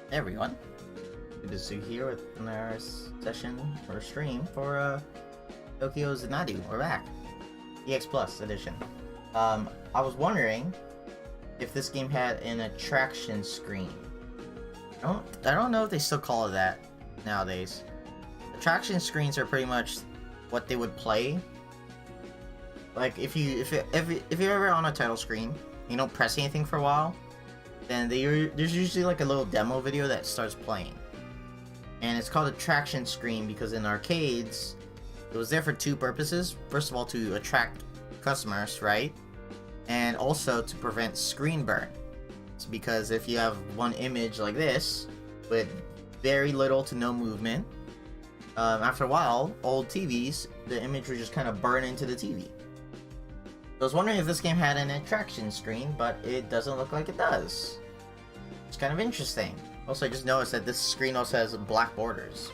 Hey everyone, good to see you here with our session or stream for Tokyo Xanadu. We're back, EX Plus edition. I was wondering if this game had an attraction screen. I don't know if they still call it that nowadays. Attraction screens are pretty much what they would play. Like if you're ever on a title screen, you don't press anything for a while. Then there's usually like a little demo video that starts playing. And it's called attraction screen because in arcades, it was there for two purposes. First of all, to attract customers, right? And also to prevent screen burn. It's because if you have one image like this, with very little to no movement, after a while, old TVs, the image would just kind of burn into the TV. I was wondering if this game had an attraction screen, but it doesn't look like it does. It's kind of interesting. Also, I just noticed that this screen also has black borders.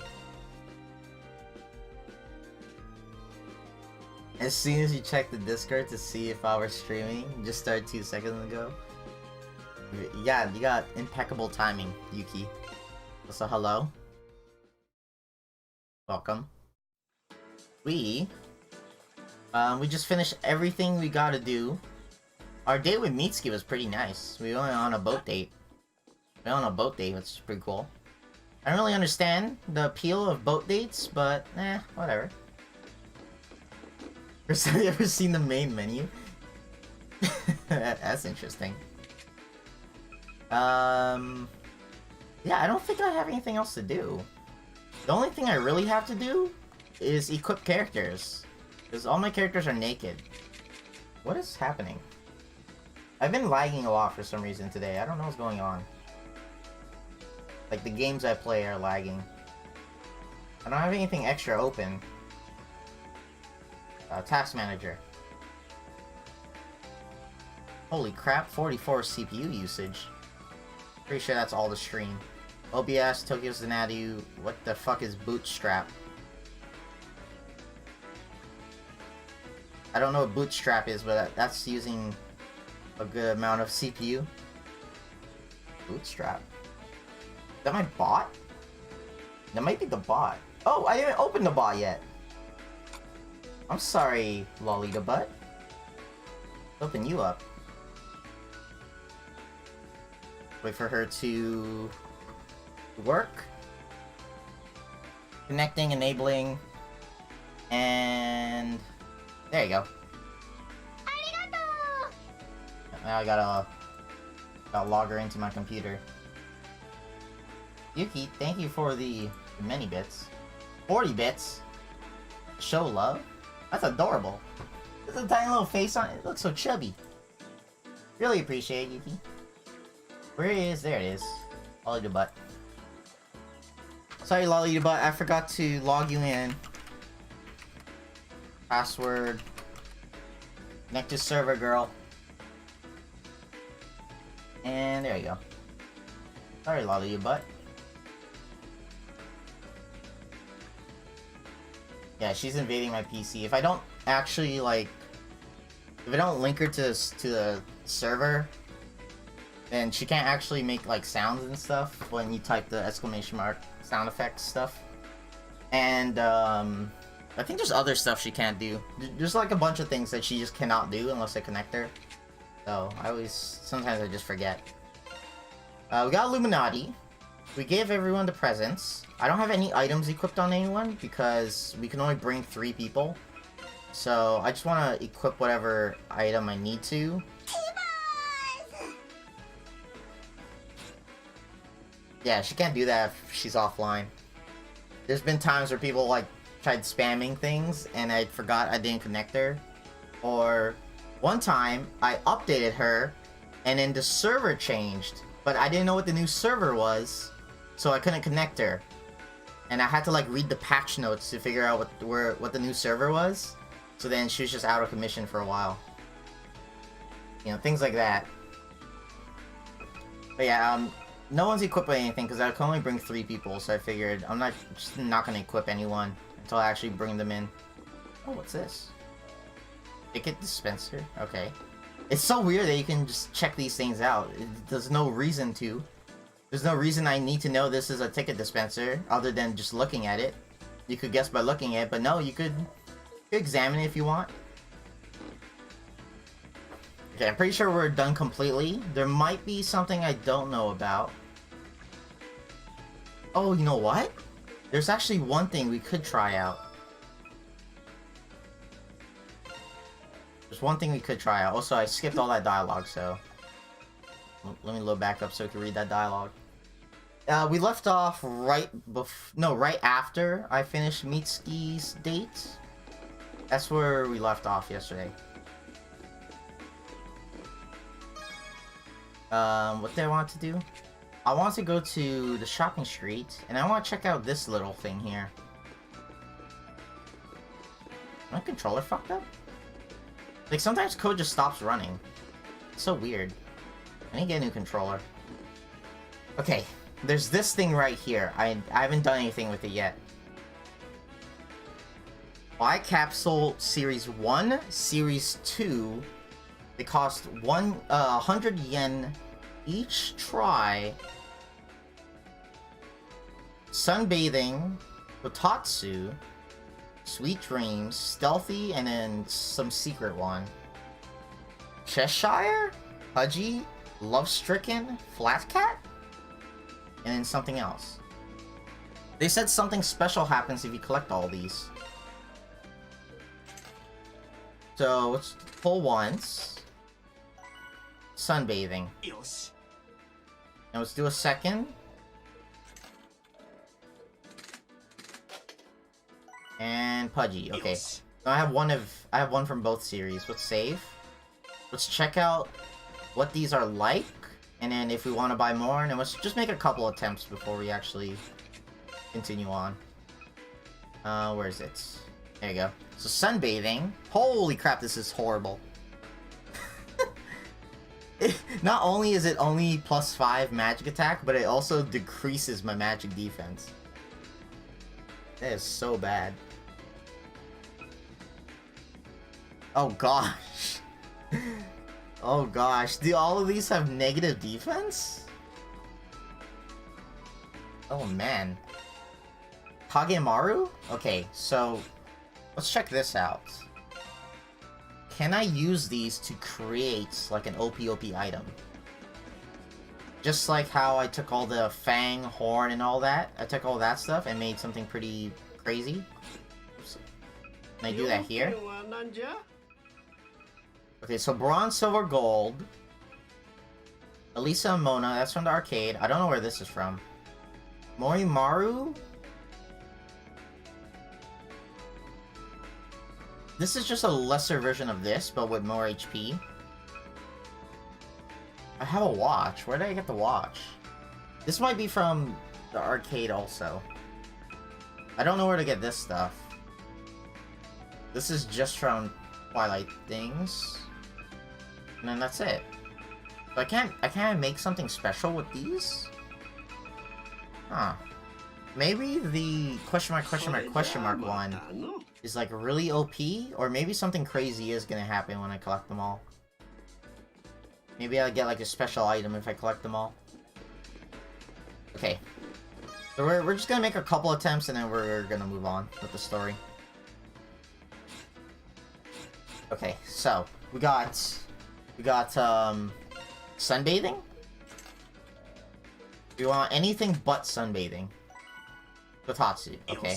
As soon as you check the Discord to see if I was streaming, just started 2 seconds ago. Yeah, you got impeccable timing, Yuki. So hello. Welcome. We just finished everything we gotta do. Our date with Mitsuki was pretty nice. We went on a boat date. Which is pretty cool. I don't really understand the appeal of boat dates, but whatever. Have you ever seen the main menu? That's interesting. Yeah, I don't think I have anything else to do. The only thing I really have to do is equip characters. Because all my characters are naked. What is happening? I've been lagging a lot for some reason today. I don't know what's going on. Like, the games I play are lagging. I don't have anything extra open. Task Manager. Holy crap, 44 CPU usage. Pretty sure that's all the stream. OBS, Tokyo Xanadu, what the fuck is Bootstrap? I don't know what Bootstrap is, but that's using a good amount of CPU. Bootstrap. Is that my bot? That might be the bot. Oh, I didn't open the bot yet. I'm sorry, Lolita Butt. Open you up. Wait for her to work. Connecting, enabling, and there you go. Now I gotta log her into my computer. Yuki, thank you for the many bits. 40 bits. Show love. That's adorable. There's a tiny little face on it. It looks so chubby. Really appreciate it, Yuki. Where it is? There it is. Lolita Butt. Sorry, Lolita Butt. I forgot to log you in. Password. Connect to server, girl. And there you go. Sorry, Lolita Butt. Yeah, she's invading my PC. If I don't actually, like... If I don't link her to the server, then she can't actually make, like, sounds and stuff when you type the exclamation mark sound effects stuff. And, I think there's other stuff she can't do. There's, like, a bunch of things that she just cannot do unless I connect her. So, sometimes I just forget. We got Illuminati. We gave everyone the presents. I don't have any items equipped on anyone because we can only bring 3 people. So I just want to equip whatever item I need to. Yeah, she can't do that if she's offline. There's been times where people like tried spamming things and I forgot I didn't connect her. Or One time, I updated her, and then the server changed, but I didn't know what the new server was, so I couldn't connect her. And I had to like read the patch notes to figure out what the new server was. So then she was just out of commission for a while. You know, things like that. But yeah, no one's equipped with anything because I can only bring 3 people, so I figured I'm just not gonna equip anyone until I actually bring them in. Oh, what's this? Ticket dispenser? Okay. It's so weird that you can just check these things out. There's no reason to. There's no reason I need to know this is a ticket dispenser other than just looking at it. You could guess by looking at it, but no, you could examine it if you want. Okay, I'm pretty sure we're done completely. There might be something I don't know about. Oh, you know what? There's actually one thing we could try out. There's one thing we could try out. Also, I skipped all that dialogue, so... Let me load back up so we can read that dialogue. We left off right after I finished Mitsuki's date. That's where we left off yesterday. What did I want to do? I want to go to the shopping street, and I want to check out this little thing here. My controller fucked up? Like, sometimes code just stops running. It's so weird. I need to get a new controller. Okay, there's this thing right here. I haven't done anything with it yet. Buy capsule Series 1, Series 2. They cost 100 yen each try. Sunbathing, Kotatsu, Sweet Dreams, Stealthy, and then some secret one. Cheshire, Pudgy, Love Stricken, Flat Cat, and then something else. They said something special happens if you collect all these. So let's pull once. Sunbathing. Now let's do a second. And Pudgy. Okay. So I have one from both series. Let's save. Let's check out what these are like, and then if we want to buy more, and then let's just make a couple attempts before we actually continue on. Where is it? There you go. So sunbathing. Holy crap, this is horrible. Not only is it only +5 magic attack, but it also decreases my magic defense. That is so bad. Oh gosh. Oh gosh, do all of these have negative defense? Oh man. Kagemaru? Okay, so let's check this out. Can I use these to create like an OP item? Just like how I took all the fang, horn, and all that. I took all that stuff and made something pretty crazy. Oops. Can I do that here? Okay, so bronze, silver, gold. Elisa and Mona, that's from the arcade. I don't know where this is from. Morimaru? This is just a lesser version of this, but with more HP. I have a watch. Where did I get the watch? This might be from the arcade also. I don't know where to get this stuff. This is just from Twilight things. And then that's it. So I can't make something special with these? Huh. Maybe the question mark one is like really OP, or maybe something crazy is gonna happen when I collect them all. Maybe I'll get like a special item if I collect them all. Okay. So we're just gonna make a couple attempts and then we're gonna move on with the story. Okay, so we got sunbathing. We want anything but sunbathing. Kotatsu, okay.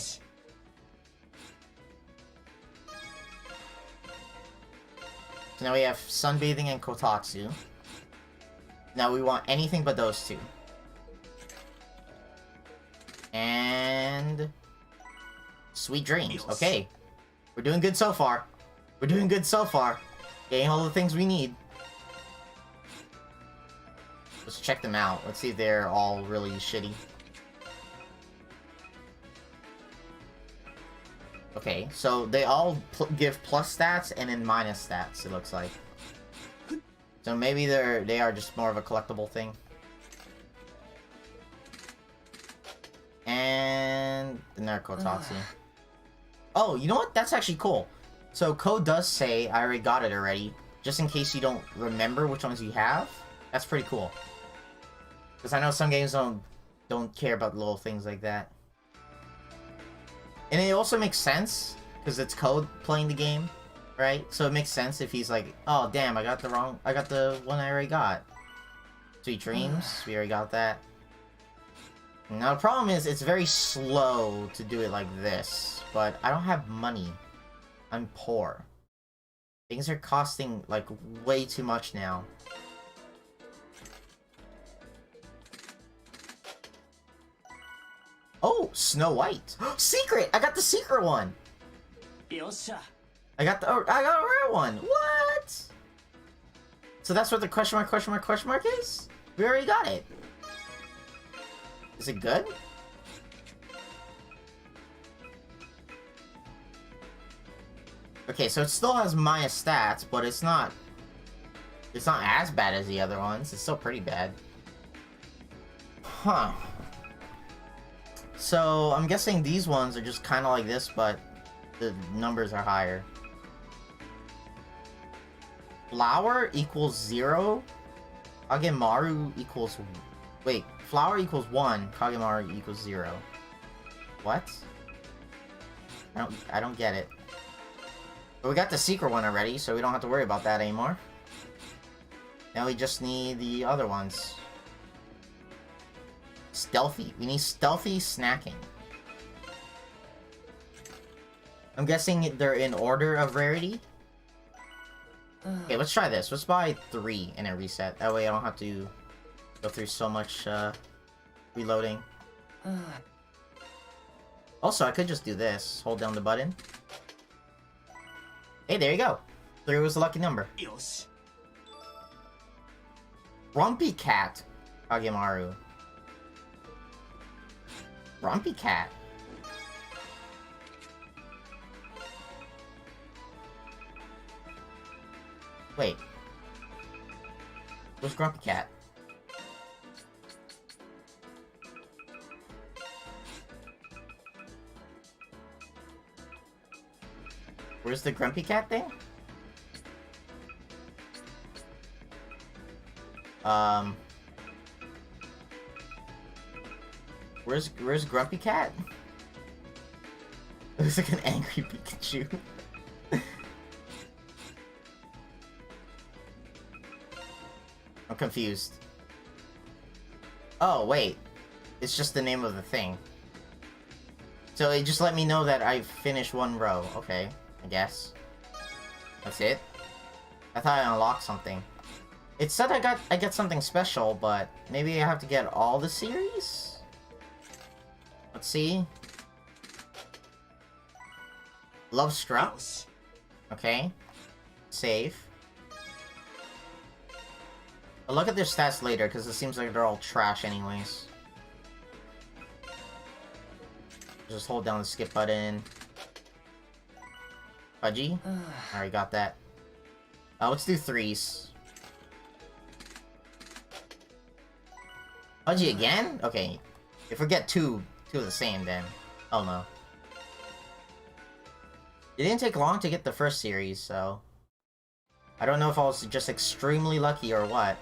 So now we have sunbathing and Kotatsu. Now we want anything but those two. And Sweet Dreams. Okay. We're doing good so far. We're doing good so far. Getting all the things we need. Let's check them out. Let's see if they're all really shitty. Okay, so they all give plus stats and then minus stats, it looks like. So maybe they are just more of a collectible thing. And the Narcotoxy. Oh, you know what? That's actually cool. So code does say, I already got it already, just in case you don't remember which ones you have. That's pretty cool. Because I know some games don't care about little things like that. And it also makes sense, because it's code playing the game, right? So it makes sense if he's like, oh damn, I got the one I already got. Sweet Dreams, we already got that. Now the problem is, it's very slow to do it like this, but I don't have money. I'm poor. Things are costing, like, way too much now. Oh, Snow White. Secret! I got the secret one! I got a rare one! What? So that's what the question mark is? We already got it. Is it good? Okay, so it still has minus stats, but it's not as bad as the other ones. It's still pretty bad. Huh. So, I'm guessing these ones are just kind of like this, but the numbers are higher. Flower equals 0. Kagemaru equals... Wait, flower equals 1. Kagemaru equals 0. What? I don't get it. But we got the secret one already, so we don't have to worry about that anymore. Now we just need the other ones. Stealthy. We need stealthy snacking. I'm guessing they're in order of rarity. Okay, let's try this. Let's buy 3 and a reset. That way I don't have to go through so much reloading. Also, I could just do this. Hold down the button. Hey, there you go. 3 was the lucky number. Grumpy Cat. Kagemaru. Grumpy Cat. Wait. Where's Grumpy Cat? Where's the Grumpy Cat thing? Where's Grumpy Cat? It looks like an angry Pikachu. I'm confused. Oh, wait. It's just the name of the thing. So it just let me know that I finished 1 row. Okay, I guess. That's it? I thought I unlocked something. It said I get something special, but maybe I have to get all the series? Let's see. Love Struck. Okay. Save. I'll look at their stats later, because it seems like they're all trash anyways. Just hold down the skip button. Pudgy? Alright, got that. Let's do 3s. Pudgy again? Okay. If we get two of the same, then... Oh no. It didn't take long to get the first series, so... I don't know if I was just extremely lucky or what.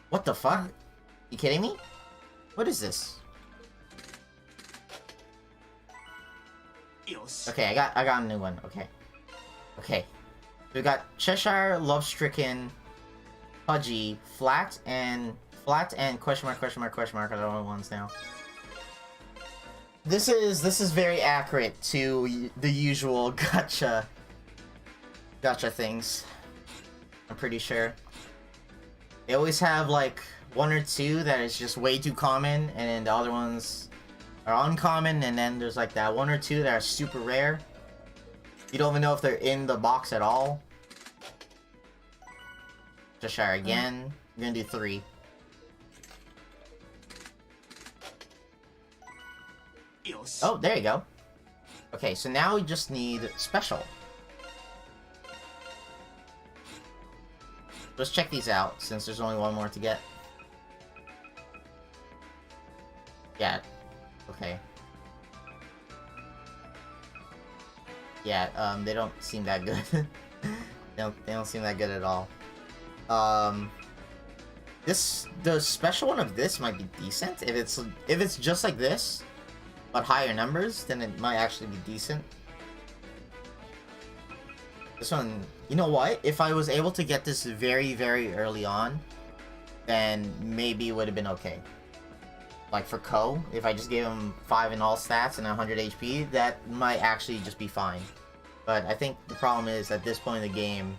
What the fuck? You kidding me? What is this? Okay, I got a new one. Okay. Okay. We got Cheshire, Love Stricken, Pudgy, Flat, and question mark are the only ones now. This is very accurate to the usual gotcha things. I'm pretty sure. They always have like 1 or 2 that is just way too common, and then the other ones are uncommon, and then there's like that 1 or 2 that are super rare. You don't even know if they're in the box at all. Cheshire again. We're gonna do 3. Oh, there you go. Okay, so now we just need special. Let's check these out, since there's only one more to get. Yeah. Okay. Yeah, they don't seem that good. they don't seem that good at all. The special one of this might be decent. If it's just like this, but higher numbers, then it might actually be decent. This one, you know what? If I was able to get this very, very early on, then maybe it would have been okay. Like for Ko, if I just gave him 5 in all stats and 100 HP, that might actually just be fine. But I think the problem is, at this point in the game,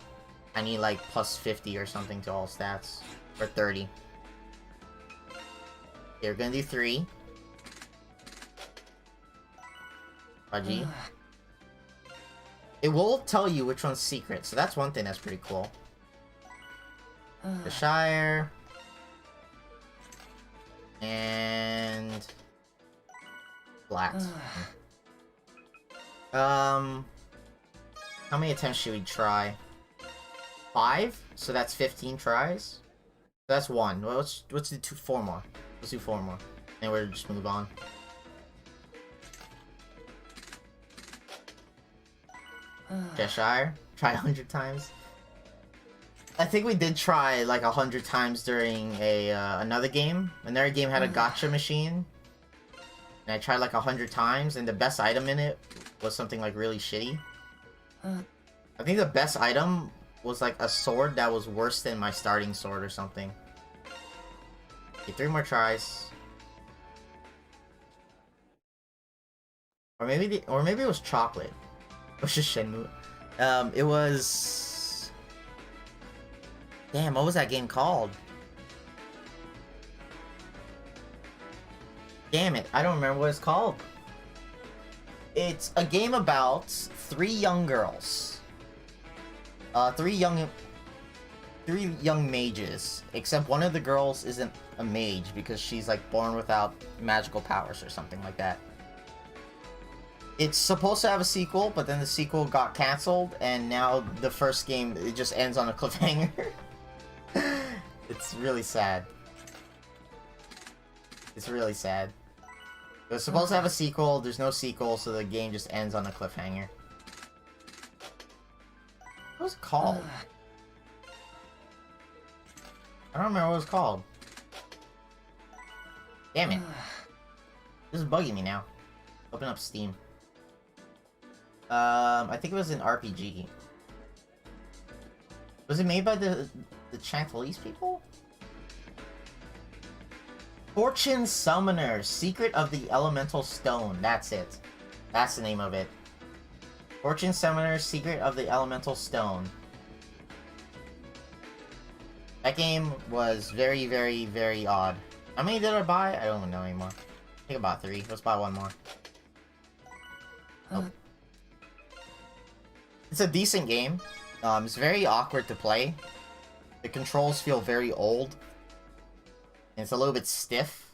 I need like plus 50 or something to all stats. Or 30. Okay, we're gonna do 3. Fudgy. It will tell you which one's secret, so that's one thing that's pretty cool. The Shire. And... Black. How many attempts should we try? 5? So that's 15 tries? That's 1. Well, let's do 4 more. Let's do 4 more. And we'll just move on. Cheshire. Try 100 times. I think we did try like 100 times during a another game. Another game had a gacha machine. And I tried like 100 times, and the best item in it was something like really shitty. I think the best item was like a sword that was worse than my starting sword or something. Okay, 3 more tries. Or maybe it was chocolate. It was just Shenmue. It was... Damn, what was that game called? Damn it, I don't remember what it's called. It's a game about 3 young girls. 3 young mages. Except one of the girls isn't a mage because she's like born without magical powers or something like that. It's supposed to have a sequel, but then the sequel got cancelled, and now the first game, it just ends on a cliffhanger. It's really sad. It's really sad. It was supposed to have a sequel, there's no sequel, so the game just ends on a cliffhanger. What was it called? I don't remember what it was called. Damn it. This is bugging me now. Open up Steam. I think it was an RPG. Was it made by the Chantalese people? Fortune Summoner, Secret of the Elemental Stone. That's it. That's the name of it. Fortune Summoner, Secret of the Elemental Stone. That game was very, very, very odd. How many did I buy? I don't even know anymore. I think I bought 3. Let's buy 1 more. Oh. It's a decent game. It's very awkward to play. The controls feel very old. And it's a little bit stiff.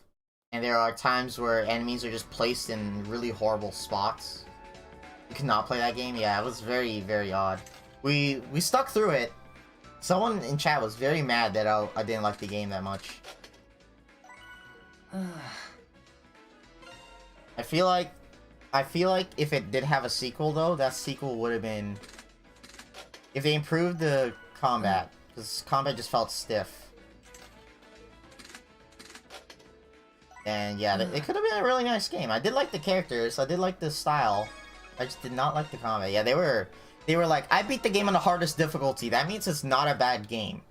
And there are times where enemies are just placed in really horrible spots. You cannot play that game? Yeah, it was very, very odd. We stuck through it. Someone in chat was very mad that I didn't like the game that much. I feel like if it did have a sequel, though, that sequel would have been... If they improved the combat, because combat just felt stiff. And yeah, it could have been a really nice game. I did like the characters, I did like the style. I just did not like the combat. Yeah, they were like, I beat the game on the hardest difficulty. That means it's not a bad game.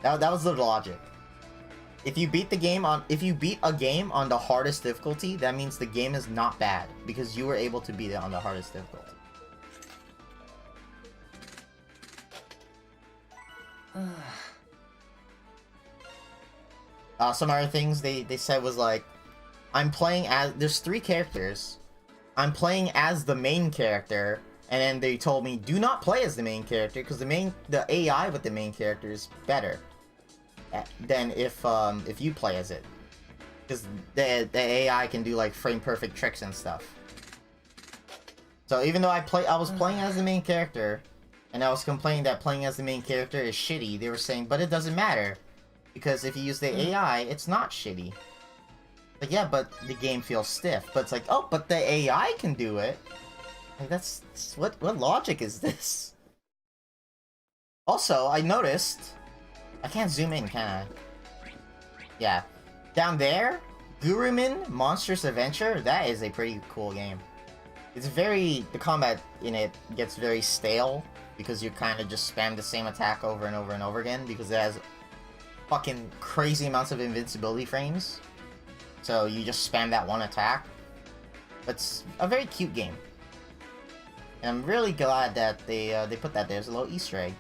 That was the logic. If you beat a game on the hardest difficulty, that means the game is not bad because you were able to beat it on the hardest difficulty. Some other things they said was like, I'm playing as... There's 3 characters. I'm playing as the main character, and then they told me do not play as the main character because the AI with the main character is better than if you play as it, because the AI can do like frame perfect tricks and stuff. So even though I was playing as the main character, and I was complaining that playing as the main character is shitty, they were saying, but it doesn't matter because if you use the AI, it's not shitty. Like, yeah, but the game feels stiff. But it's like, oh, but the AI can do it. Like, what logic is this? Also, I noticed I can't zoom in, can I? Yeah, down there, Gurumin Monstrous Adventure. That is a pretty cool game. It's the combat in it gets very stale because you kind of just spam the same attack over and over and over again because it has fucking crazy amounts of invincibility frames. So you just spam that one attack. It's a very cute game. And I'm really glad that they put that there as a little Easter egg.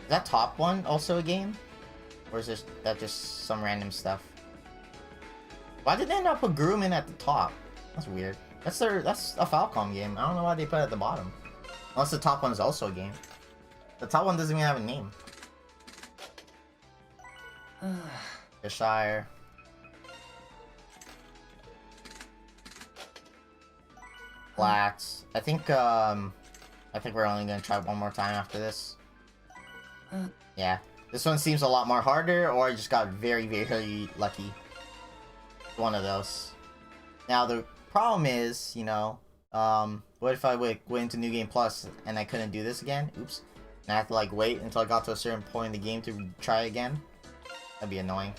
Is that top one also a game? Or is that just some random stuff? Why did they end up with Gurumin at the top? That's weird. That's a Falcom game. I don't know why they put it at the bottom. Unless the top one is also a game. The top one doesn't even have a name. Shire. Flats. I think we're only gonna try one more time after this. Yeah. This one seems a lot more harder, or I just got very, very lucky. One of those. Now the problem is, you know, what if I went into New Game Plus and I couldn't do this again? Oops. And I have to like wait until I got to a certain point in the game to try again? That'd be annoying.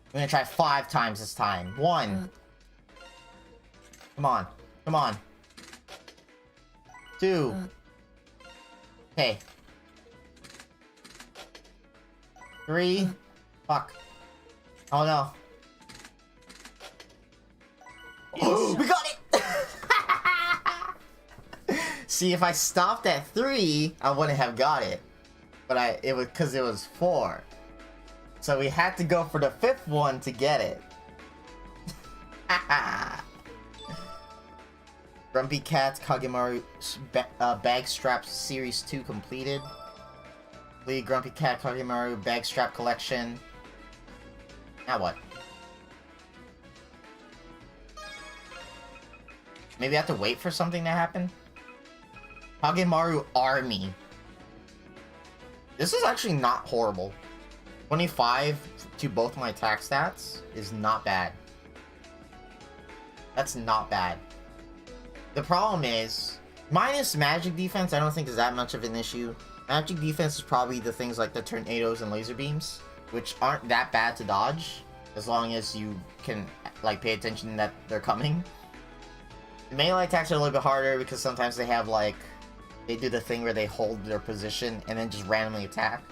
I'm gonna try 5 times this time. 1. Come on. Come on. 2. Okay. 3. Fuck. Oh no. We got it! See, if I stopped at 3, I wouldn't have got it. But it was because it was 4. So we had to go for the 5th one to get it. Grumpy Cat Kagemaru Bag Strap Series 2 completed. Complete Grumpy Cat Kagemaru Bag Strap Collection. Now what? Maybe I have to wait for something to happen? Kagemaru Army. This is actually not horrible. 25 to both my attack stats is not bad. That's not bad. The problem is, minus magic defense, I don't think is that much of an issue. Magic defense is probably the things like the tornadoes and laser beams, which aren't that bad to dodge, as long as you can like pay attention that they're coming. Melee attacks are a little bit harder because sometimes they have like, they do the thing where they hold their position and then just randomly attack.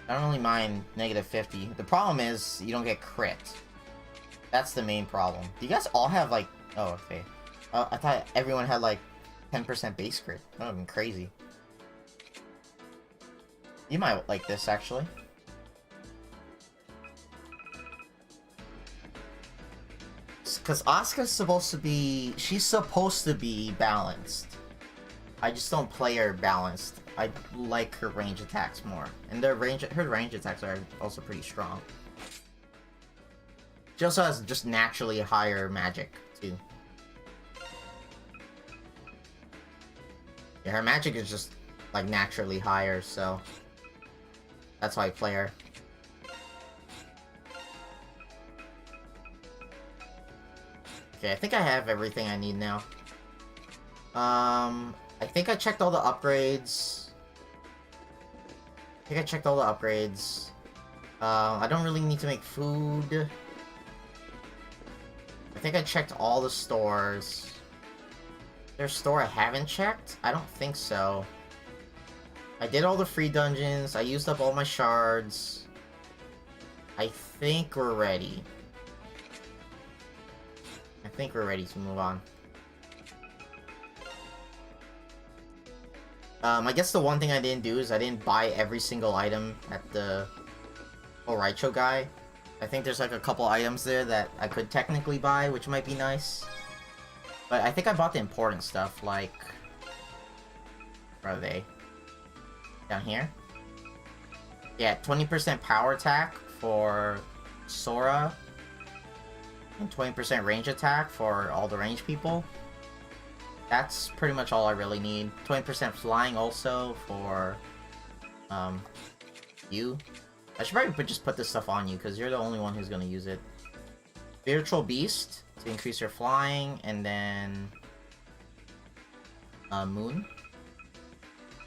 I don't really mind negative 50. The problem is, you don't get crit. That's the main problem. Do you guys all have like... Oh, okay. I thought everyone had like 10% base crit. That would have been crazy. You might like this, actually. Because Asuka's supposed to be... She's supposed to be balanced. I just don't play her balanced. I like her range attacks more. And her range attacks are also pretty strong. She also has just naturally higher magic, too. Yeah, her magic is just, like, naturally higher, so... That's why I play her. Okay, I think I have everything I need now. I think I checked all the upgrades. I don't really need to make food. I think I checked all the stores. Is there a store I haven't checked? I don't think so. I did all the free dungeons. I used up all my shards. I think we're ready. I think we're ready to move on. I guess the one thing I didn't do is I didn't buy every single item at the Oraicho guy. I think there's like a couple items there that I could technically buy, which might be nice. But I think I bought the important stuff, like... Where are they? Down here? Yeah, 20% power attack for Sora. And 20% range attack for all the range people. That's pretty much all I really need. 20% flying also for... you. I should probably just put this stuff on you, because you're the only one who's gonna use it. Spiritual Beast, to increase your flying, and then... Moon?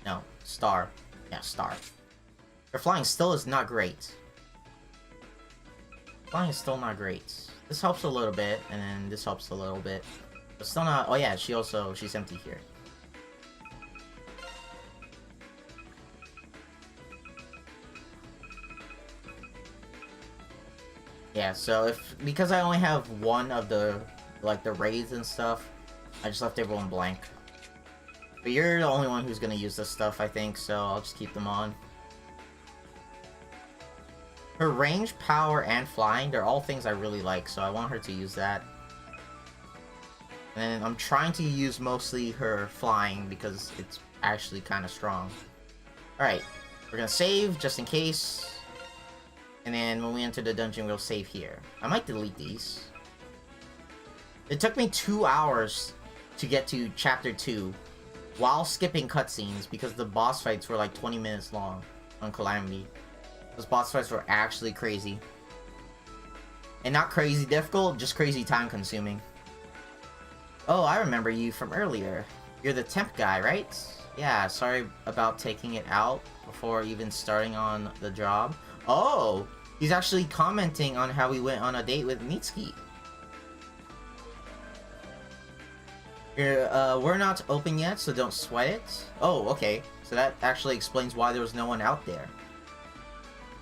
No, Star. Yeah, Star. Your flying still is not great. Flying is still not great. This helps a little bit, and then this helps a little bit. But still not... Oh yeah, she's empty here. Yeah, so because I only have one of the, like, the raids and stuff, I just left everyone blank. But you're the only one who's gonna use this stuff, I think, so I'll just keep them on. Her range, power, and flying, they're all things I really like, so I want her to use that. And I'm trying to use mostly her flying, because it's actually kind of strong. Alright, we're gonna save, just in case. And then when we enter the dungeon, we'll save here. I might delete these. It took me 2 hours to get to Chapter 2 while skipping cutscenes because the boss fights were like 20 minutes long on Calamity. Those boss fights were actually crazy. And not crazy difficult, just crazy time consuming. Oh, I remember you from earlier. You're the temp guy, right? Yeah, sorry about taking it out before even starting on the job. Oh! He's actually commenting on how we went on a date with Mitsuki. We're not open yet, so don't sweat it. Oh, okay. So that actually explains why there was no one out there.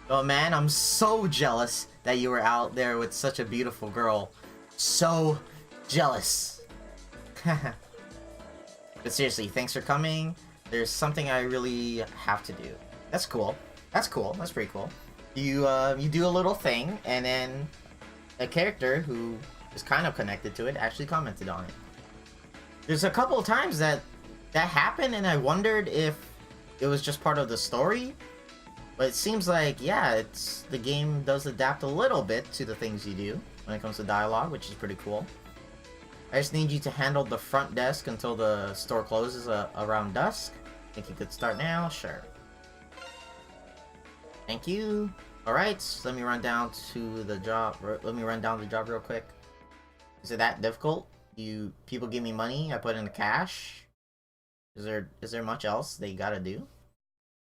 Oh man, I'm so jealous that you were out there with such a beautiful girl. So jealous. But seriously, thanks for coming. There's something I really have to do. That's cool. That's cool. That's pretty cool. You do a little thing, and then a character who is kind of connected to it actually commented on it. There's a couple of times that happened, and I wondered if it was just part of the story. But it seems like, yeah, the game does adapt a little bit to the things you do when it comes to dialogue, which is pretty cool. I just need you to handle the front desk until the store closes around dusk. Think you could start now? Sure. Thank you. Alright, so let me run down to the job. Let me run down the job real quick. Is it that difficult? People give me money, I put in the cash. Is there much else they gotta do?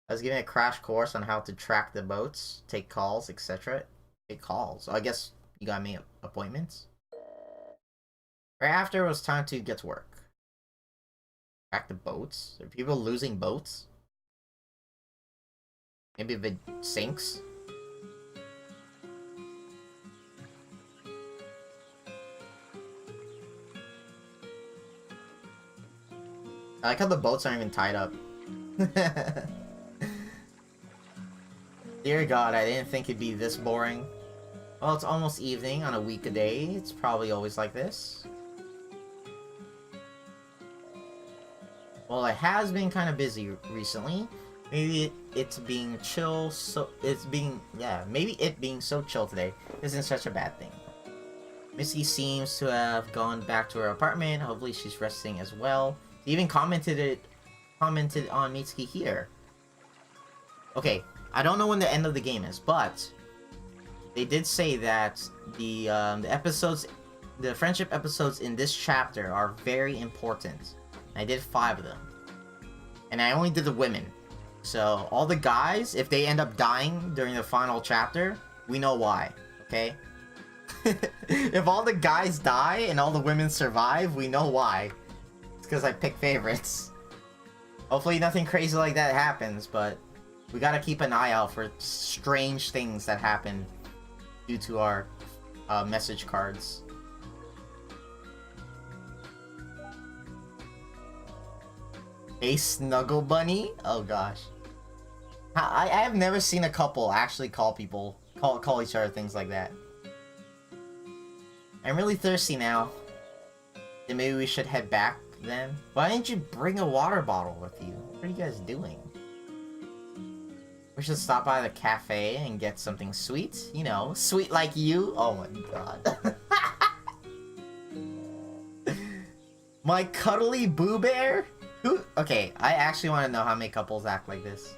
I was giving a crash course on how to track the boats, take calls, etc. Take calls. I guess you got me appointments. Right after, it was time to get to work. Track the boats? Are people losing boats? Maybe if it sinks? I like how the boats aren't even tied up. Dear God, I didn't think it'd be this boring. Well, it's almost evening on a weekday. It's probably always like this. Well, it has been kind of busy recently. Maybe it's being chill, maybe it being so chill today isn't such a bad thing. Missy seems to have gone back to her apartment. Hopefully she's resting as well. He even commented on Mitsuki here. Okay, I don't know when the end of the game is, but they did say that the friendship episodes in this chapter are very important. I did 5 of them, and I only did the women. So all the guys, if they end up dying during the final chapter, we know why. Okay. If all the guys die and all the women survive, we know why. It's because I pick favorites. Hopefully nothing crazy like that happens, but we gotta keep an eye out for strange things that happen due to our message cards. A snuggle bunny? Oh gosh. I have never seen a couple actually call people call each other things like that. I'm really thirsty now. Then maybe we should head back then. Why didn't you bring a water bottle with you? What are you guys doing? We should stop by the cafe and get something sweet. You know, sweet like you. Oh my god. My cuddly Boo Bear? Who? Okay, I actually want to know how many couples act like this.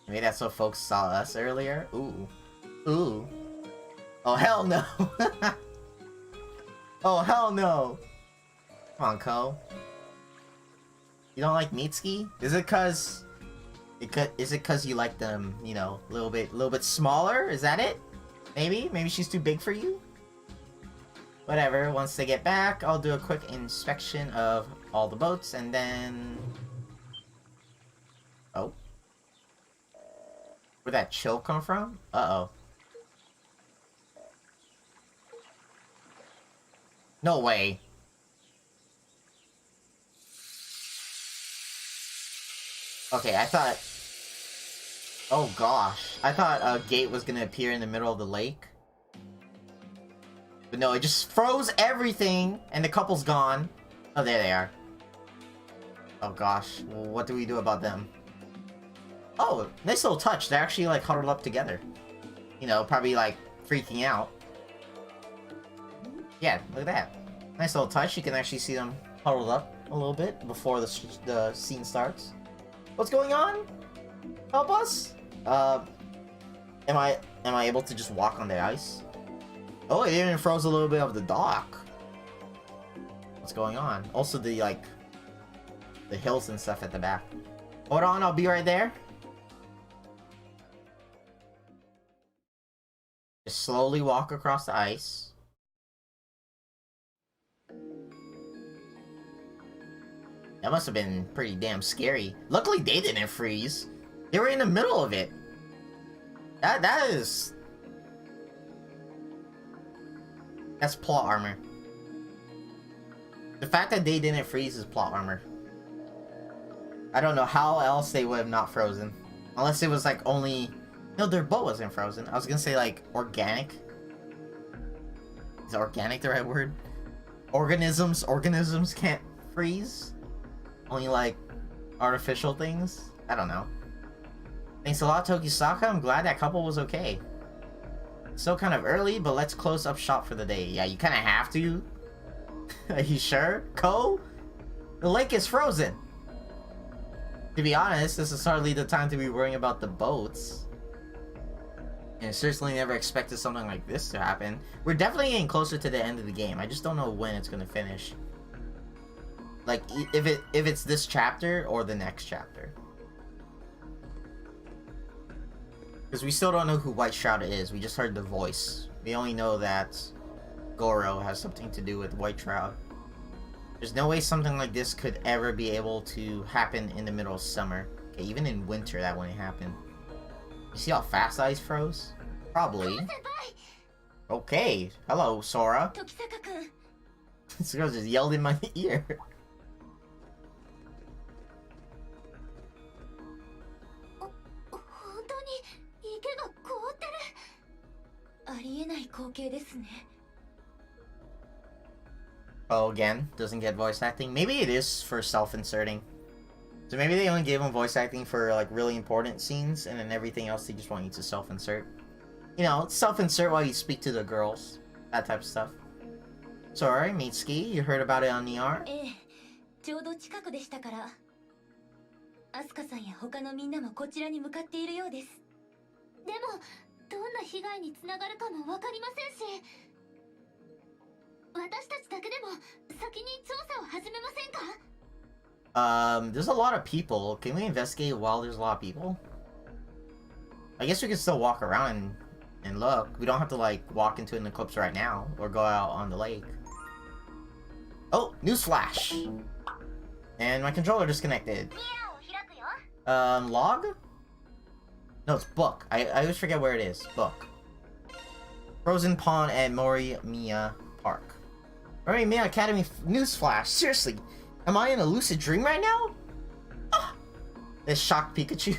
Maybe that's what folks saw us earlier. Ooh. Ooh. Oh, hell no. Oh, hell no. Come on, Ko. You don't like Mitsuki? Is it cause you like them, you know, a little bit smaller? Is that it? Maybe? Maybe she's too big for you? Whatever, once they get back, I'll do a quick inspection of all the boats and then... Oh. Where'd that chill come from? Uh-oh. No way. Okay, I thought... Oh gosh. I thought a gate was gonna appear in the middle of the lake. But no, it just froze everything, and the couple's gone. Oh, there they are. Oh gosh, well, what do we do about them? Oh, nice little touch. They're actually like huddled up together. You know, probably like freaking out. Yeah, look at that. Nice little touch. You can actually see them huddled up a little bit before the scene starts. What's going on? Help us? Am I able to just walk on the ice? Oh, it even froze a little bit of the dock. What's going on? Also the hills and stuff at the back. Hold on, I'll be right there. Just slowly walk across the ice. That must have been pretty damn scary. Luckily they didn't freeze. They were in the middle of it. That's plot armor. The fact that they didn't freeze is plot armor. I don't know how else they would have not frozen. Unless it was like only... No, their boat wasn't frozen. I was gonna say like organic. Is organic the right word? Organisms can't freeze. Only like artificial things. I don't know. Thanks a lot, Tokisaka. I'm glad that couple was okay. Still kind of early, but let's close up shop for the day. Yeah, you kind of have to. Are you sure? Ko? The lake is frozen. To be honest, this is hardly the time to be worrying about the boats. And certainly never expected something like this to happen. We're definitely getting closer to the end of the game. I just don't know when it's gonna finish. Like, if it's this chapter or the next chapter. Because we still don't know who White Shroud is. We just heard the voice. We only know that Goro has something to do with White Shroud. There's no way something like this could ever be able to happen in the middle of summer. Okay, even in winter that wouldn't happen. You see how fast ice froze? Probably. Okay. Hello, Sora. This girl just yelled in my ear. Oh, again, doesn't get voice acting. Maybe it is for self-inserting. So maybe they only gave him voice acting for like really important scenes, and then everything else they just want you to self-insert. You know, self-insert while you speak to the girls. That type of stuff. Sorry, Mitsuki, you heard about it on ER? There's a lot of people. Can we investigate while there's a lot of people? I guess we can still walk around and look. We don't have to, like, walk into an eclipse right now, or go out on the lake. Oh, newsflash! And my controller disconnected. Log? No, it's book. I always forget where it is. Book. Frozen Pond at Morimiya Park. Morimiya Academy newsflash. Seriously, am I in a lucid dream right now? Ah! This shock Pikachu.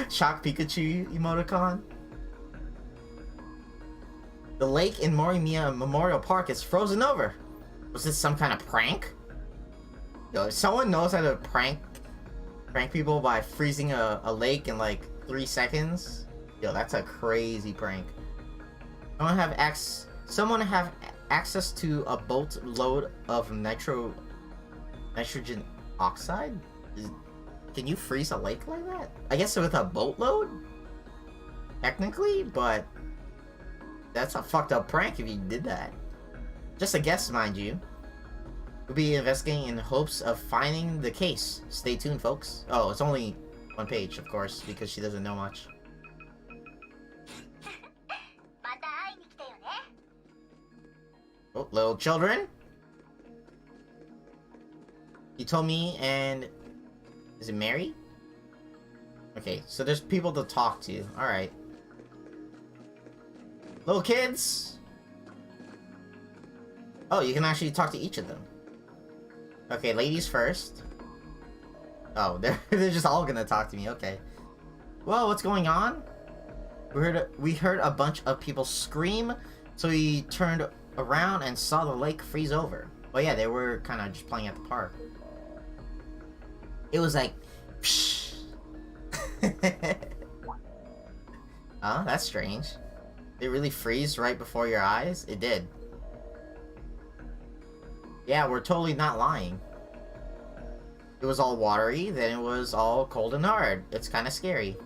Shock Pikachu emoticon. The lake in Morimiya Memorial Park is frozen over. Was this some kind of prank? Yo, if someone knows how to prank people by freezing a lake in like 3 seconds, yo, that's a crazy prank. Someone have access to a boatload of nitrogen oxide? Can you freeze a lake like that? I guess with a boatload? Technically, but that's a fucked up prank if you did that. Just a guess, mind you. We'll be investigating in hopes of finding the case. Stay tuned, folks. Oh, it's only 1 page, of course, because she doesn't know much. Oh, little children. You told me, and is it Mary? Okay, so there's people to talk to. Alright. Little kids. Oh, you can actually talk to each of them. Okay, ladies first. Oh, they're just all gonna talk to me. Okay. Whoa, what's going on? We heard a bunch of people scream, so we turned around and saw the lake freeze over. Well, yeah, they were kind of just playing at the park. It was like, psh. Oh, that's strange. Did it really freeze right before your eyes? It did. Yeah, we're totally not lying. It was all watery, then it was all cold and hard. It's kind of scary.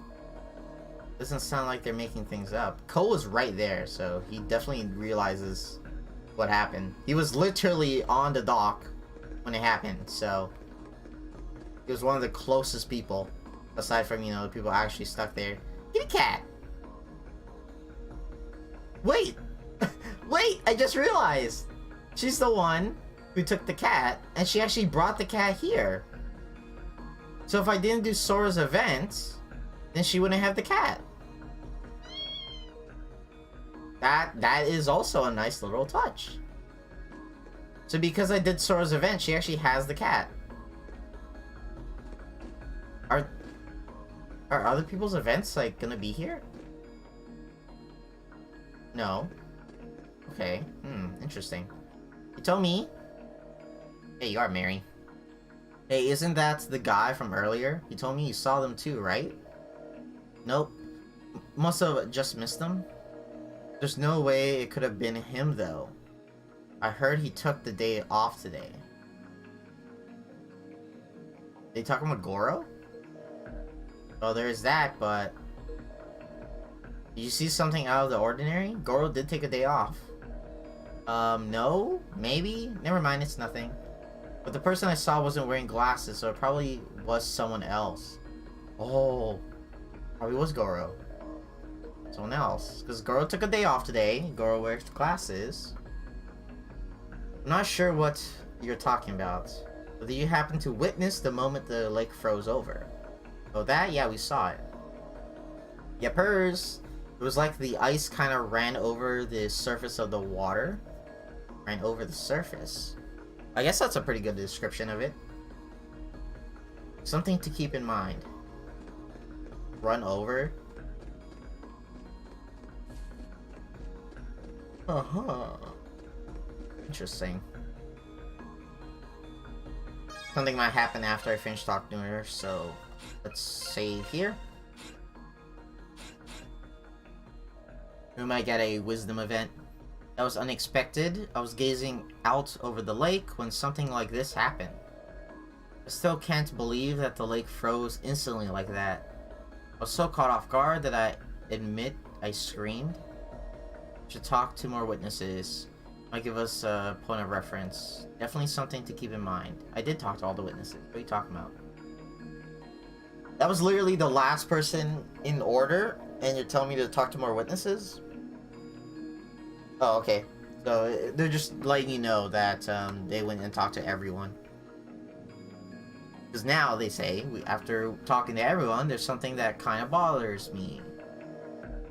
Doesn't sound like they're making things up. Cole was right there, so he definitely realizes what happened. He was literally on the dock when it happened, so he was one of the closest people, aside from, you know, the people actually stuck there. Kitty cat! Wait! Wait, I just realized! She's the one who took the cat, and she actually brought the cat here. So if I didn't do Sora's event, then she wouldn't have the cat. That is also a nice little touch. So because I did Sora's event, she actually has the cat. Are other people's events, like, gonna be here? No. Okay. Interesting. You told me. Hey, you are Mary. Hey, isn't that the guy from earlier? You told me you saw them too, right? Nope. Must have just missed them. There's no way it could have been him, though. I heard he took the day off today. They talking about Goro? Oh, there's that, but... Did you see something out of the ordinary? Goro did take a day off. No? Maybe? Never mind, it's nothing. But the person I saw wasn't wearing glasses, so it probably was someone else. Oh. Probably was Goro. Someone else. Because Goro took a day off today. Goro wears glasses. I'm not sure what you're talking about. But did you happen to witness the moment the lake froze over? Oh, that? Yeah, we saw it. Yepers. It was like the ice kind of ran over the surface of the water. Ran over the surface. I guess that's a pretty good description of it. Something to keep in mind. Run over. Uh-huh. Interesting. Something might happen after I finish talking to her, so let's save here. We might get a wisdom event. That was unexpected. I was gazing out over the lake when something like this happened. I still can't believe that the lake froze instantly like that. I was so caught off guard that I admit I screamed. Should talk to more witnesses. Might give us a point of reference. Definitely something to keep in mind. I did talk to all the witnesses. What are you talking about? That was literally the last person in order, and you're telling me to talk to more witnesses? Oh, okay. So they're just letting you know that they went and talked to everyone. Because now, they say, after talking to everyone, there's something that kind of bothers me.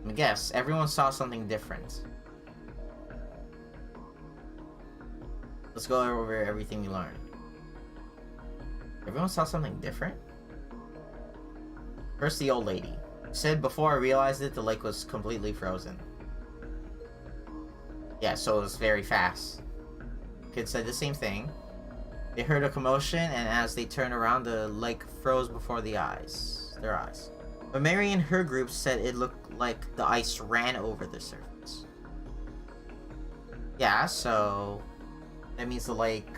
I guess everyone saw something different. Let's go over everything we learned. Everyone saw something different? First, the old lady said, before I realized it, the lake was completely frozen. Yeah, so it was very fast. Kids said the same thing. They heard a commotion, and as they turned around, the lake froze before their eyes. But Mary and her group said it looked like the ice ran over the surface. Yeah, so that means the lake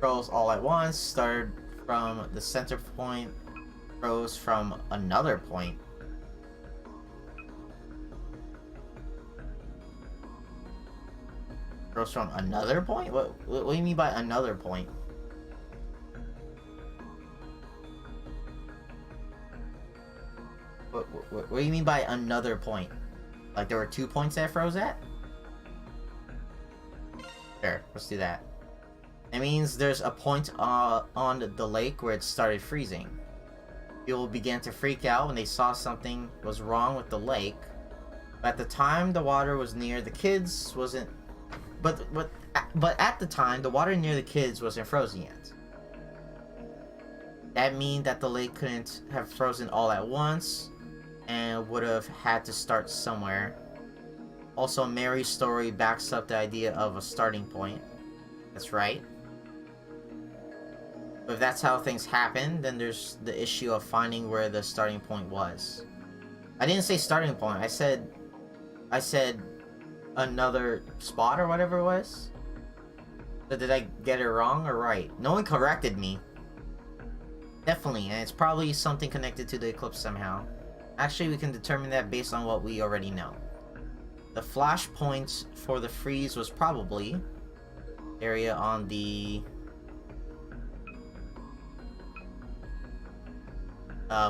froze all at once, started from the center point, froze from another point. Froze from another point? What do you mean by another point? What do you mean by another point? Like there were 2 points that froze at? Sure, let's do that. It means there's a point on the lake where it started freezing. People began to freak out when they saw something was wrong with the lake. But at the time the water was near the kids wasn't... But at the time, the water near the kids wasn't frozen yet. That means that the lake couldn't have frozen all at once and would have had to start somewhere. Also, Mary's story backs up the idea of a starting point. That's right. But if that's how things happen, then there's the issue of finding where the starting point was. I didn't say starting point. I said another spot or whatever it was. So did I get it wrong or right? No one corrected me. Definitely, and it's probably something connected to the eclipse somehow. Actually, we can determine that based on what we already know. The flash point for the freeze was probably area on the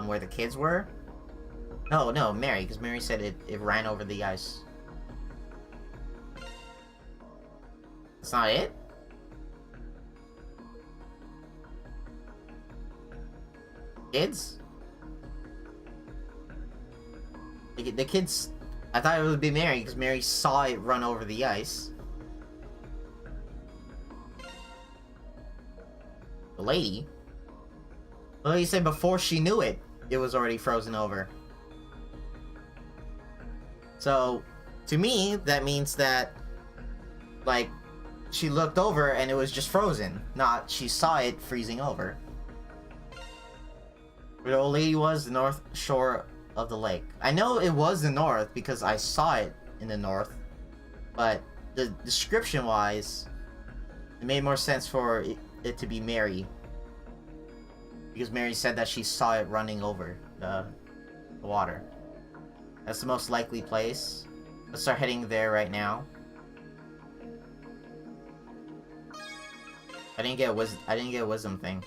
where the kids were. No, Mary, because Mary said it ran over the ice. That's not it? Kids? The kids... I thought it would be Mary, because Mary saw it run over the ice. The lady? Well, you said before she knew it, it was already frozen over. So, to me, that means that, like, she looked over and it was just frozen, not she saw it freezing over. Where the old lady was, the north shore of the lake. I know it was the north because I saw it in the north, but the description-wise, it made more sense for it to be Mary. Because Mary said that she saw it running over the water. That's the most likely place. Let's start heading there right now. I didn't get a wisdom thing.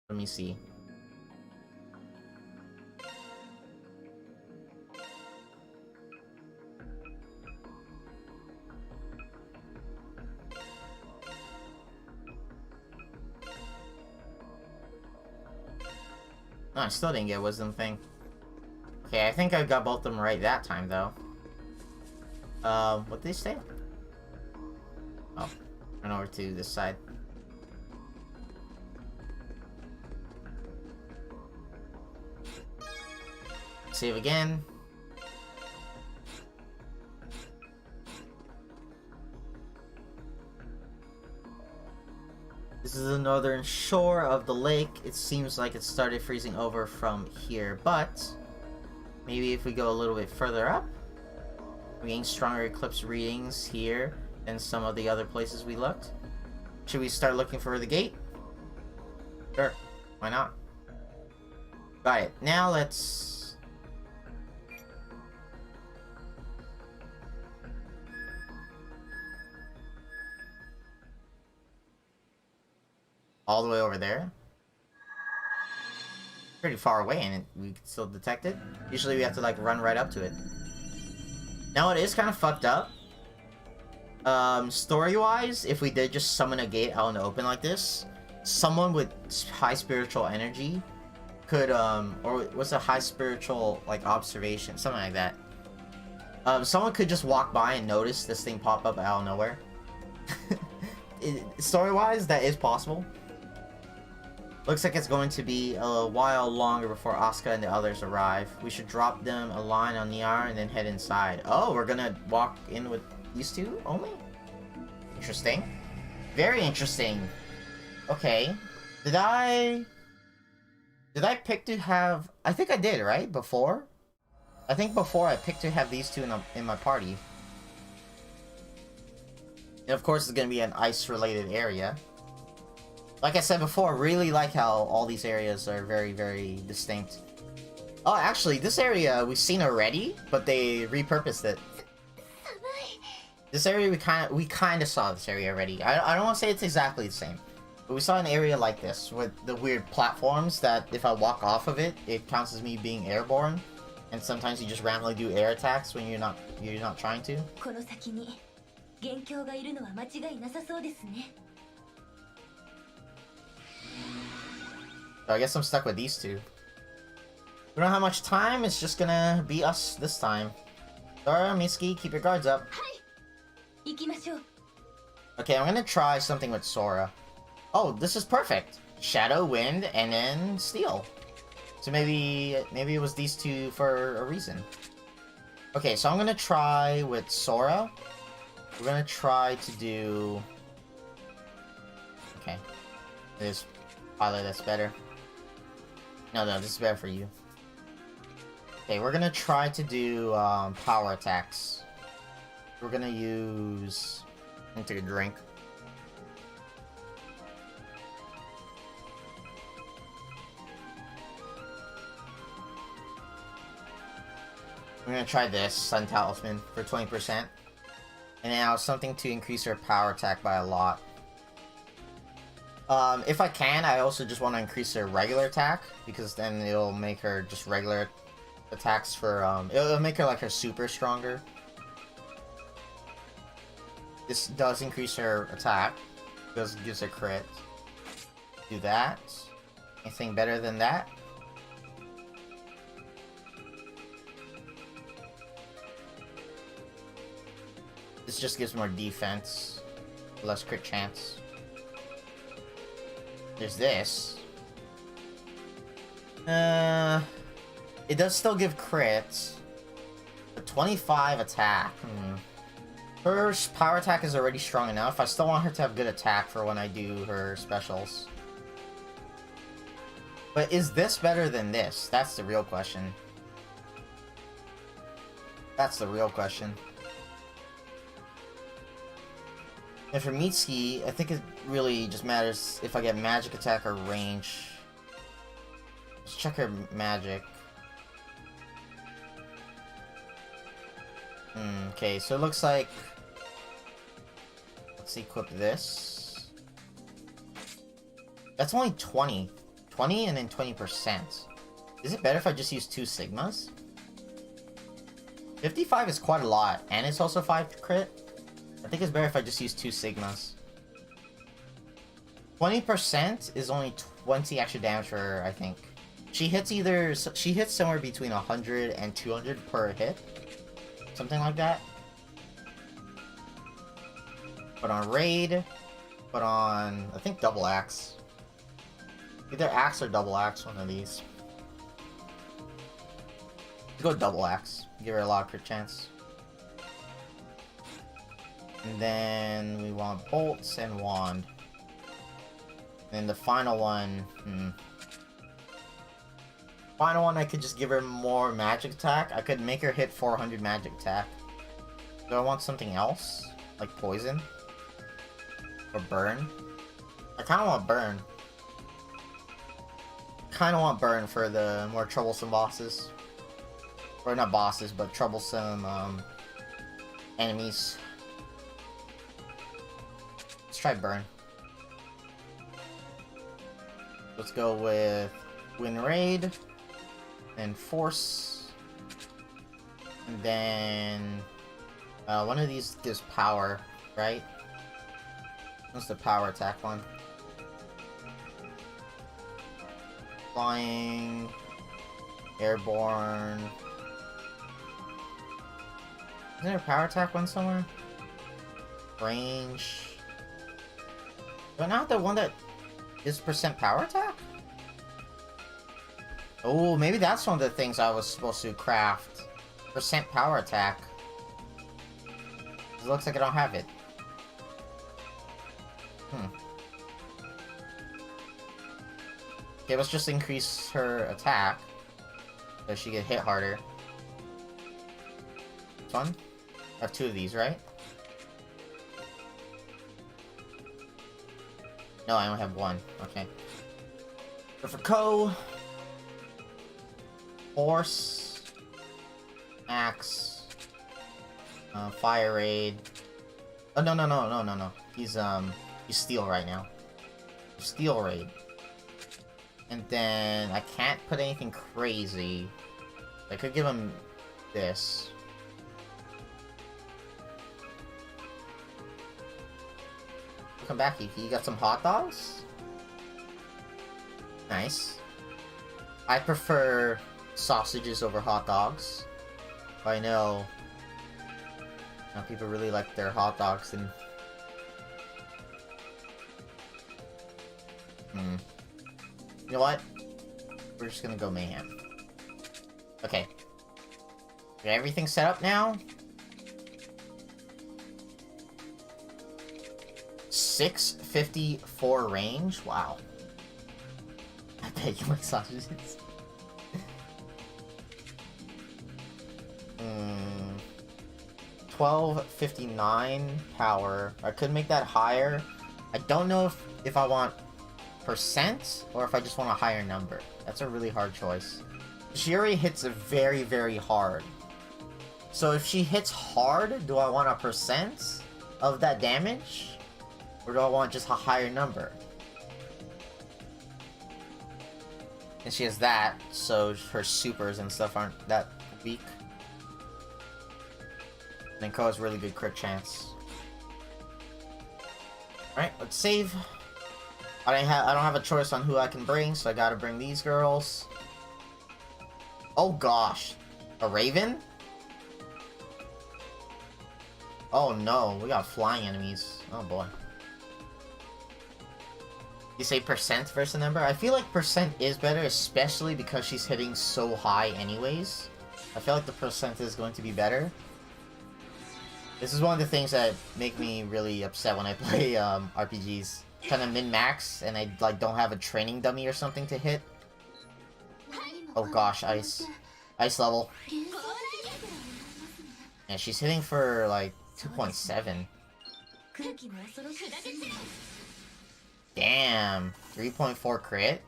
Let me see. No, I still didn't get a wisdom thing. Okay, I think I got both of them right that time, though. What did they say? Oh, run over to this side. Save again. This is the northern shore of the lake. It seems like it started freezing over from here, but maybe if we go a little bit further up, we're getting stronger eclipse readings here than some of the other places we looked. Should we start looking for the gate? Sure, why not? Got it. Now let's... all the way over there? Pretty far away, and we can still detect it. Usually we have to, like, run right up to it. Now, it is kind of fucked up. Story-wise, if we did just summon a gate out in the open like this, someone with high spiritual energy could, or what's a high spiritual, like, observation? Something like that. Someone could just walk by and notice this thing pop up out of nowhere. Story-wise, that is possible. Looks like it's going to be a while longer before Asuka and the others arrive. We should drop them a line on Niar and then head inside. Oh, we're gonna walk in with these two only? Interesting. Very interesting. Okay. Did I pick to have... I think I did, right? Before? I think before I picked to have these two in my party. And of course it's gonna be an ice-related area. Like I said before, I really like how all these areas are very, very distinct. Oh, actually, this area we've seen already, but they repurposed it. This area we kind of saw this area already. I don't want to say it's exactly the same, but we saw an area like this with the weird platforms that if I walk off of it, it counts as me being airborne, and sometimes you just randomly do air attacks when you're not trying to. So I guess I'm stuck with these two. We don't have much time, it's just gonna be us this time. Dora, Mitsuki, keep your guards up. Okay, I'm gonna try something with Sora. Oh, this is perfect! Shadow, Wind, and then Steel. So maybe it was these two for a reason. Okay, so I'm gonna try with Sora. We're gonna try to do... Okay. This pilot, that's better. No, this is better for you. Okay, we're gonna try to do power attacks. We're gonna use... I'm gonna take a drink. We're gonna try this, Sun Talisman, for 20%. And now something to increase her power attack by a lot. If I can, I also just want to increase her regular attack, because then it'll make her just regular attacks for, it'll make her like her super stronger. This does increase her attack, because it gives her crit. Do that. Anything better than that? This just gives more defense, less crit chance. There's this. It does still give crits. But 25 attack. Her power attack is already strong enough. I still want her to have good attack for when I do her specials. But is this better than this? That's the real question. That's the real question. And for Mitsuki, I think it really just matters if I get magic attack or range. Let's check her magic. Okay, so it looks like... Let's equip this. That's only 20. 20 and then 20%. Is it better if I just use 2 Sigmas? 55 is quite a lot, and it's also 5 crit. I think it's better if I just use 2 Sigmas. 20% is only 20 extra damage for her, I think. She hits somewhere between 100 and 200 per hit. Something like that. Put on Raid. Put on, I think, Double Axe. Either Axe or Double Axe, one of these. Let's go Double Axe. Give her a lot of crit chance. And then we want bolts and wand. And the final one, Final one, I could just give her more magic attack. I could make her hit 400 magic attack. Do I want something else? Like poison? Or burn? I kinda want burn. Kinda want burn for the more troublesome bosses. Or not bosses, but troublesome, enemies. Let's try burn. Let's go with Wind Raid. And Force. And then... one of these gives power, right? What's the power attack one? Flying... Airborne... Isn't there a power attack one somewhere? Range... But not the one that is percent power attack? Oh, maybe that's one of the things I was supposed to craft. Percent power attack. It looks like I don't have it. Okay, let's just increase her attack. So she can hit harder. This one? I have 2 of these, right? No, I only have 1. Okay. So for Ko... Force... Axe... Fire Raid... Oh, no. He's Steel right now. Steel Raid. And then I can't put anything crazy. I could give him this. Come back, Eefy. You got some hot dogs? Nice. I prefer sausages over hot dogs. I know people really like their hot dogs and... You know what? We're just gonna go Mayhem. Okay. Got everything set up now? 654 range? Wow. I bet you like sausages. 1259 power. I could make that higher. I don't know if I want percent or if I just want a higher number. That's a really hard choice. She already hits very, very hard. So if she hits hard, do I want a percent of that damage? Or do I want just a higher number? And she has that, so her supers and stuff aren't that weak. And then Ko has really good crit chance. Alright, let's save. I don't have a choice on who I can bring, so I gotta bring these girls. Oh gosh. A Raven? Oh no, we got flying enemies. Oh boy. You say percent versus number? I feel like percent is better, especially because she's hitting so high anyways. I feel like the percent is going to be better. This is one of the things that make me really upset when I play RPGs. Kind of min-max, and I like don't have a training dummy or something to hit. Oh gosh, ice level. Yeah, she's hitting for like 2.7. Damn, 3.4 crit.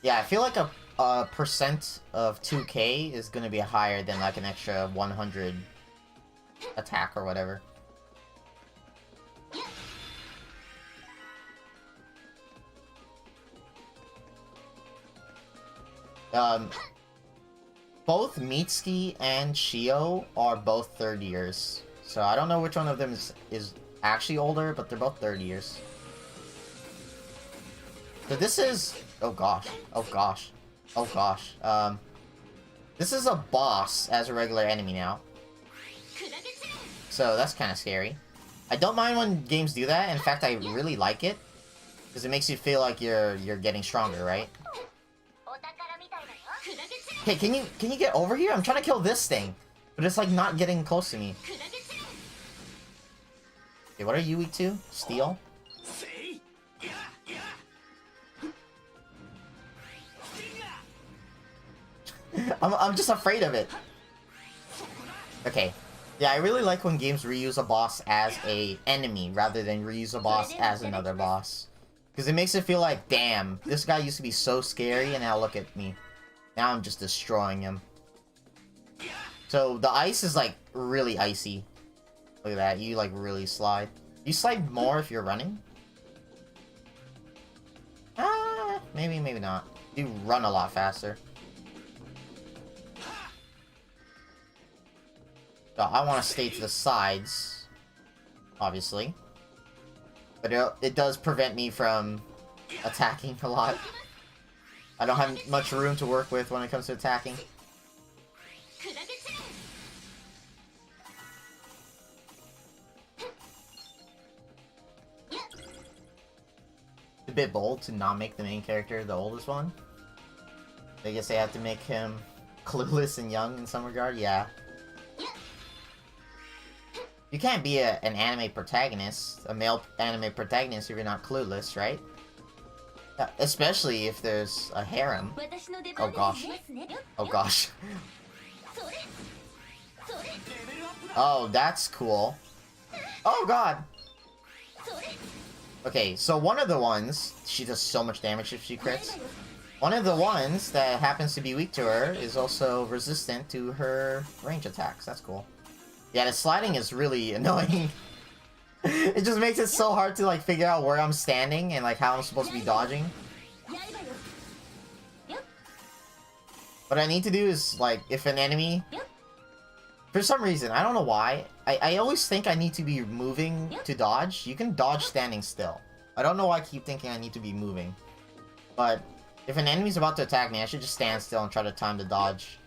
Yeah, I feel like a percent of 2k is gonna be higher than like an extra 100 attack or whatever. Both Mitsuki and Shio are both 3rd years. So I don't know which one of them is actually older, but they're both 3rd years. So this is... Oh gosh. This is a boss as a regular enemy now. So that's kind of scary. I don't mind when games do that. In fact, I really like it. Because it makes you feel like you're getting stronger, right? Hey, can you get over here? I'm trying to kill this thing. But it's like not getting close to me. Okay, what are you weak to? Steel? I'm just afraid of it. Okay. Yeah, I really like when games reuse a boss as a enemy rather than reuse a boss as another boss. Because it makes it feel like, damn, this guy used to be so scary and now look at me. Now I'm just destroying him. So the ice is like really icy. Look at that, you like really slide. You slide more if you're running? Maybe, maybe not. You run a lot faster. So I want to stay to the sides, obviously. But it does prevent me from attacking a lot. I don't have much room to work with when it comes to attacking. bit bold to not make the main character the oldest one. I guess they have to make him clueless and young in some regard, yeah. You can't be an anime protagonist, a male anime protagonist, if you're not clueless, right? Especially if there's a harem. Oh gosh. Oh gosh. Oh, that's cool. Oh god! Okay, so one of the ones, she does so much damage if she crits. One of the ones that happens to be weak to her is also resistant to her range attacks. That's cool. Yeah, the sliding is really annoying. It just makes it so hard to like figure out where I'm standing and like how I'm supposed to be dodging. What I need to do is like, if an enemy... For some reason, I don't know why, I always think I need to be moving to dodge. You can dodge standing still. I don't know why I keep thinking I need to be moving. But if an enemy's about to attack me, I should just stand still and try to time the dodge.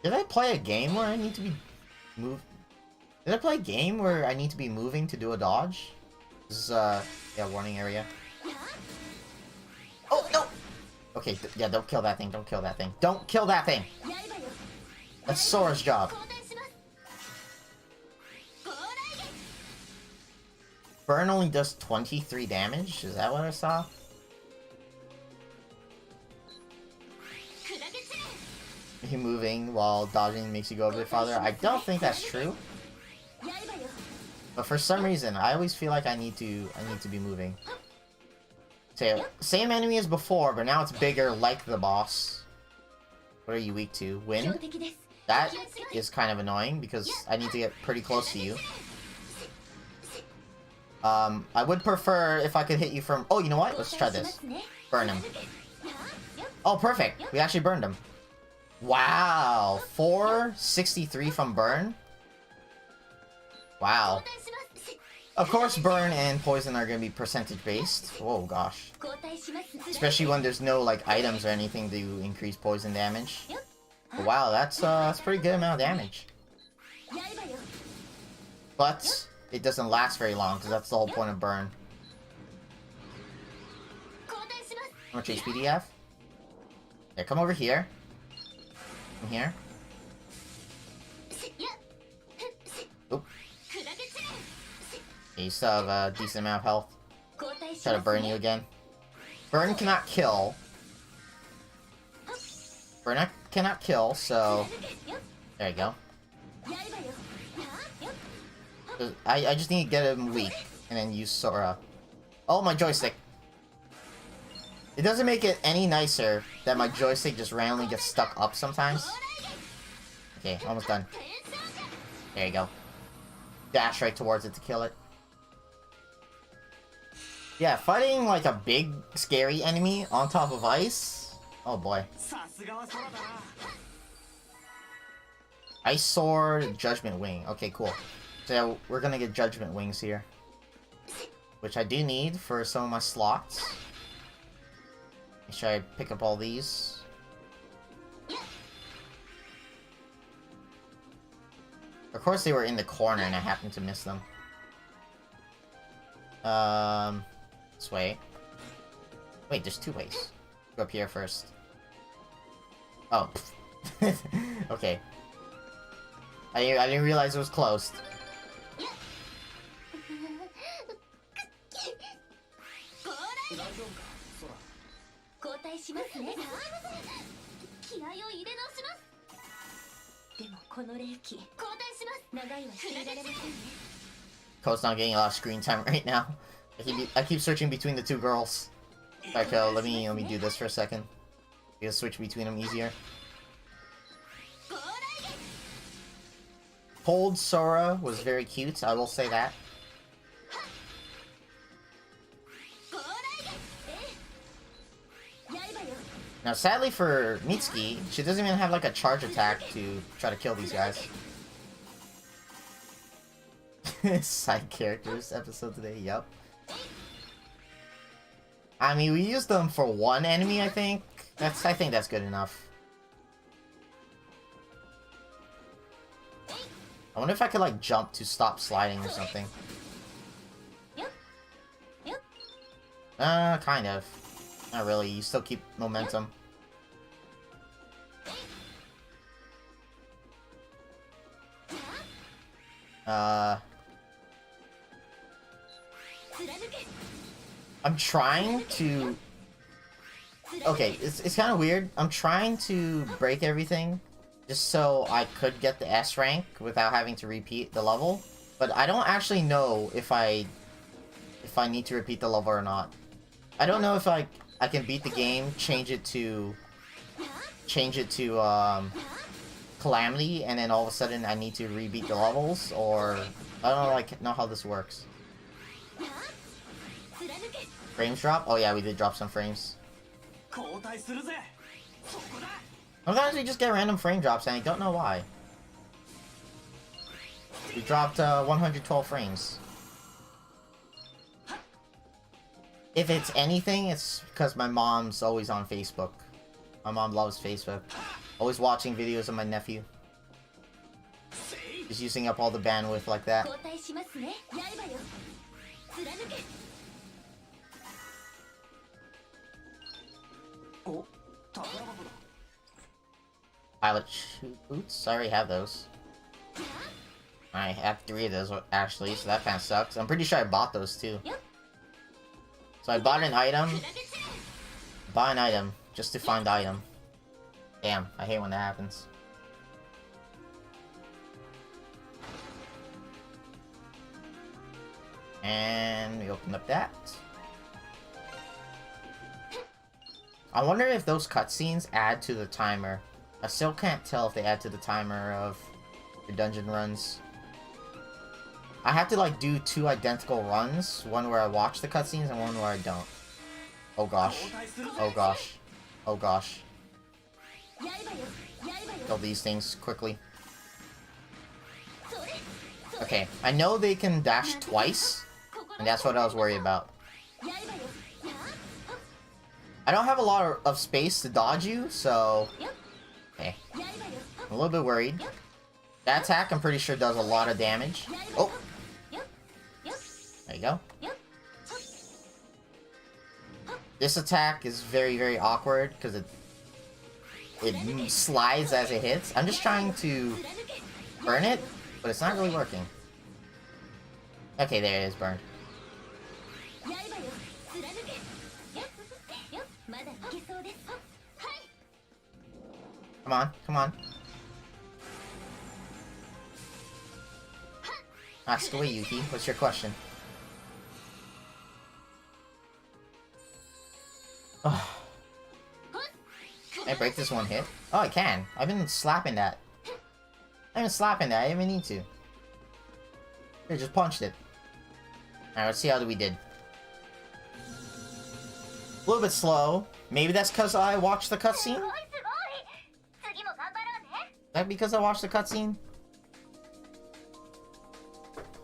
Did I play a game where I need to be Did I play a game where I need to be moving to do a dodge? This is, yeah, warning area. Oh, no! Okay, yeah, don't kill that thing, don't kill that thing. Don't kill that thing! That's Sora's job. Burn only does 23 damage? Is that what I saw? You moving while dodging makes you go a bit farther. I don't think that's true. But for some reason, I always feel like I need to be moving. So, same enemy as before, but now it's bigger, like the boss. What are you weak to? Wind? That is kind of annoying, because I need to get pretty close to you. I would prefer if I could hit you from... Oh, you know what? Let's try this. Burn him. Oh, perfect! We actually burned him. Wow! 463 from burn? Wow. Of course, burn and poison are going to be percentage based. Whoa, gosh. Especially when there's no, like, items or anything to increase poison damage. But wow, that's a pretty good amount of damage. But it doesn't last very long, because that's the whole point of burn. How much HP do you have? Yeah, come over here. Come here. Oop. Yeah, you still have a decent amount of health. Try to burn you again. Burn cannot kill. Burn cannot kill, so... There you go. I just need to get him weak, and then use Sora. Oh, my joystick! It doesn't make it any nicer that my joystick just randomly gets stuck up sometimes. Okay, almost done. There you go. Dash right towards it to kill it. Yeah, fighting like a big, scary enemy on top of ice? Oh boy. Ice Sword, Judgment Wing. Okay, cool. So we're gonna get Judgment Wings here. Which I do need for some of my slots. Make sure I pick up all these. Of course they were in the corner and I happened to miss them. This way. Wait, there's two ways. Go up here first. Oh. Okay. I didn't realize it was closed. Code's not getting a lot of screen time right now. I keep switching between the two girls. Alright, let me do this for a second. You can switch between them easier. Cold Sora was very cute, I will say that. Now, sadly for Mitsuki, she doesn't even have like a charge attack to try to kill these guys. Side characters episode today, yep. I mean, we used them for one enemy, I think. I think that's good enough. I wonder if I could like jump to stop sliding or something. Kind of. Not really, you still keep momentum. I'm trying to... Okay, it's kind of weird. I'm trying to break everything just so I could get the S rank without having to repeat the level. But I don't actually know if I need to repeat the level or not. I don't know if I can beat the game, change it to Calamity, and then all of a sudden I need to rebeat the levels, or I don't know how this works. Frames drop? Oh yeah, we did drop some frames. Sometimes we just get random frame drops and I don't know why. We dropped 112 frames. If it's anything, it's because my mom's always on Facebook. My mom loves Facebook. Always watching videos of my nephew. Just using up all the bandwidth like that. Pilot boots? I already have those. I have 3 of those actually, so that kind of sucks. I'm pretty sure I bought those too. So I bought an item. Buy an item just to find the item. Damn, I hate when that happens. And we open up that. I wonder if those cutscenes add to the timer. I still can't tell if they add to the timer of your dungeon runs. I have to like do 2 identical runs, one where I watch the cutscenes and one where I don't. Oh gosh. Oh gosh. Oh gosh. Kill these things quickly. Okay, I know they can dash twice, and that's what I was worried about. I don't have a lot of space to dodge you, so... Okay. I'm a little bit worried. That attack, I'm pretty sure, does a lot of damage. Oh! There you go. This attack is very, very awkward, because it slides as it hits. I'm just trying to burn it, but it's not really working. Okay, there it is, burned. Come on, come on. Ask away, Yuki. What's your question? Oh. Can I break this one hit? Oh, I can. I've been slapping that. I didn't even need to. I just punched it. Alright, let's see how we did. A little bit slow. Maybe that's because I watched the cutscene? Is that because I watched the cutscene?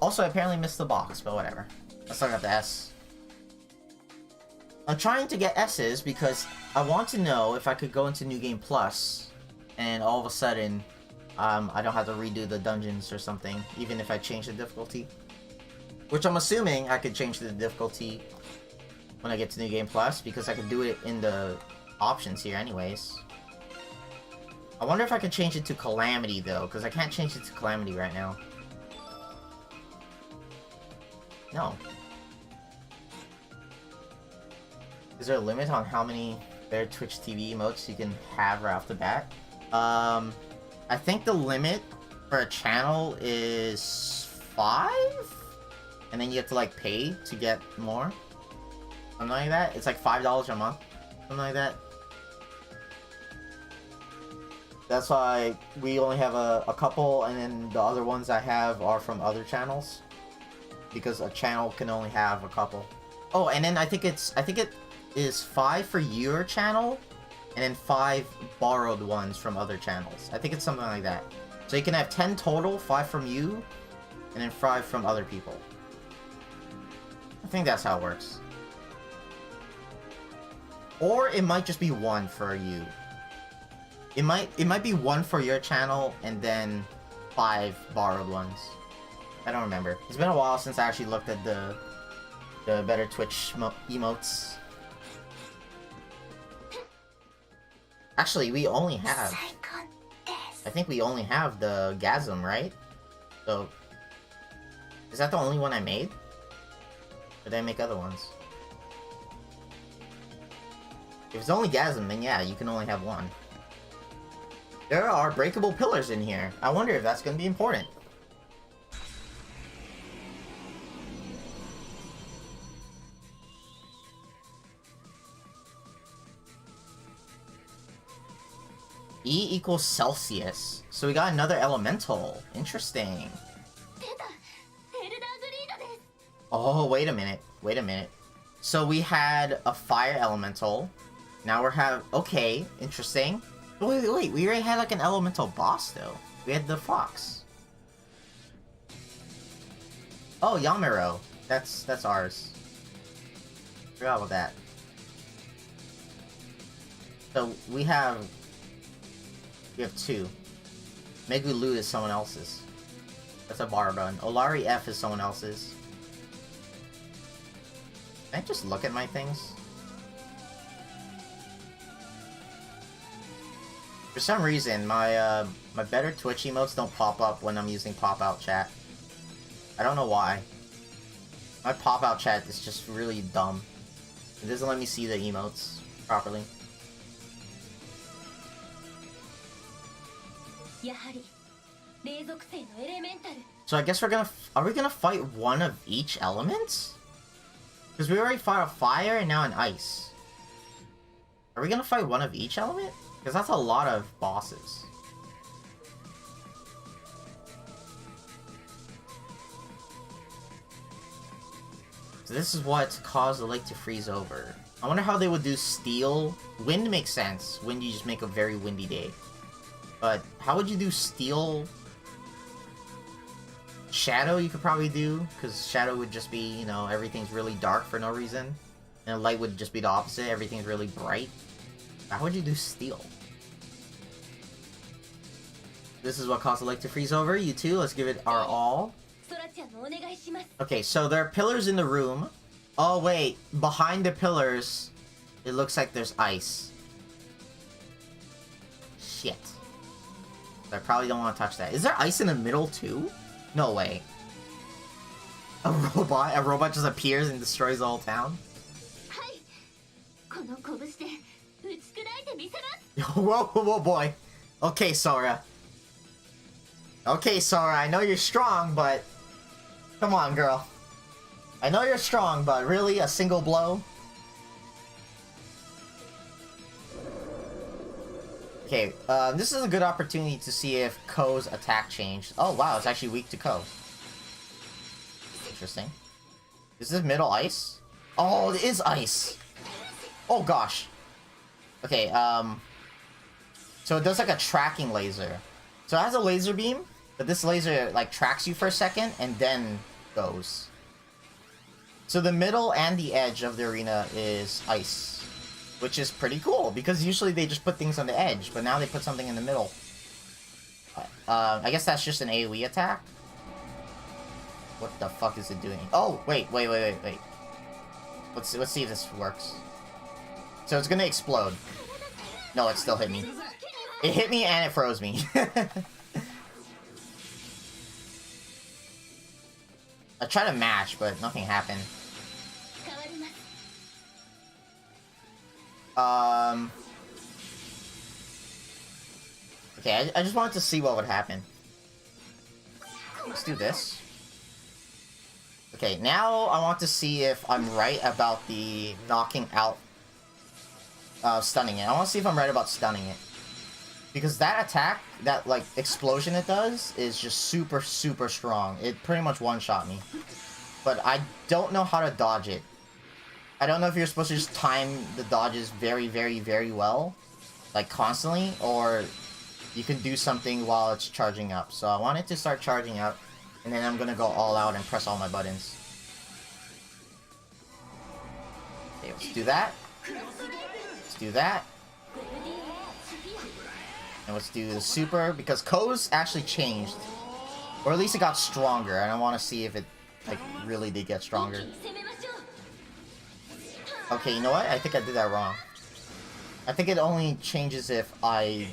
Also, I apparently missed the box, but whatever. I still got the S. I'm trying to get S's because I want to know if I could go into New Game Plus and all of a sudden I don't have to redo the dungeons or something, even if I change the difficulty. Which I'm assuming I could change the difficulty when I get to New Game Plus, because I could do it in the options here anyways. I wonder if I can change it to Calamity though, because I can't change it to Calamity right now. No. Is there a limit on how many Bear Twitch TV emotes you can have right off the bat? I think the limit for a channel is 5? And then you have to like pay to get more? Something like that? It's like $5 a month? Something like that? That's why we only have a couple, and then the other ones I have are from other channels. Because a channel can only have a couple. Oh, and then I think it is 5 for your channel, and then 5 borrowed ones from other channels. I think it's something like that. So you can have 10 total, 5 from you, and then 5 from other people. I think that's how it works. Or it might just be 1 for you. It might be 1 for your channel, and then 5 borrowed ones. I don't remember. It's been a while since I actually looked at the The better Twitch emotes. Actually, we only have... I think we only have the Gasm, right? So... Is that the only one I made? Or did I make other ones? If it's only Gasm, then yeah, you can only have one. There are breakable pillars in here. I wonder if that's going to be important. E equals Celsius. So we got another elemental. Interesting. Oh, wait a minute. Wait a minute. So we had a fire elemental. Now we're okay, interesting. Wait, we already had like an elemental boss though. We had the fox. Oh, Yamiro. That's ours. Forgot about that. So we have two. Megulu is someone else's. That's a Barba. And Olari F is someone else's. Can I just look at my things? For some reason, my better Twitch emotes don't pop up when I'm using pop-out chat. I don't know why. My pop-out chat is just really dumb. It doesn't let me see the emotes properly. So I guess are we gonna fight one of each element? Because we already fought a fire and now an ice. Are we gonna fight one of each element? Because that's a lot of bosses. So this is what caused the lake to freeze over. I wonder how they would do steel. Wind makes sense. Wind, you just make a very windy day. But how would you do steel? Shadow you could probably do, because shadow would just be, you know, everything's really dark for no reason. And light would just be the opposite, everything's really bright. How would you do steel? This is what caused the lake to freeze over. You too, let's give it our all. Okay, so there are pillars in the room. Oh wait, behind the pillars, it looks like there's ice. Shit. I probably don't want to touch that. Is there ice in the middle too? No way. A robot just appears and destroys the whole town? Whoa, boy. Okay, Sora. Okay, Sora, I know you're strong, but... Come on, girl. I know you're strong, but really? A single blow? Okay, this is a good opportunity to see if Ko's attack changed. Oh, wow, it's actually weak to Ko. Interesting. Is this middle ice? Oh, it is ice! Oh, gosh. Okay, so it does like a tracking laser. So it has a laser beam, but this laser, like, tracks you for a second, and then goes. So the middle and the edge of the arena is ice. Which is pretty cool, because usually they just put things on the edge, but now they put something in the middle. I guess that's just an AoE attack? What the fuck is it doing? Oh, wait. Let's see if this works. So it's gonna explode. No, it still hit me. It hit me and it froze me. I tried to match, but nothing happened. Okay, I just wanted to see what would happen. Let's do this. Okay, now I want to see if I'm right about the knocking out, stunning it. I want to see if I'm right about stunning it. Because that attack, that, like, explosion it does, is just super, super strong. It pretty much one-shot me. But I don't know how to dodge it. I don't know if you're supposed to just time the dodges very, very, very well. Like, constantly, or you can do something while it's charging up. So I want it to start charging up, and then I'm gonna go all out and press all my buttons. Okay, let's do that. Let's do that. And let's do the super, because Ko's actually changed. Or at least it got stronger, and I want to see if it, like, really did get stronger. Okay, you know what? I think I did that wrong. I think it only changes if I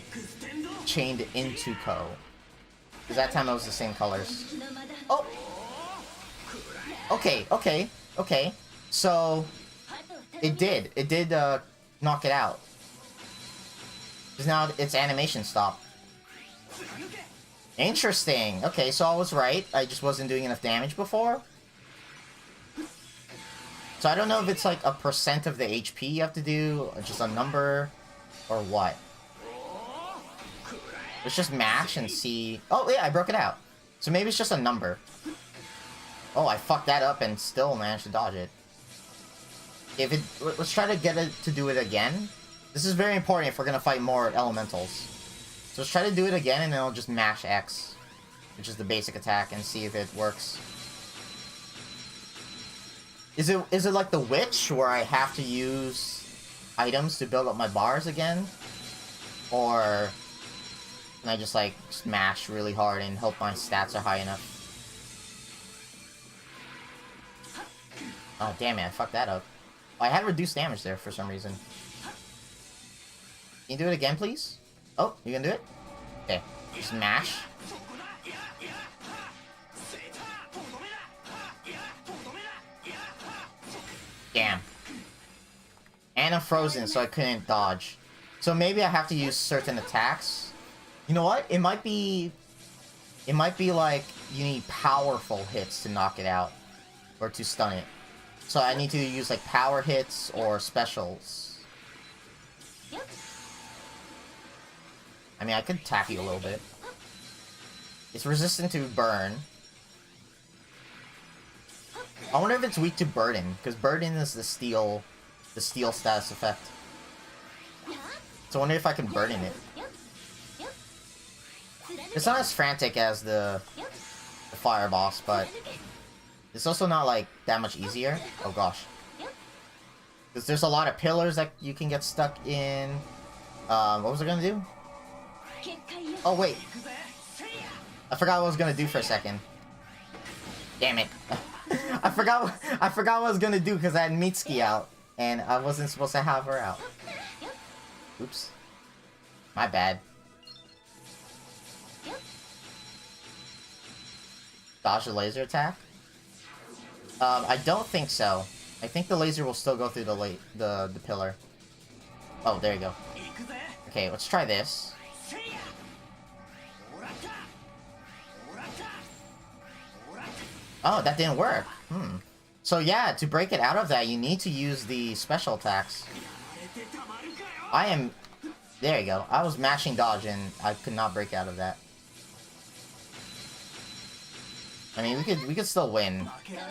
chained into Ko. Because that time it was the same colors. Oh! Okay, okay, okay. So, it did. It did, knock it out. Because now its animation stopped. Interesting. Okay, so I was right. I just wasn't doing enough damage before. So I don't know if it's like a percent of the HP you have to do, or just a number, or what. Let's just mash and see. Oh yeah, I broke it out. So maybe it's just a number. Oh, I fucked that up and still managed to dodge it. If it, let's try to get it to do it again. This is very important if we're gonna fight more elementals. So let's try to do it again, and then I'll just mash X, which is the basic attack, and see if it works. Is it like the witch where I have to use items to build up my bars again, or can I just like smash really hard and hope my stats are high enough? Oh damn it! I fucked that up. Oh, I had reduced damage there for some reason. Can you do it again, please? Oh, you can do it? Okay, smash. Damn. And I'm frozen, so I couldn't dodge. So maybe I have to use certain attacks. You know what? It might be like you need powerful hits to knock it out. Or to stun it. So I need to use like power hits or specials. I mean, I could tap you a little bit. It's resistant to burn. I wonder if it's weak to burden, because burden is the steel status effect. So I wonder if I can burden it. It's not as frantic as the fire boss, but it's also not like that much easier. Oh gosh. Because there's a lot of pillars that you can get stuck in. What was I gonna do? Oh wait. I forgot what I was gonna do for a second. Damn it. I forgot what I was gonna do because I had Mitsuki out and I wasn't supposed to have her out. Oops. My bad. Dodge the laser attack? I don't think so. I think the laser will still go through the pillar. Oh, there you go. Okay, let's try this. Oh, that didn't work. So yeah, to break it out of that, you need to use the special attacks. There you go. I was mashing dodge and I could not break out of that. I mean, we could still win.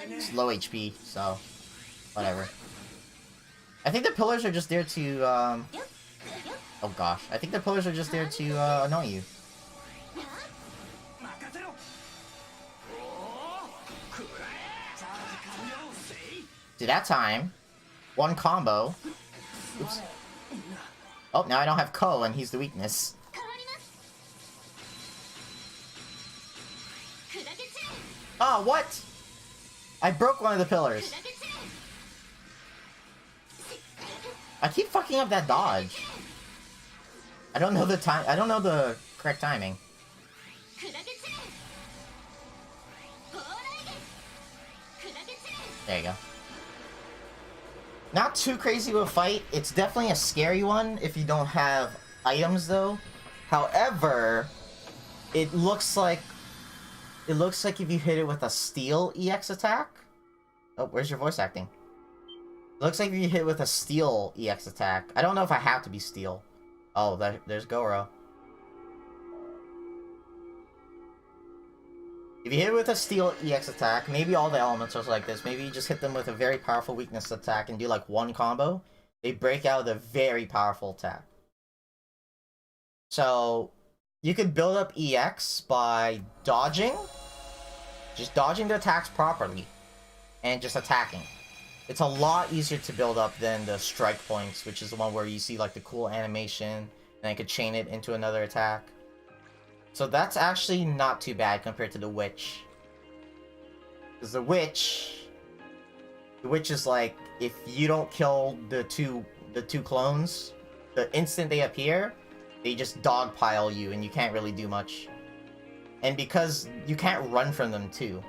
It's low HP, so whatever. I think the pillars are just there to oh gosh, I think the pillars are just there to annoy you. See, that time, one combo. Oops. Oh, now I don't have Ko, and he's the weakness. Oh, what? I broke one of the pillars. I keep fucking up that dodge. I don't know the time. I don't know the correct timing. There you go. Not too crazy of a fight. It's definitely a scary one if you don't have items, though. However, it looks like if you hit it with a steel EX attack. Oh, where's your voice acting? It looks like if you hit it with a steel EX attack. I don't know if I have to be steel. Oh, there's Goro. If you hit it with a steel EX attack, maybe all the elements are like this. Maybe you just hit them with a very powerful weakness attack and do like one combo. They break out with a very powerful attack. So, you could build up EX by dodging. Just dodging the attacks properly. And just attacking. It's a lot easier to build up than the strike points, which is the one where you see like the cool animation. And I could chain it into another attack. So that's actually not too bad compared to the witch. Because the witch which is like if you don't kill the two clones, the instant they appear, they just dogpile you and you can't really do much. And because you can't run from them too,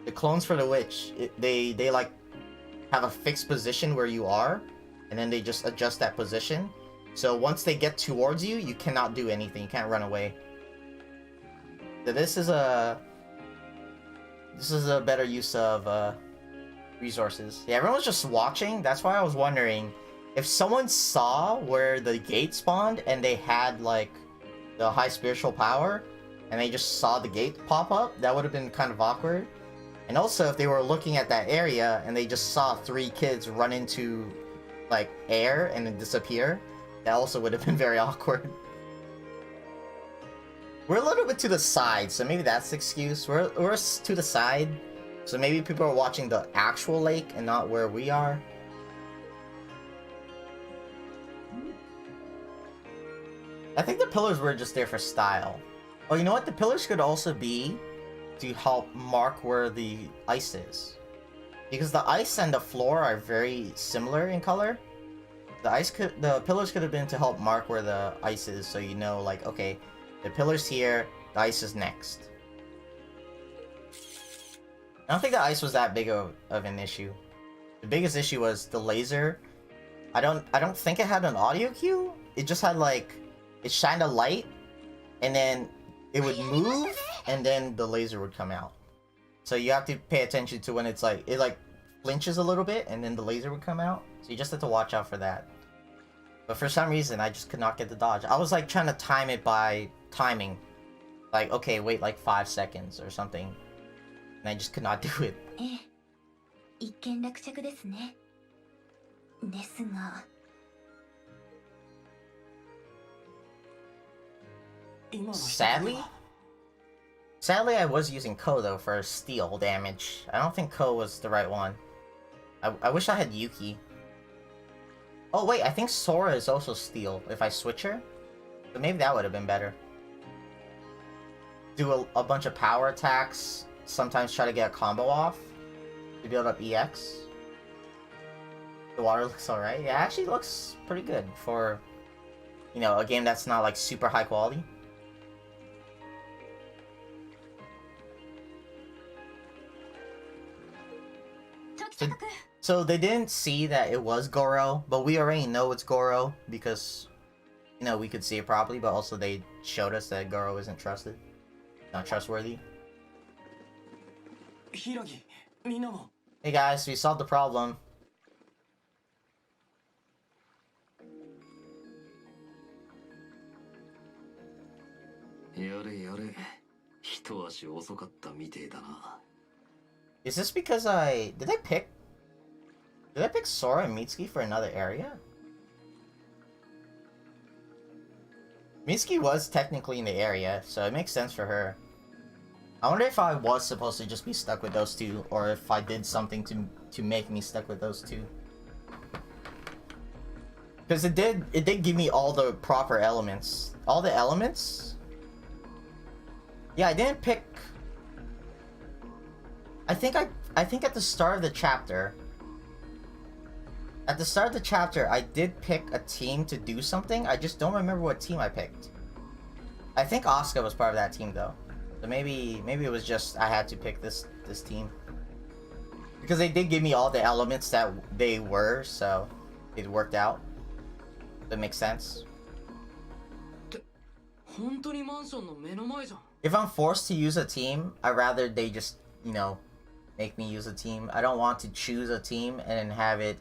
the clones for the witch, they like have a fixed position where you are, and then they just adjust that position. So once they get towards you, you cannot do anything. You can't run away. So this is a better use of resources. Yeah, everyone was just watching. That's why I was wondering if someone saw where the gate spawned and they had like the high spiritual power, and they just saw the gate pop up. That would have been kind of awkward. And also, if they were looking at that area and they just saw 3 kids run into like air and then disappear, that also would have been very awkward. We're a little bit to the side, so maybe that's the excuse. We're to the side, so maybe people are watching the actual lake and not where we are. I think the pillars were just there for style. Oh, you know what? The pillars could also be to help mark where the ice is. Because the ice and the floor are very similar in color. The pillars could have been to help mark where the ice is, so you know, like, okay, the pillar's here, the ice is next. I don't think the ice was that big of an issue. The biggest issue was the laser. I don't think it had an audio cue. It just had like, it shined a light, and then it would move, and then the laser would come out. So you have to pay attention to when it's like, it like flinches a little bit, and then the laser would come out. So you just have to watch out for that. But for some reason, I just could not get the dodge. I was like trying to time it by timing. Like, okay, wait like 5 seconds or something. And I just could not do it. Sadly, I was using Ko though for steal damage. I don't think Ko was the right one. I wish I had Yuki. Oh wait, I think Sora is also steal if I switch her. So maybe that would have been better. Do a bunch of power attacks. Sometimes try to get a combo off to build up EX. The water looks alright. Yeah, it actually looks pretty good for, you know, a game that's not like super high quality. So they didn't see that it was Goro, but we already know it's Goro because, you know, we could see it properly, but also they showed us that Goro isn't trusted. Not trustworthy. Hey guys, we solved the problem. Is this because did I pick Sora and Mitsuki for another area? Mitsuki was technically in the area, so it makes sense for her. I wonder if I was supposed to just be stuck with those two, or if I did something to make me stuck with those two. Because it did give me all the proper elements. All the elements? Yeah, I didn't pick... I think at the start of the chapter... At the start of the chapter, I did pick a team to do something. I just don't remember what team I picked. I think Asuka was part of that team, though. So maybe it was just I had to pick this team. Because they did give me all the elements that they were, so it worked out. That makes sense. If I'm forced to use a team, I'd rather they just, you know, make me use a team. I don't want to choose a team and then have it...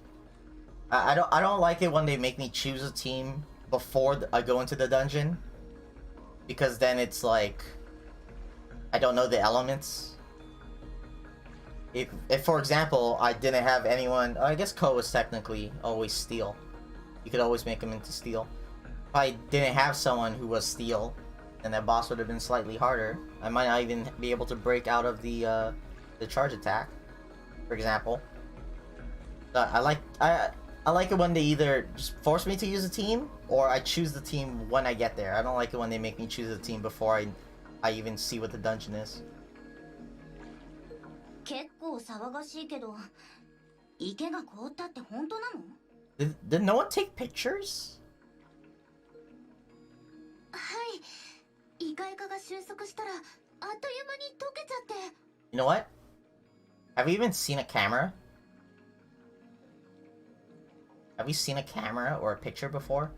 I don't like it when they make me choose a team before I go into the dungeon. Because then it's like... I don't know the elements. If for example, I didn't have anyone... I guess Ko was technically always steel. You could always make him into steel. If I didn't have someone who was steel, then that boss would have been slightly harder. I might not even be able to break out of the charge attack, for example. I like it when they either just force me to use a team, or I choose the team when I get there. I don't like it when they make me choose a team before I even see what the dungeon is. 池が凍ったって本当なの？ Did no one take pictures? はい。イカイカが収束したらあっという間に溶けちゃって。 You know what? Have we even seen a camera? Have we seen a camera or a picture before?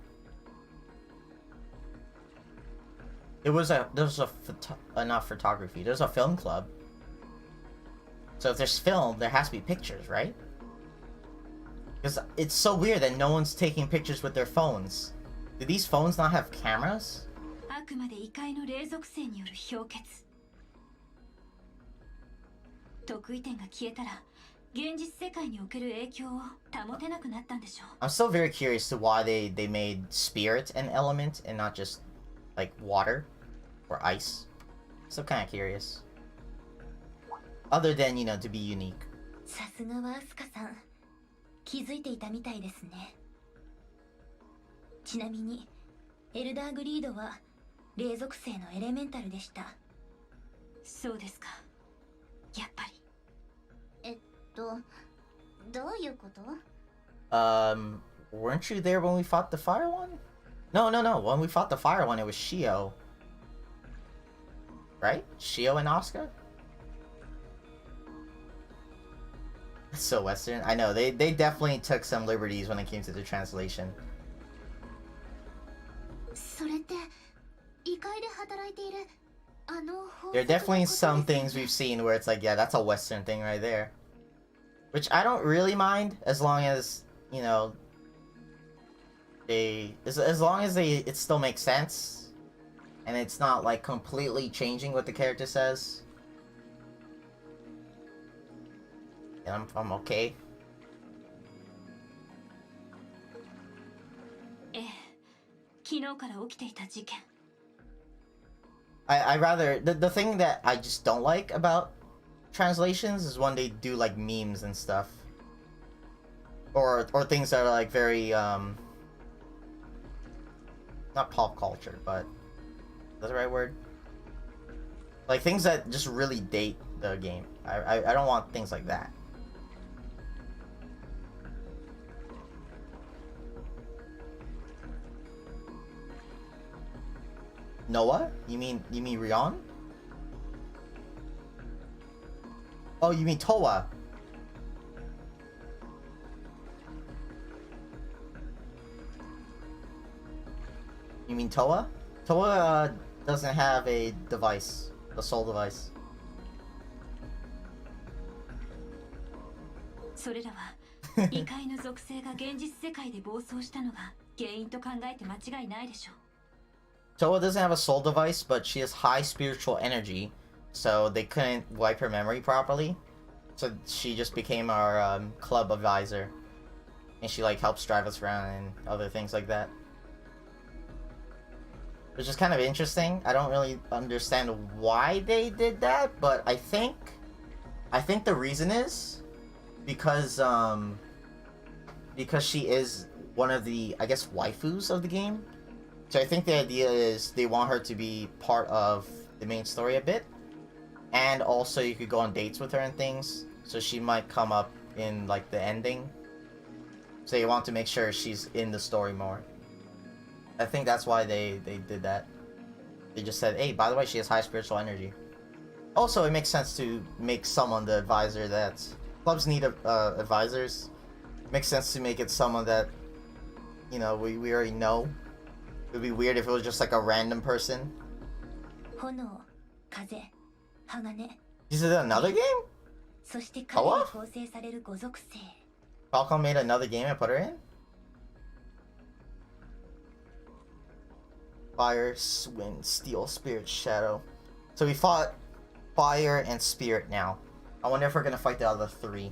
There's not photography. There's a film club. So if there's film, there has to be pictures, right? Because it's so weird that no one's taking pictures with their phones. Do these phones not have cameras? あくまで異界の霊属性による氷結。得意点が消えたら現実世界における影響を保てなくなったんでしょう。 I'm still very curious to why they made spirit an element and not just like water or ice. Still kind of curious. Other than, you know, to be unique. さすがはアスカさん。気づいていたみたいですね。ちなみにエルダーグリードは霊属性のエレメンタルでした。そうですか。やっぱり。どういうこと？ Weren't you there when we fought the fire one? No. When we fought the fire one, it was Shio. Right? Shio and Asuka? So Western. I know, they definitely took some liberties when it came to the translation. それって異界で働いているあの法 There are 則の definitely こと some です things よね。 we've seen where it's like, yeah, that's a Western thing right there. Which I don't really mind as long as, you know, as long as it still makes sense and it's not like completely changing what the character says. And I'm okay. ええ、昨日から起きていた事件。 I rather the thing that I just don't like about translations is when they do like memes and stuff. Or things that are like very not pop culture, but is that the right word? Like things that just really date the game. I don't want things like that. Noah? You mean Rion? Oh, you mean Toa? You mean Toa? Toa doesn't have a device, a soul device. それらは異界の属性が現実世界で暴走したのが原因と考えて間違いないでしょう。 Toa doesn't have a soul device, but she has high spiritual energy, so they couldn't wipe her memory properly. So she just became our club advisor, and she like helps drive us around and other things like that. Which is kind of interesting. I don't really understand why they did that, but I think the reason is because she is one of the, I guess, waifus of the game. So I think the idea is they want her to be part of the main story a bit, and also you could go on dates with her and things, so she might come up in like the ending. So you want to make sure she's in the story more. I think that's why they did that. They just said, hey, by the way, she has high spiritual energy. Also, it makes sense to make someone the advisor that... Clubs need advisors. It makes sense to make it someone that, you know, we already know. It would be weird if it was just like a random person. 炎、風、鋼、 Is it another game? そして彼に構成される五属性。 Falcon made another game and put her in? Fire, wind, steel, spirit, shadow. So we fought fire and spirit now. I wonder if we're gonna fight the other three.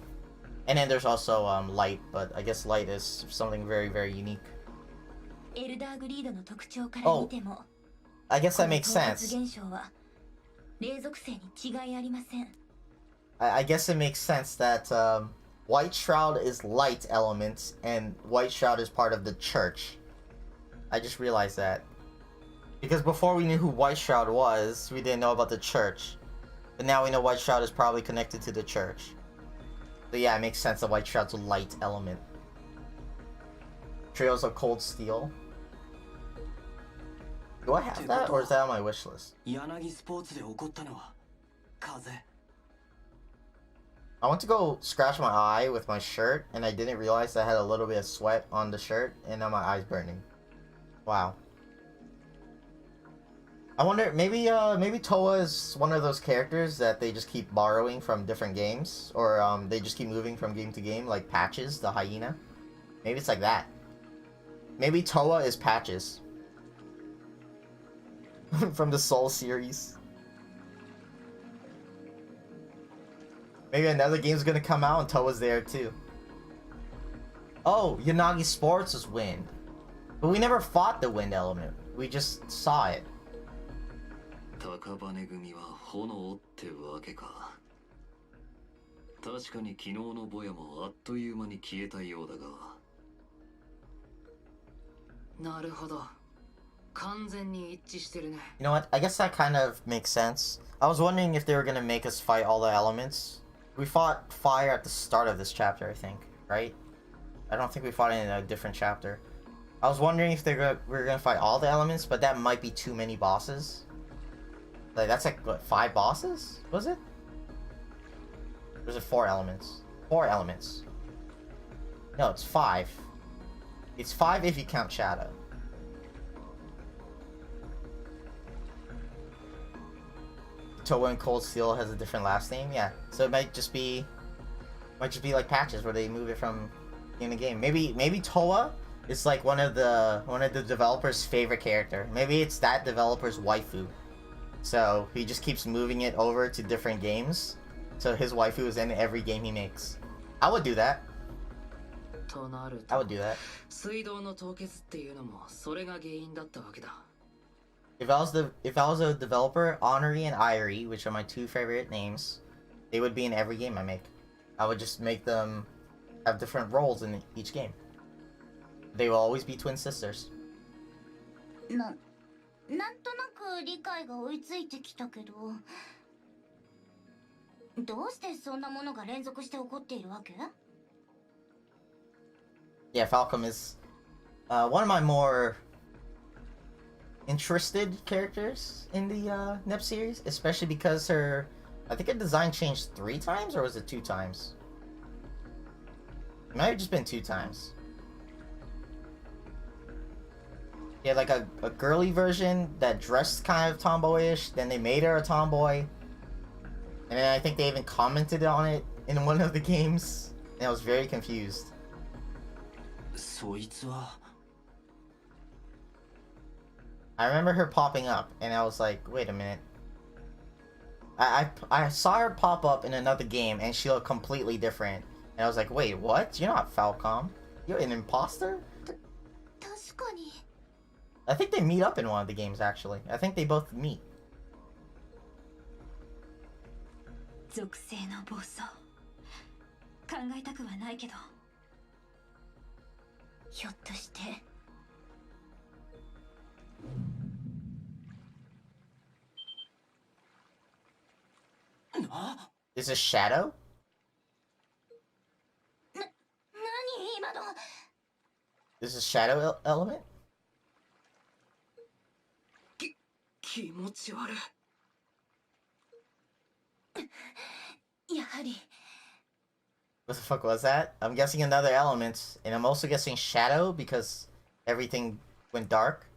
And then there's also light, but I guess light is something very, very unique. エルダーグリードの特徴から見ても、 I guess that makes この sense. 突現象は霊属性に違いありません。 I guess it makes sense that White Shroud is light element and White Shroud is part of the church. I just realized that. Because before we knew who White Shroud was, we didn't know about the church. But now we know White Shroud is probably connected to the church. So yeah, it makes sense that White Shroud's a light element. Trails of Cold Steel. Do I have that, or is that on my wish list? I went to go scratch my eye with my shirt, and I didn't realize I had a little bit of sweat on the shirt, and now my eye's burning. Wow. I wonder, maybe Toa is one of those characters that they just keep borrowing from different games, or they just keep moving from game to game, like Patches, the hyena. Maybe it's like that. Maybe Toa is Patches. From the Soul series. Maybe another game's gonna come out and Toa's there too. Oh, Yanagi Sports is wind. But we never fought the wind element. We just saw it. You know what? I guess that kind of makes sense. I was wondering if they were gonna make us fight all the elements. We fought fire at the start of this chapter, I think, right? I don't think we fought it in a different chapter. I was wondering if we were gonna fight all the elements, but that might be too many bosses. Like, that's like, what, 5 bosses? Was it? Or was it 4 elements? 4 elements. No, it's 5. It's 5 if you count Shadow. Toa and Cold Steel has a different last name, yeah. So it might just be like Patches, where they move it from game to game. Maybe Toa is like one of the developers' favorite character. Maybe it's that developer's waifu. So he just keeps moving it over to different games. So his waifu is in every game he makes. I would do that. I would do that. If I was a developer, Honoree and Irie, which are my 2 favorite names, they would be in every game I make. I would just make them have different roles in each game. They will always be twin sisters. なんとなく理解が追いついてきたけど、どうしてそんなものが連続して起こっているわけ? Yeah, Falcom is one of my more interested characters in the NEP series, especially because I think her design changed 3 times, or was it 2 times? It might have just been 2 times. Yeah, like a girly version that dressed kind of tomboyish, then they made her a tomboy. And then I think they even commented on it in one of the games, and I was very confused. I remember her popping up, and I was like, wait a minute. I saw her pop up in another game, and she looked completely different. And I was like, wait, what? You're not Falcom. You're an imposter? I think they meet up in one of the games, actually. I think they both meet. 属性の暴走考えたくはないけどひょっとして Is this Shadow? 何今の This is Shadow element? 気持ち悪いやはり What the fuck was that? I'm guessing another element, and I'm also guessing Shadow because everything went dark.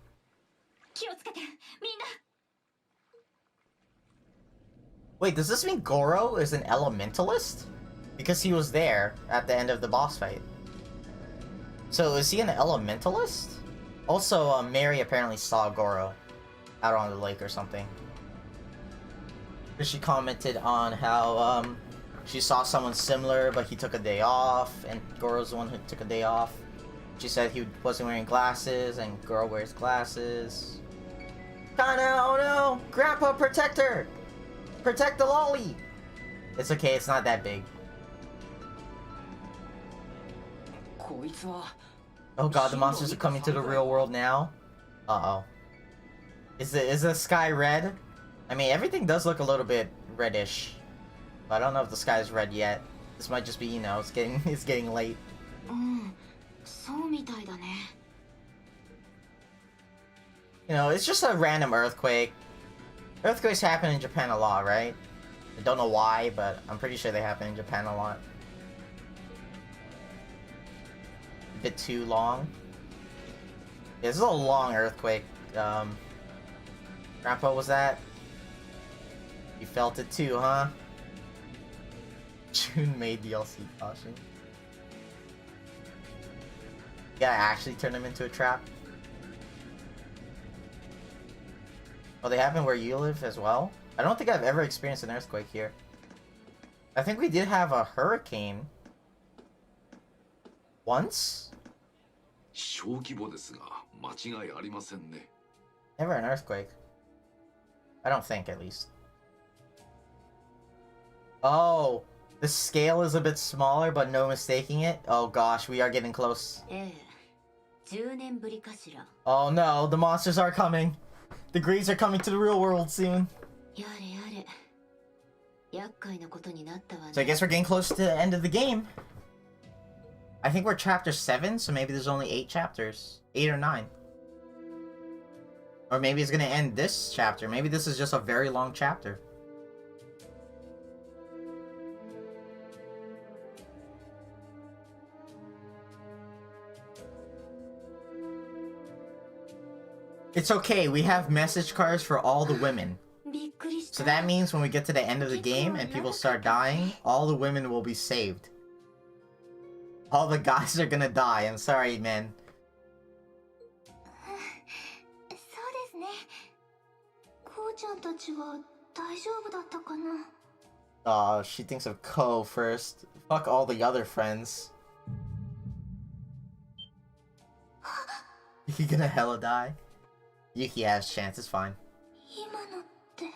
気をつけてみんな Wait, does this mean Goro is an elementalist? Because he was there at the end of the boss fight. So is he an elementalist? Also, Mary apparently saw Goro out on the lake or something. She commented on how she saw someone similar, but he took a day off, and Goro's the one who took a day off. She said he wasn't wearing glasses, and Goro wears glasses. Kana, oh no! Grandpa, protect her! Protect the lolly! It's okay, it's not that big. Oh god, the monsters are coming to the real world now? Uh-oh. Is the sky red? I mean, everything does look a little bit reddish. But I don't know if the sky is red yet. This might just be, you know, it's getting late. うん、そうみたいだね。You know, it's just a random earthquake. Earthquakes happen in Japan a lot, right? I don't know why, but I'm pretty sure they happen in Japan a lot. A bit too long. Yeah, this is a long earthquake. Grandpa, was that? You felt it too, huh? June made DLC caution. You gotta actually turn them into a trap. Oh, they happen where you live as well? I don't think I've ever experienced an earthquake here. I think we did have a hurricane. Once? Never an earthquake. I don't think, at least. Oh, the scale is a bit smaller, but no mistaking it. Oh gosh, we are getting close. 10年ぶりかしら。 Oh no, the monsters are coming. The Greeks are coming to the real world soon. やれやれ。厄介なことになったわね。 So I guess we're getting close to the end of the game. I think we're chapter 7, so maybe there's only 8 chapters. 8 or 9. Or maybe it's gonna end this chapter. Maybe this is just a very long chapter. It's okay, we have message cards for all the women. びっくりした。 So that means when we get to the end of the game and people start dying, all the women will be saved. All the guys are gonna die. I'm sorry, man. そうですね。こうちゃんたちは大丈夫だったかな。 Oh, she thinks of Ko first. Fuck all the other friends. He gonna hella die? Yuki has chance, it's fine. 今のって。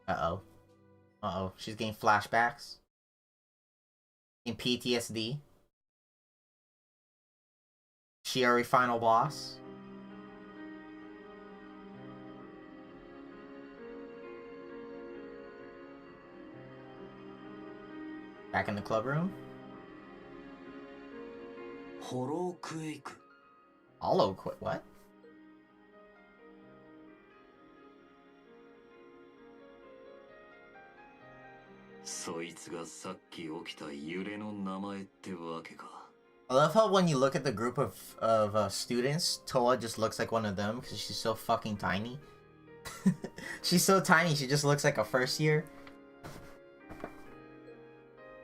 Uh-oh. Uh-oh, she's getting flashbacks. Getting PTSD. Shiori final boss. Back in the club room. Hollow quit, what? そいつがさっき起きた揺れの名前ってわけか。 I love how when you look at the group of students, Toa just looks like one of them because she's so fucking tiny. She's so tiny, she just looks like a first year.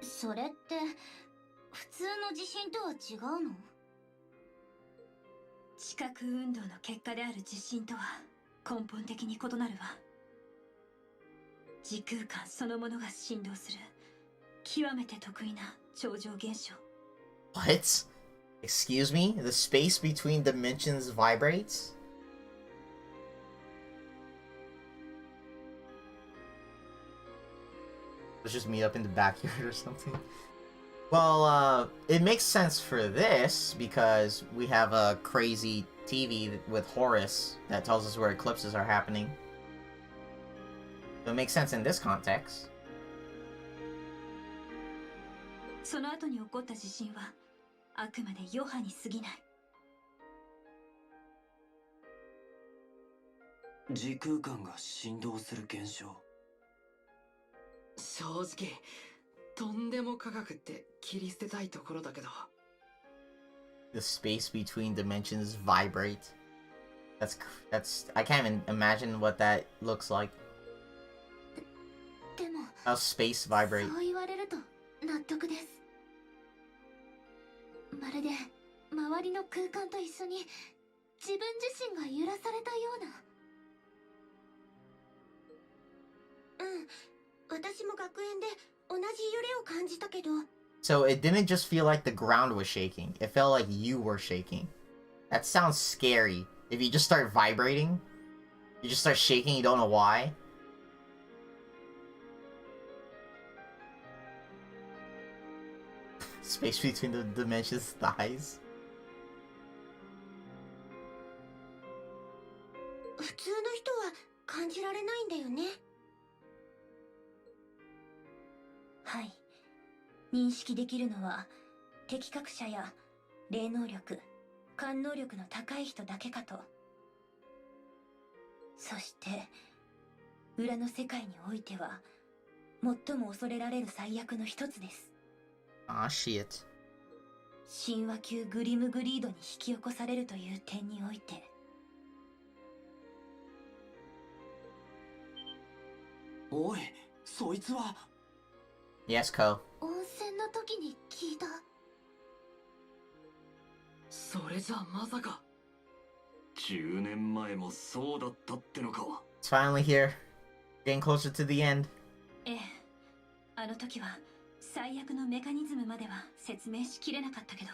それって普通の地震とは違うの？地殻運動の結果である地震とは根本的に異なるわ。時空間そのものが振動する極めて得意な超常現象。 What? Excuse me? The space between dimensions vibrates? Let's just meet up in the backyard or something. Well, it makes sense for this because we have a crazy TV with Horus that tells us where eclipses are happening. So it makes sense in this context. その後に起こった地震はあくまで余波に過ぎない。時空間が振動する現象。正直とんでも科学って切り捨てたいところだけど。 The space between dimensions vibrate. That's I can't even imagine what that looks like. でも How space vibrate. そう言われると納得です。まるで周りの空間と一緒に自分自身が揺らされたような。うん、私も学園で同じ揺れを感じたけど。 So it didn't just feel like the ground was shaking. It felt like you were shaking. That sounds scary. If you just start vibrating, you just start shaking, you don't know why. Space between the dimensions thighs. 普通の人は感じられないんだよね。はい。認識できるのは適格者や霊能力、感能力の高い人だけかと。そして裏の世界においては最も恐れられる最悪の一つです。Ah, shit. 神話級グリムグリードに引き起こされるという点において。おい、そいつは。 Yes, Ko. 温泉の時に聞いた。それじゃまさか。10年前もそうだったってのか。 It's finally here. Getting closer to the end. ええ、あの時は最悪のメカニズムまでは説明しきれなかったけど、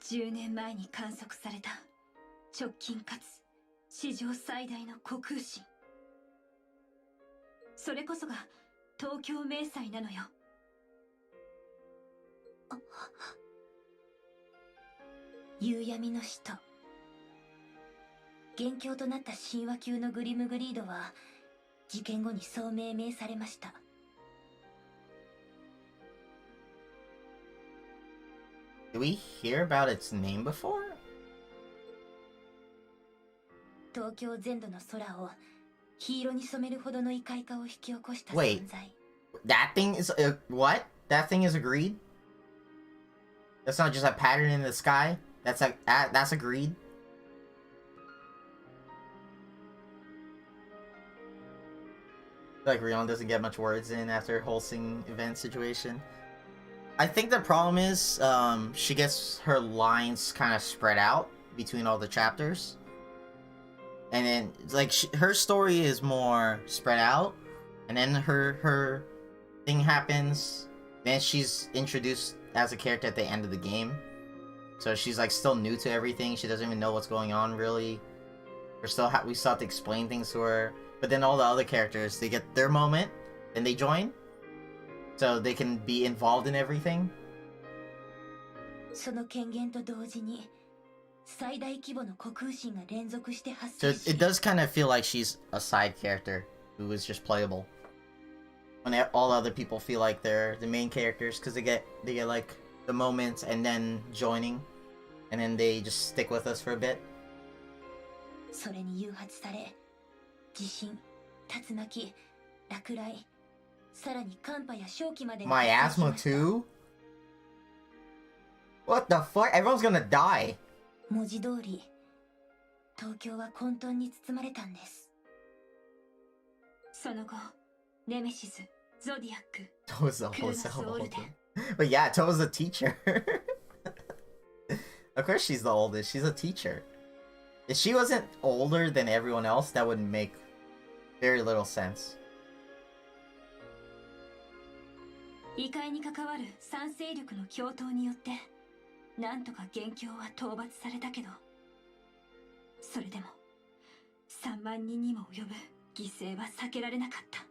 10年前に観測された直近かつ史上最大の虚空神、それこそが東京迷彩なのよ。夕闇の使徒、元凶となった神話級のグリムグリードは事件後にそう命名されました。Did we hear about its name before? 東京全土の空を黄色に染めるほどの異界化を引き起こした Wait. 存在。 That thing is what? That thing is agreed? That's not just a pattern in the sky? That's like that's agreed? Like Rion doesn't get much words in after Holsing event situation. I think the problem is she gets her lines kind of spread out between all the chapters. And then like her story is more spread out, and then her thing happens, then she's introduced as a character at the end of the game. So she's like still new to everything. She doesn't even know what's going on really. We still have to explain things to her. But then all the other characters, they get their moment, then they join, so they can be involved in everything. その権限と同時に最大規模の虚空神が連続して発 So 生し、 it does kind of feel like she's a side character who is just playable. When all other people feel like they're the main characters because they get like the moments and then joining, and then they just stick with us for a bit. それに誘発され、地震、竜巻、落雷、さらに寒波や瘴気までが My 発生し asthma ました。 too? What the fuck? Everyone's gonna die. 文字通り東京は混沌に包まれたんです。その後ネメシス、ゾディアック、 Toza クルナ was スオルデン、 But yeah, Toza's a teacher. Of course she's the oldest. She's a teacher. If she wasn't older than everyone else, that would make very little sense. 異界に関わる三勢力の共闘によってなんとか元凶は討伐されたけど、それでも3万人にも及ぶ犠牲は避けられなかった。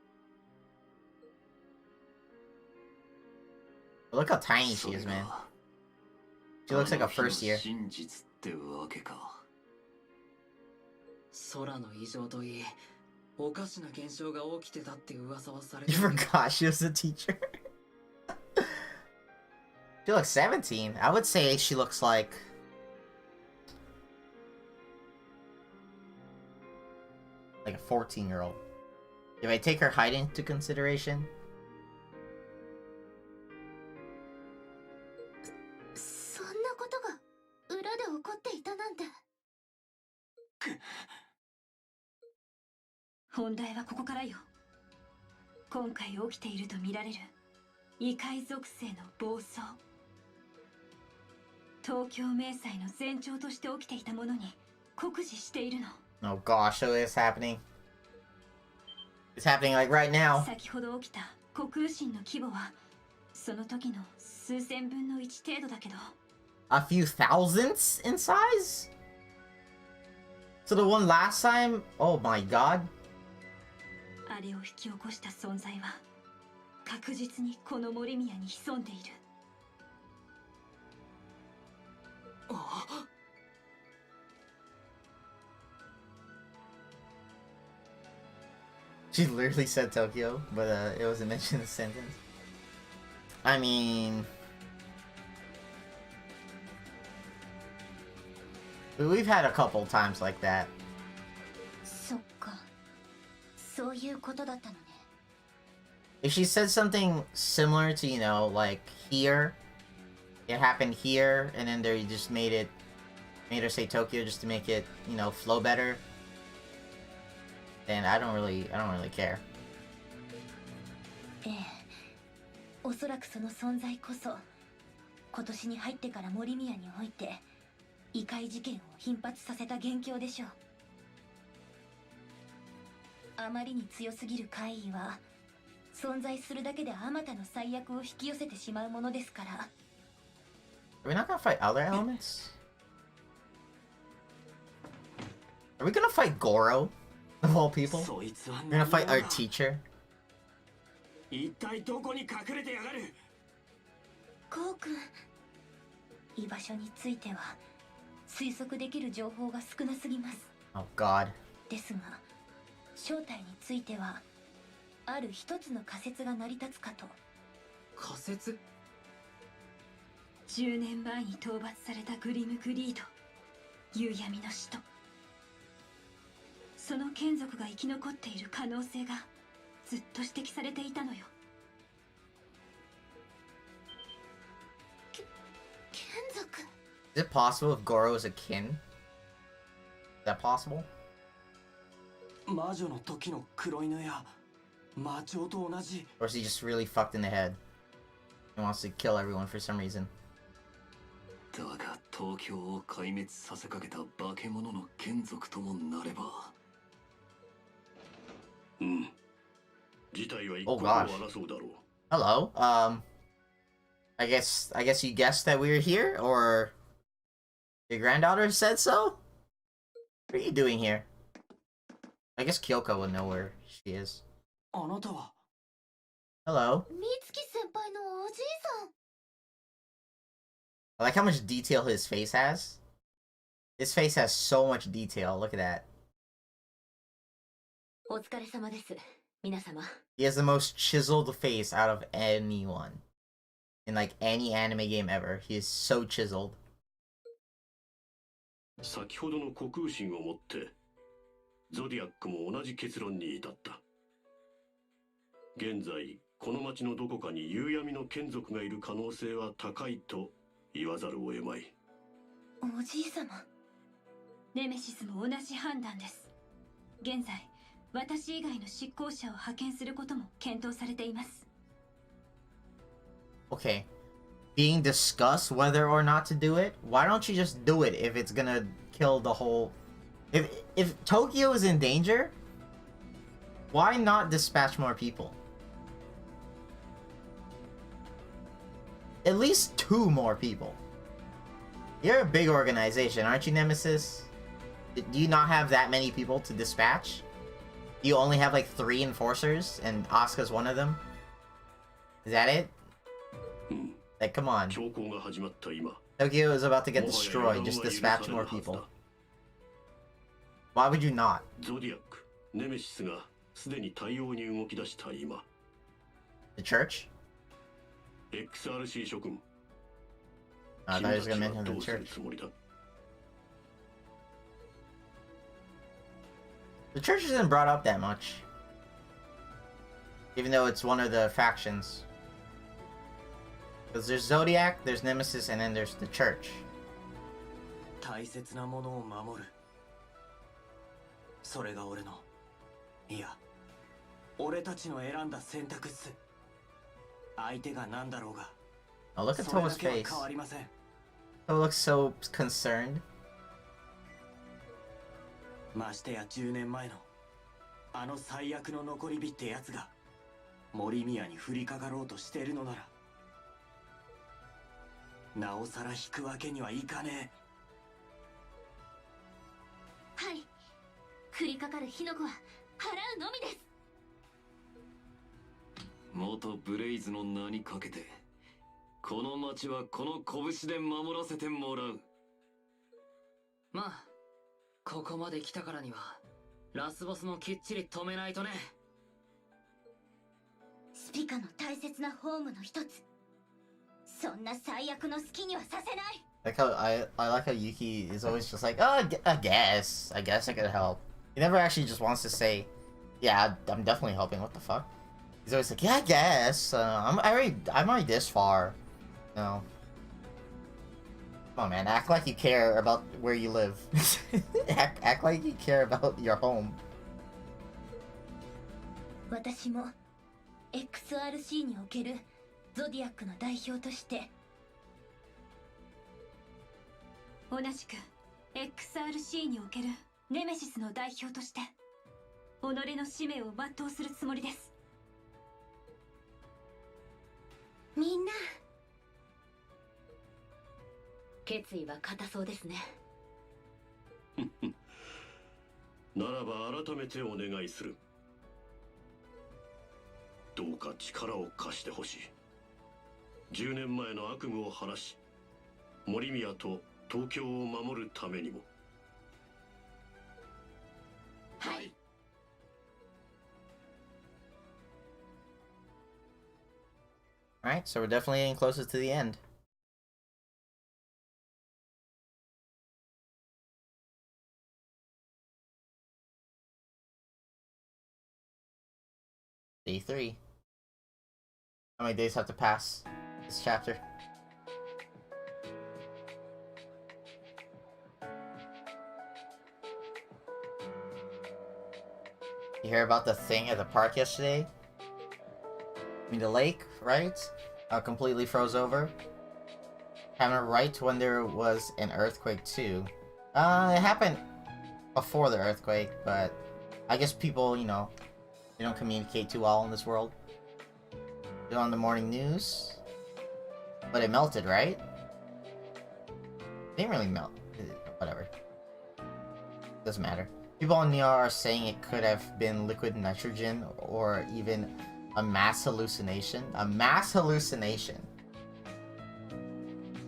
Look how tiny she is, man. She looks like a first year. 真実ってわけか。空の異常といい、おかしな現象が起きてたって噂はされて You るけど、 forgot she was a teacher. She looks 17. I would say she looks like a 14-year-old. If I take her height into consideration. そんなことが裏で起こっていたなんて。本題はここからよ。今回起きていると見られる異界属性の暴走。東京迷彩の前兆として起きていたものに酷似しているの。 Oh gosh, so it's happening. It's happening like right now. 先ほど起きた虚空神の規模はその時の数千分の1程度だけど、 A few thousandths in size? So the one last time? Oh my god. あれを引き起こした存在は確実にこの森宮に潜んでいる。 She's She literally said Tokyo, but it wasn't mentioned in the sentence. I mean, we've had a couple times like that. そっか、そういうことだったのね。 If she said something similar to, you know, like here, it happened here, and then they just made her say Tokyo just to make it, you know, flow better, then I don't really care. ええ、おそらくその存在こそ今年に入ってから森宮において異界事件を頻発させた元凶でしょう。あまりに強すぎる怪異は存在するだけであまたの最悪を引き寄せてしまうものですから。 Are we not gonna fight other elements? Are we gonna fight Goro, of all people? そいつは We're gonna fight our teacher? 一体どこに隠れてやがる。ゴーくん、居場所については推測できる情報が少なすぎます。 Oh god. ですが正体についてはある一つの仮説が成り立つかと。仮説？ 10年前に討伐されたグリムグリード、夕闇の使徒、その眷属が生き残っている可能性がずっと指摘されていたのよ。眷属？ Is it possible if Goro is a kin? Is that possible? 魔女の時の黒犬や魔鳥と同じ。 Or is he just really fucked in the head? He wants to kill everyone for some reason. だが東京を壊滅させかけた化け物の眷属ともなれば。うん。事態は一刻を争うだろう。Hello. I guess you guessed that we were here, or your granddaughter said so? What are you doing here? I guess Kyoko would know where she is. あなたは Hello. 美月先輩のおじいさん。 I like how much detail his face has. His face has so much detail. Look at that. お疲れ様です、皆様。 He has the most chiseled face out of anyone. In like any anime game ever. He is so chiseled. 先ほどの虚空心をもってゾディアックも同じ結論に至った。現在この町のどこかに夕闇の眷属がいる可能性は高いと言わざるを得まい。おじい様、ネメシスも同じ判断です。現在私以外の執行者を派遣することも検討されています。 Okay. Being discussed whether or not to do it? Why don't you just do it if it's gonna kill the whole... If Tokyo is in danger, why not dispatch more people? At least 2 more people. You're a big organization, aren't you, Nemesis? Do you not have that many people to dispatch? You only have like 3 enforcers, and Asuka's one of them? Is that it? Like, come on. Tokyo is about to get destroyed. Just dispatch more people. Why would you not? The church? I thought he was gonna mention the church. The church isn't brought up that much. Even though it's one of the factions. Because there's Zodiac, there's Nemesis, and then there's the church. 大切なものを守る。それが俺の、いや、俺たちの選んだ選択っす。相手が何だろうが、 Oh, look at それだ Toa's けは face. 変わりません。 Toa looks so concerned. ましてや10年前のあの最悪の残り火ってやつが森宮に降りかかろうとしているのなら、なおさら引くわけにはいかねえ。はい、降りかかる火の粉は払うのみです。元ブレイズの名にかけてこの町はこの拳で守らせてもらう。まあここまで来たからにはラスボスもきっちり止めないとね。スピカの大切なホームの一つ。そんな最悪の好きにはさせない。 Like how I like how Yuki is always just like, oh, I guess I could help. He never actually just wants to say, yeah, I'm definitely helping. What the fuck? He's always like, yeah, I guess. I'm already this far. No. Come on, man. Act like you care about where you live. act like you care about your home. 私も XRC におけるゾディアックの代表として、同じく XRC におけるネメシスの代表として己の使命を全うするつもりです。みんな決意は固そうですね。ならば改めてお願いする。どうか力を貸してほしい。10年前の悪夢を晴らし、森宮と東京を守るためにも。はい。Alright, so we're definitely getting closer to the end. Day 3. How many days have to pass this chapter? You hear about the thing at the park yesterday? I mean, the lake, right? Completely froze over. Happened right when there was an earthquake too. It happened before the earthquake, but I guess people, you know, they don't communicate too well in this world. They're on the morning news. But it melted, right? It didn't really melt. Whatever. Doesn't matter. People on Nia are saying it could have been liquid nitrogen or even a mass hallucination. A mass hallucination.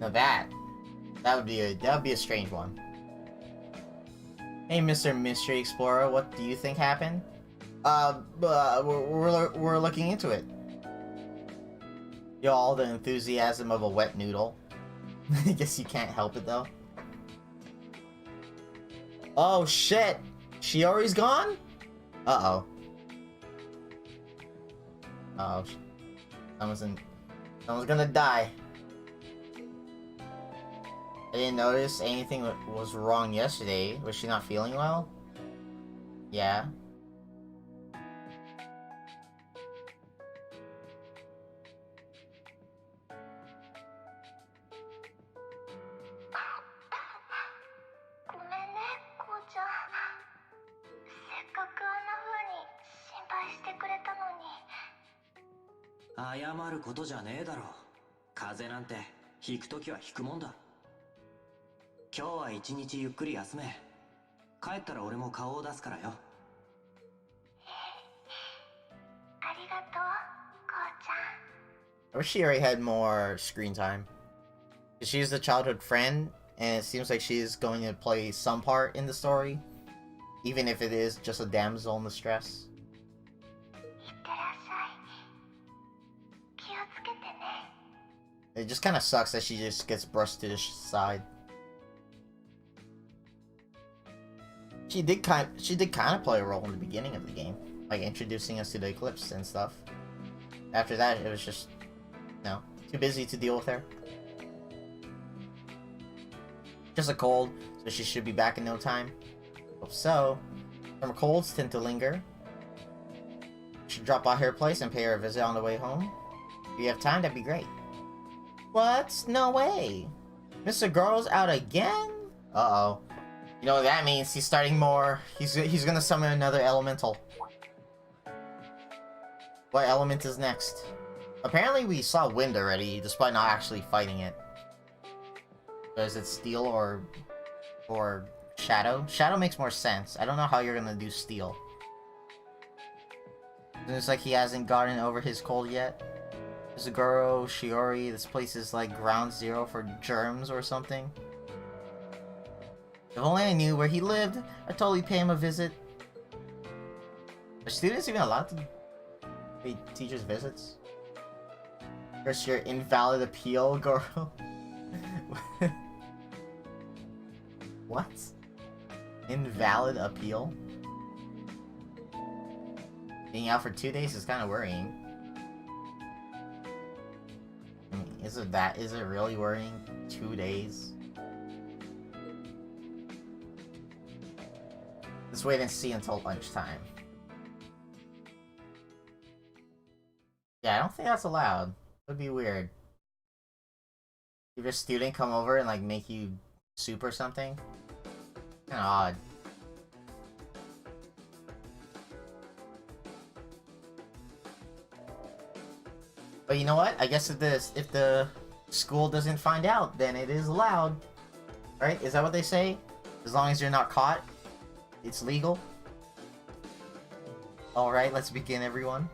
Now that would be a strange one. Hey, Mr. Mystery Explorer, what do you think happened? We're looking into it. Yo, all the enthusiasm of a wet noodle. I guess you can't help it though. Oh shit! Shiori's gone? Uh-oh. Oh, someone's gonna die. I didn't notice anything was wrong yesterday. Was she not feeling well? Yeah. "謝ることじゃねえだろ。風邪なんて引くときは引くもんだ。今日は一日ゆっくり休め。帰ったら俺も顔を出すからよ。ありがとう、こうちゃん。 I wish she already had more screen time. She's the childhood friend, and it seems like she's going to play some part in the story, even if it is just a damsel in distress. It just kind of sucks that she just gets brushed to the side. She did kind of play a role in the beginning of the game, like introducing us to the Eclipse and stuff. After that, it was just, you know, too busy to deal with her. Just a cold, so she should be back in no time. Hope so. Summer colds tend to linger. Should drop by her place and pay her a visit on the way home. If you have time, that'd be great. What? No way. Mr. Goro's out again? Uh-oh. You know what that means? He's starting more. He's gonna summon another elemental. What element is next? Apparently we saw wind already, despite not actually fighting it. So is it steel or shadow? Shadow makes more sense. I don't know how you're gonna do steel. It's like he hasn't gotten over his cold yet. Zagoro, Shiori, this place is like ground zero for germs or something. If only I knew where he lived, I'd totally pay him a visit. Are students even allowed to Wait, teachers' visits? First, your invalid appeal, Goro. What? Invalid appeal? Being out for 2 days is kind of worrying. I mean, is it really worrying? 2 days? Let's wait and see until lunchtime. Yeah, I don't think that's allowed. Would be weird. If your student come over and like make you soup or something. Kinda odd. But you know what? I guess if the school doesn't find out, then it is allowed. Right? Is that what they say? As long as you're not caught, it's legal. Alright, let's begin, everyone.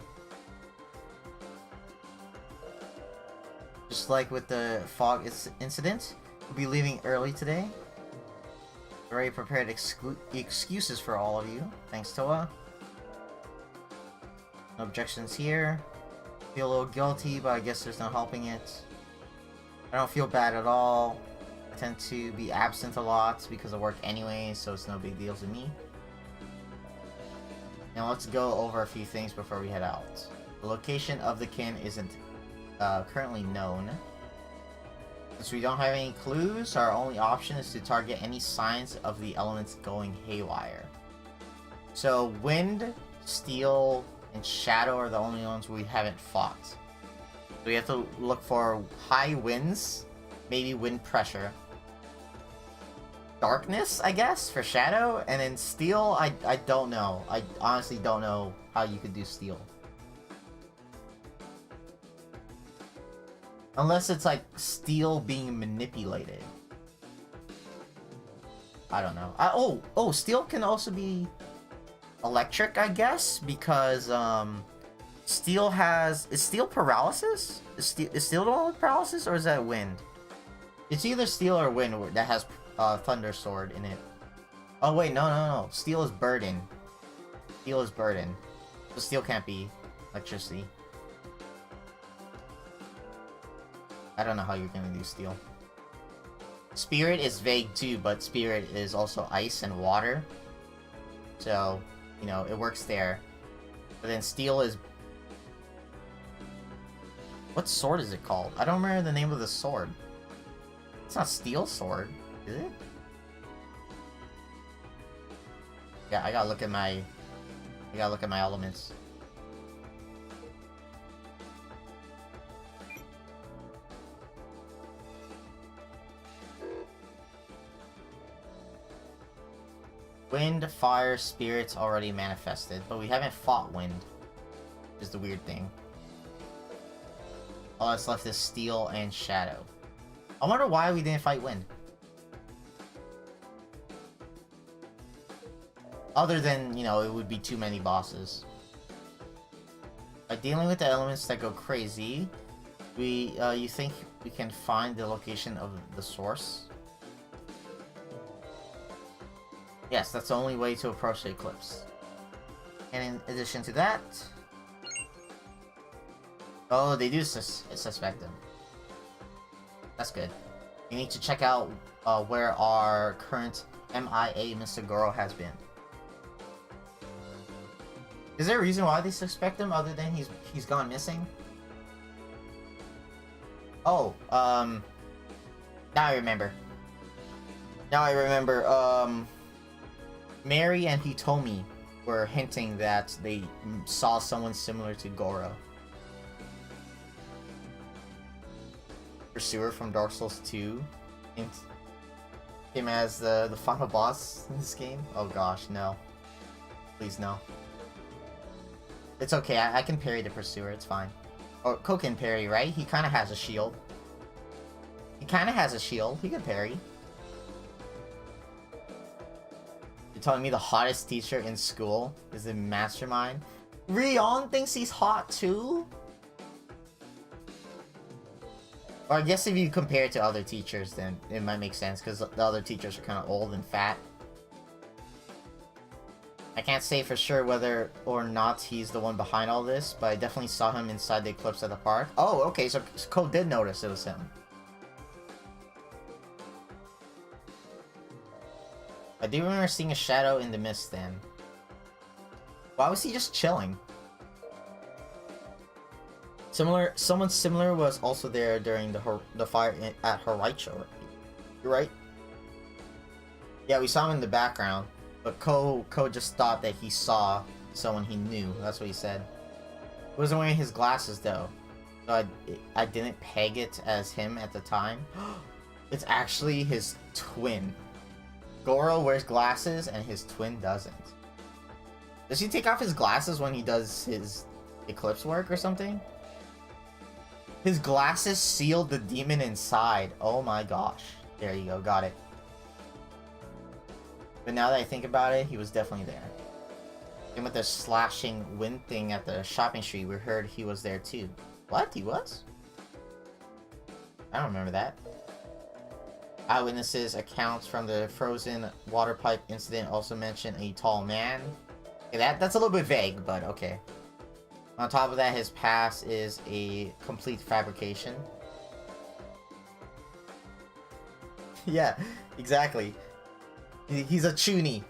Just like with the fog incident, we'll be leaving early today. Already prepared excuses for all of you. Thanks, Toa. No objections here. Feel a little guilty, but I guess there's no helping it. I don't feel bad at all. I tend to be absent a lot because of work anyway, so it's no big deal to me. Now let's go over a few things before we head out. The location of the kin isn't currently known. Since we don't have any clues, our only option is to target any signs of the elements going haywire. So wind, steel, and shadow are the only ones we haven't fought. So we have to look for high winds, maybe wind pressure. Darkness, I guess, for shadow, and then steel, I don't know. I honestly don't know how you could do steel. Unless it's like steel being manipulated. I don't know. Oh, steel can also be electric, I guess, because steel has... Is steel paralysis? Is steel the one with paralysis, or is that wind? It's either steel or wind that has thunder sword in it. Oh wait, no. Steel is burden. Steel is burden. So steel can't be electricity. I don't know how you're gonna do steel. Spirit is vague too, but spirit is also ice and water. So, you know, it works there. But then steel is... What sword is it called? I don't remember the name of the sword. It's not steel sword, is it? Yeah, I gotta look at my elements. Wind, fire, spirits already manifested, but we haven't fought wind. Is the weird thing. All that's left is steel and shadow. I wonder why we didn't fight wind. Other than, you know, it would be too many bosses. By dealing with the elements that go crazy, you think we can find the location of the source? Yes, that's the only way to approach the eclipse. And in addition to that... Oh, they do suspect him. That's good. We need to check out where our current MIA Mr. Goro has been. Is there a reason why they suspect him other than he's gone missing? Oh, now I remember. Mary and Hitomi were hinting that they saw someone similar to Goro. Pursuer from Dark Souls 2. Him as the final boss in this game? Oh gosh, no. Please no. It's okay, I can parry the Pursuer, it's fine. Or Ko can parry, right? He kinda has a shield. He can parry. You're telling me the hottest teacher in school is the mastermind? Rion thinks he's hot too? Or I guess if you compare it to other teachers, then it might make sense, because the other teachers are kind of old and fat. I can't say for sure whether or not he's the one behind all this, but I definitely saw him inside the eclipse at the park. Oh, okay, so Cole did notice it was him. I do remember seeing a shadow in the mist then. Why was he just chilling? Someone similar was also there during the fire at Horaicho. You're right. Yeah, we saw him in the background, but Ko just thought that he saw someone he knew. That's what he said. He wasn't wearing his glasses though, so I didn't peg it as him at the time. It's actually his twin. Goro wears glasses and his twin doesn't. Does he take off his glasses when he does his eclipse work or something? His glasses sealed the demon inside. Oh my gosh. There you go, got it. But now that I think about it, he was definitely there. And with the slashing wind thing at the shopping street, we heard he was there too. What? He was? I don't remember that. Eyewitnesses' accounts from the frozen water pipe incident also mention a tall man. Okay, that's a little bit vague, but okay. On top of that, his past is a complete fabrication. Yeah, exactly. He's a chuuni.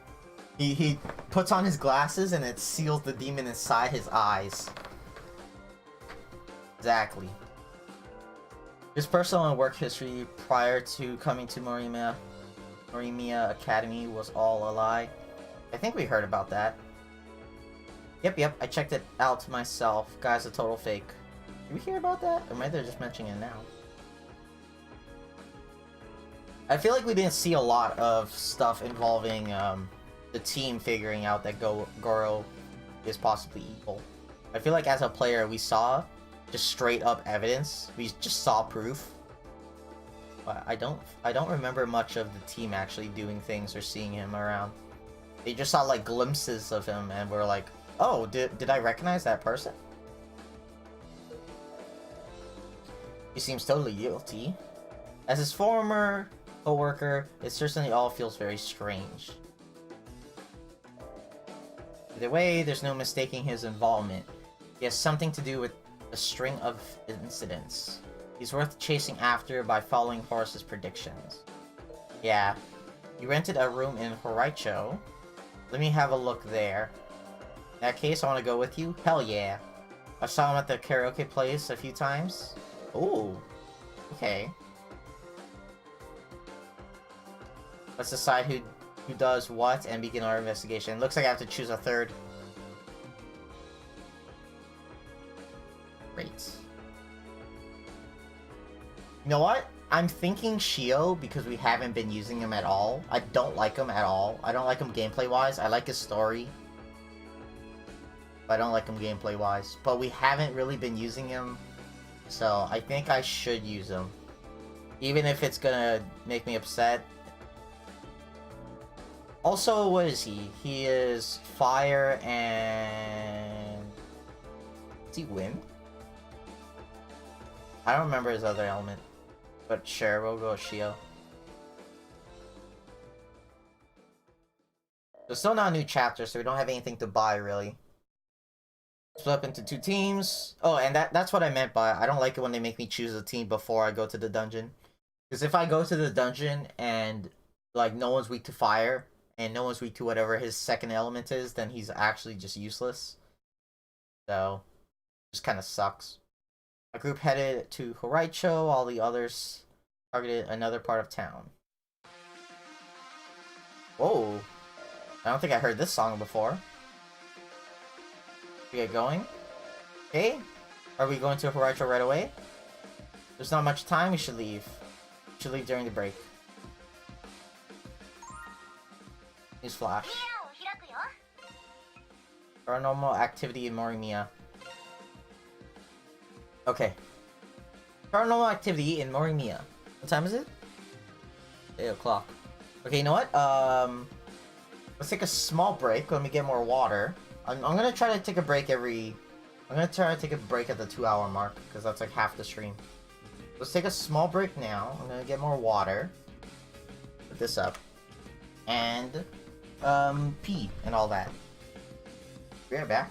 He puts on his glasses and it seals the demon inside his eyes. Exactly. His personal and work history prior to coming to Morimiya Academy was all a lie. I think we heard about that. Yep, I checked it out myself. Guy's a total fake. Did we hear about that? Or maybe they're just mentioning it now. I feel like we didn't see a lot of stuff involving the team figuring out that Goro is possibly evil. I feel like as a player we saw just straight up evidence. We just saw proof. But I don't remember much of the team actually doing things or seeing him around. They just saw like glimpses of him and were like, oh, did I recognize that person? He seems totally guilty. As his former co-worker, it certainly all feels very strange. Either way, there's no mistaking his involvement. He has something to do with a string of incidents. He's worth chasing after by following Horace's predictions. Yeah, you rented a room in Horaicho. Let me have a look there. In that case, I want to go with you? Hell yeah. I saw him at the karaoke place a few times. Ooh. Okay. Let's decide who does what and begin our investigation. Looks like I have to choose a third. Great. You know what? I'm thinking Shio because we haven't been using him at all. I don't like him at all. I don't like him gameplay-wise. I like his story. But I don't like him gameplay-wise. But we haven't really been using him. So I think I should use him. Even if it's gonna make me upset. Also, what is he? He is fire and... Is he wind? I don't remember his other element. But sure, we'll go with Shio. There's still not a new chapter, so we don't have anything to buy, really. Split up into two teams. Oh, and that's what I meant by I don't like it when they make me choose a team before I go to the dungeon. Because if I go to the dungeon and, like, no one's weak to fire, and no one's weak to whatever his second element is, then he's actually just useless. So, just kind of sucks. A group headed to Horaicho, all the others targeted another part of town. Whoa. I don't think I heard this song before. We get going. Okay. Are we going to Horaicho right away? There's not much time, we should leave. We should leave during the break. Newsflash. Paranormal activity in Morimiya. Okay. Paranormal activity in Morimiya. What time is it? 8 o'clock. Okay, you know what? Let's take a small break. Let me get more water. I'm gonna try to take a break I'm gonna try to take a break at the 2-hour mark, because that's like half the stream. Let's take a small break now. I'm gonna get more water. Put this up. And, pee and all that. We are back.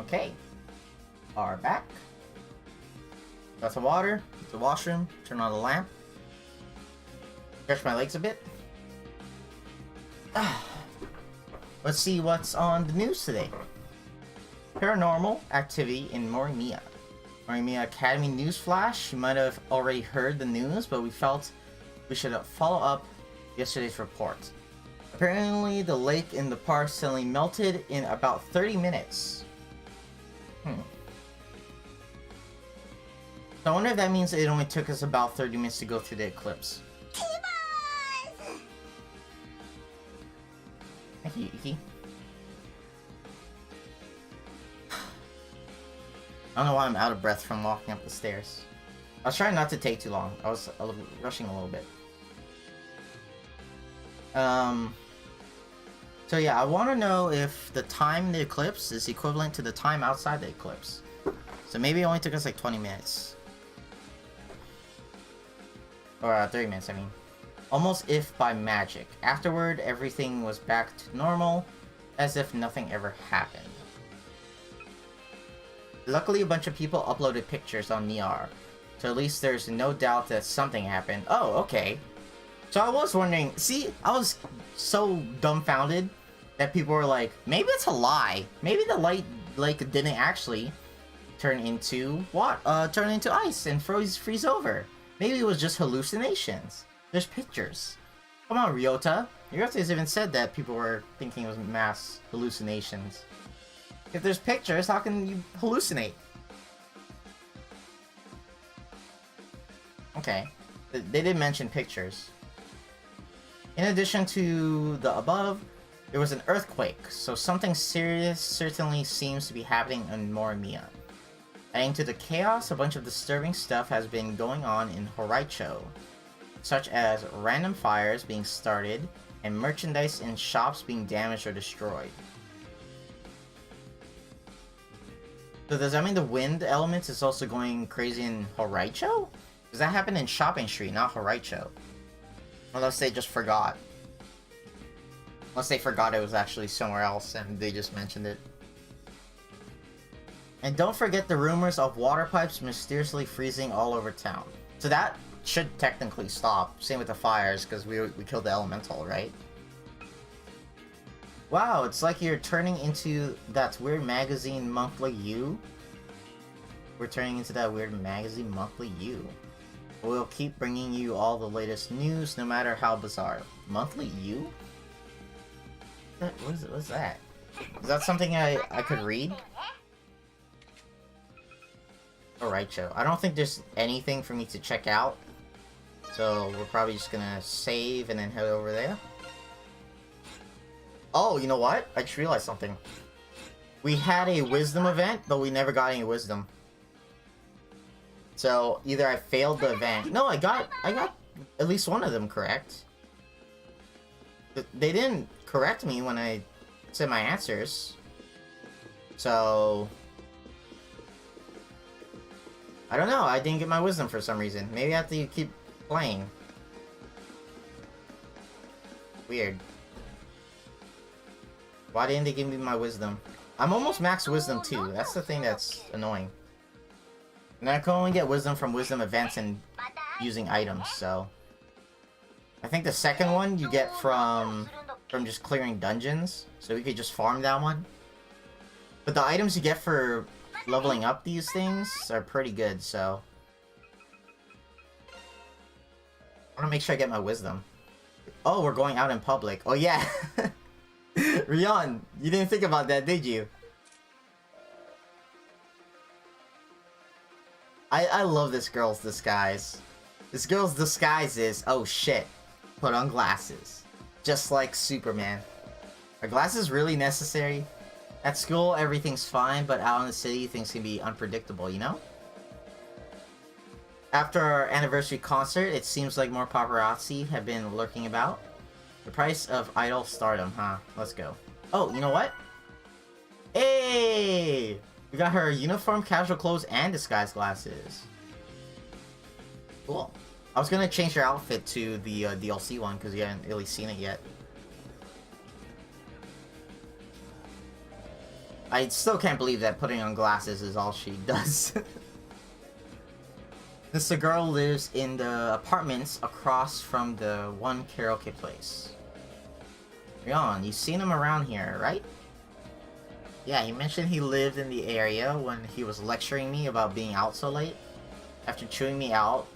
Okay. Are back. Got some water, the washroom, turn on the lamp. Stretch my legs a bit. Let's see what's on the news today. Paranormal activity in Morimiya. Morimiya Academy news flash. You might have already heard the news, but we felt we should follow up yesterday's report. Apparently, the lake in the park suddenly melted in about 30 minutes. So I wonder if that means it only took us about 30 minutes to go through the eclipse. Thank you, Yuki. I don't know why I'm out of breath from walking up the stairs. I was trying not to take too long. I was rushing a little bit. So yeah, I want to know if the time in the eclipse is equivalent to the time outside the eclipse. So maybe it only took us like 20 minutes. Or 30 minutes, I mean. Almost if by magic. Afterward, everything was back to normal, as if nothing ever happened. Luckily, a bunch of people uploaded pictures on Niar, so at least there's no doubt that something happened. Oh, okay. So I was wondering, see, I was so dumbfounded that people were like, maybe it's a lie. Maybe the lake didn't actually turn into turn into ice and freeze over. Maybe it was just hallucinations. There's pictures. Come on, Ryota. Ryota has even said that people were thinking it was mass hallucinations. If there's pictures, how can you hallucinate? Okay. They did mention pictures. In addition to the above, there was an earthquake, so something serious certainly seems to be happening in Morimiya. Adding to the chaos, a bunch of disturbing stuff has been going on in Horaicho, such as random fires being started and merchandise in shops being damaged or destroyed. So does that mean the wind element is also going crazy in Horaicho? Because that happened in Shopping Street, not Horaicho. Unless they just forgot. Unless they forgot it was actually somewhere else and they just mentioned it. And don't forget the rumors of water pipes mysteriously freezing all over town. So that should technically stop. Same with the fires, because we killed the elemental, right? Wow, it's like you're turning into that weird magazine Monthly You. We're turning into that weird magazine Monthly You. We'll keep bringing you all the latest news, no matter how bizarre. Monthly You? What's that? Is that something I could read? Alright, Joe. I don't think there's anything for me to check out. So we're probably just gonna save and then head over there. Oh, you know what? I just realized something. We had a wisdom event, but we never got any wisdom. So either I failed the event. No, I got at least one of them correct. They didn't correct me when I said my answers. So I don't know, I didn't get my wisdom for some reason. Maybe I have to keep playing. Weird. Why didn't they give me my wisdom? I'm almost max wisdom too. That's the thing that's annoying. And I can only get wisdom from wisdom events and using items, so. I think the second one you get from just clearing dungeons. So we could just farm that one. But the items you get for leveling up these things are pretty good, so. I want to make sure I get my wisdom. Oh, we're going out in public. Oh yeah! Rion, you didn't think about that, did you? I love this girl's disguise. This girl's disguise is, oh shit, put on glasses. Just like Superman. Are glasses really necessary? At school, everything's fine, but out in the city, things can be unpredictable, you know? After our anniversary concert, it seems like more paparazzi have been lurking about. The price of idol stardom, huh? Let's go. Oh, you know what? Hey! We got her uniform, casual clothes, and disguise glasses. Cool. I was gonna change her outfit to the DLC one, because you haven't really seen it yet. I still can't believe that putting on glasses is all she does. This girl lives in the apartments across from the one karaoke place. Rion, you've seen him around here, right? Yeah, he mentioned he lived in the area when he was lecturing me about being out so late. After chewing me out,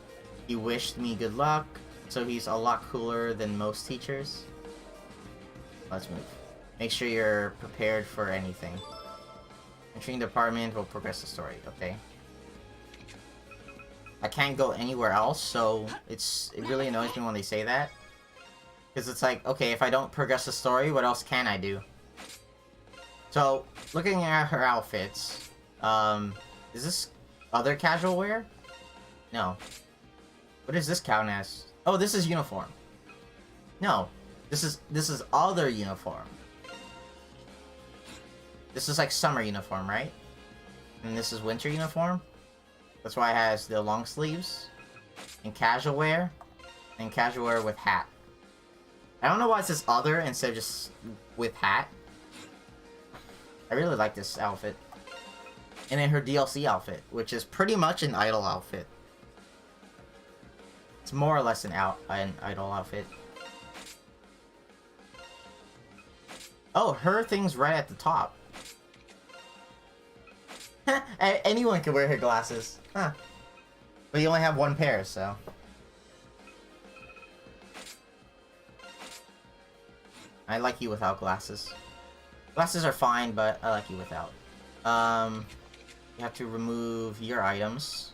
he wished me good luck, so he's a lot cooler than most teachers. Let's move. Make sure you're prepared for anything. Entering the apartment will progress the story, okay? I can't go anywhere else, so it really annoys me when they say that. Because it's like, okay, if I don't progress the story, what else can I do? So, looking at her outfits, is this other casual wear? No. What does this count as? Oh, this is uniform. No, this is other uniform. This is like summer uniform, right? And this is winter uniform. That's why it has the long sleeves, and casual wear with hat. I don't know why it says other instead of just with hat. I really like this outfit. And then her DLC outfit, which is pretty much an idol outfit. It's more or less an idol outfit. Oh, her thing's right at the top. Anyone can wear her glasses. Huh. But you only have one pair, so. I like you without glasses. Glasses are fine, but I like you without. You have to remove your items.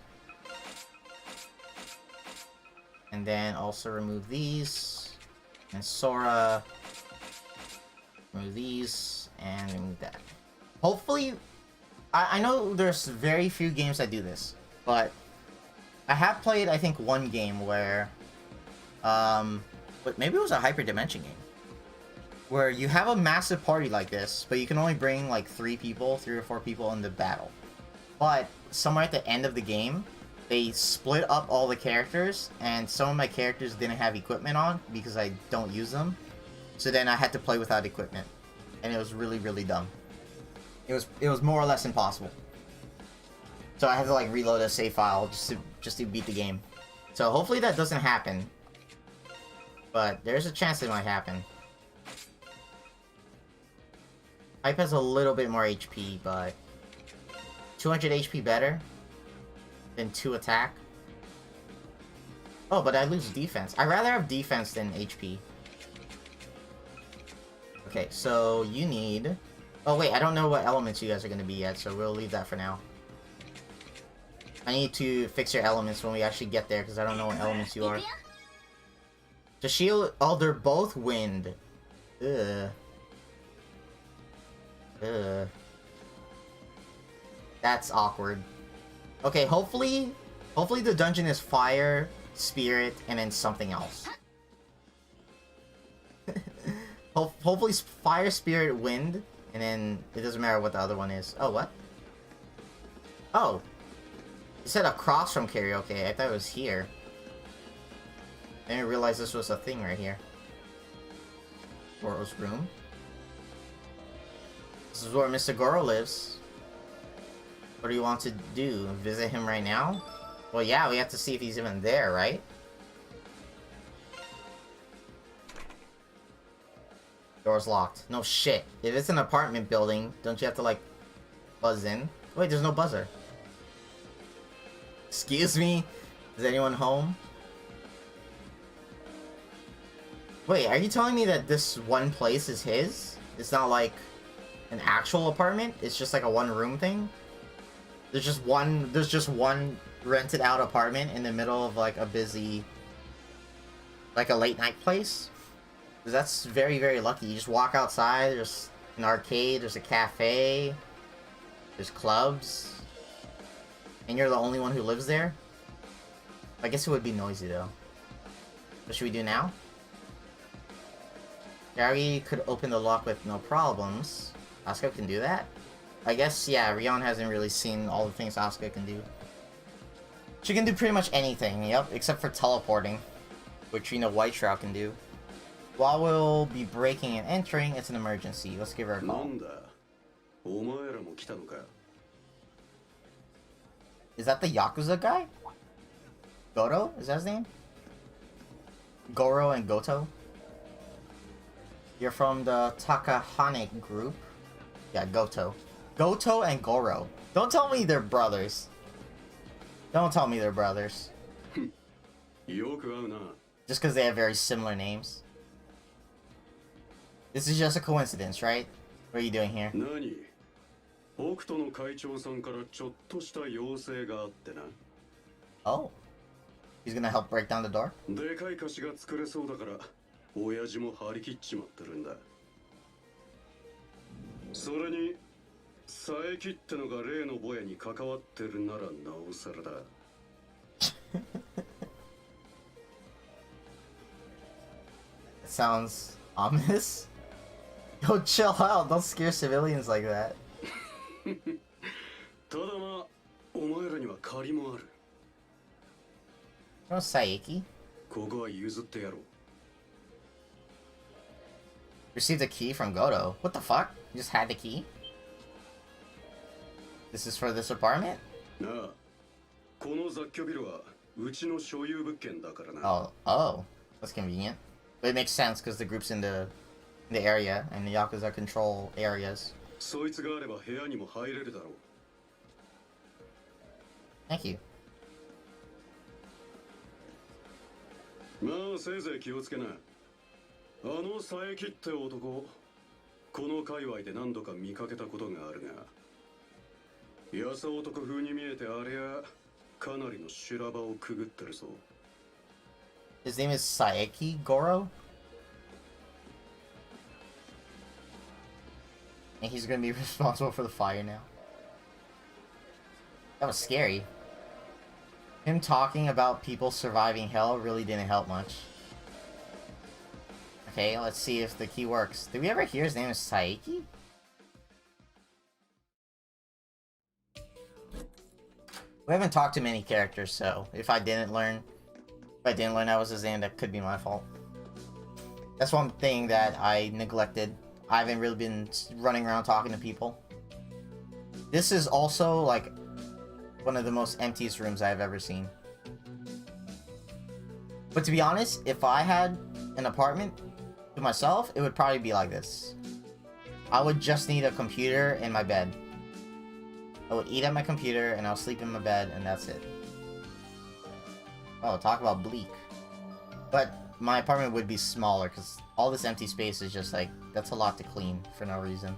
And then also remove these. And Sora. Remove these. And remove that. Hopefully, I know there's very few games that do this. But I have played, I think, one game where... but maybe it was a Hyperdimension game. Where you have a massive party like this, but you can only bring like 3 or 4 people in the battle. But somewhere at the end of the game, they split up all the characters, and some of my characters didn't have equipment on because I don't use them. So then I had to play without equipment, and it was really, really dumb. It was more or less impossible. So I had to like reload a save file just to beat the game. So hopefully that doesn't happen. But there's a chance it might happen. Hype has a little bit more HP, but 200 HP better than 2 attack. Oh, but I lose defense. I'd rather have defense than HP. Okay, so you need... Oh wait, I don't know what elements you guys are going to be yet, so we'll leave that for now. I need to fix your elements when we actually get there, because I don't know what elements you are. The shield... Oh, they're both wind. Ugh. Ugh. That's awkward. Okay, hopefully the dungeon is fire, spirit, and then something else. Hopefully fire, spirit, wind, and then it doesn't matter what the other one is. Oh, what? Oh. It said across from karaoke. I thought it was here. I didn't realize this was a thing right here. Goro's room. This is where Mr. Goro lives. What do you want to do? Visit him right now? Well, yeah, we have to see if he's even there, right? Door's locked. No shit. If it's an apartment building, don't you have to, like, buzz in? Wait, there's no buzzer. Excuse me? Is anyone home? Wait, are you telling me that this one place is his? It's not, like, an actual apartment? It's just, like, a one-room thing? There's just one rented out apartment in the middle of like a busy, like a late night place? Because that's very, very lucky. You just walk outside, there's an arcade, there's a cafe, there's clubs, and you're the only one who lives there? I guess it would be noisy though. What should we do now? Gary could open the lock with no problems. Asuka can do that? I guess, yeah, Rion hasn't really seen all the things Asuka can do. She can do pretty much anything, yep, except for teleporting, which you know White Shroud can do. While we'll be breaking and entering, it's an emergency. Let's give her a call. Is that the Yakuza guy? Goto? Is that his name? Goro and Goto? You're from the Takahane group? Yeah, Goto. Goto and Goro. Don't tell me they're brothers. Don't tell me they're brothers. Just because they have very similar names. This is just a coincidence, right? What are you doing here? Oh. He's gonna help break down the door? Sounds ominous. Yo, chill out. Don't scare civilians like that. No Saeki? Received a key from Goto. What the fuck? You just had the key? This is for this apartment? Oh, that's convenient. But it makes sense because the group's in the area and the Yakuza control areas. Thank you. His name is Saeki Goro? And he's gonna be responsible for the fire now. That was scary. Him talking about people surviving hell really didn't help much. Okay, let's see if the key works. Did we ever hear his name is Saeki? We haven't talked to many characters, so if I didn't learn I was a Zan, that could be my fault. That's one thing that I neglected. I haven't really been running around talking to people. This is also, like, one of the most emptiest rooms I've ever seen. But to be honest, if I had an apartment to myself, it would probably be like this. I would just need a computer and my bed. I would eat at my computer and I'll sleep in my bed and that's it. Oh, talk about bleak. But my apartment would be smaller because all this empty space is just like, that's a lot to clean for no reason.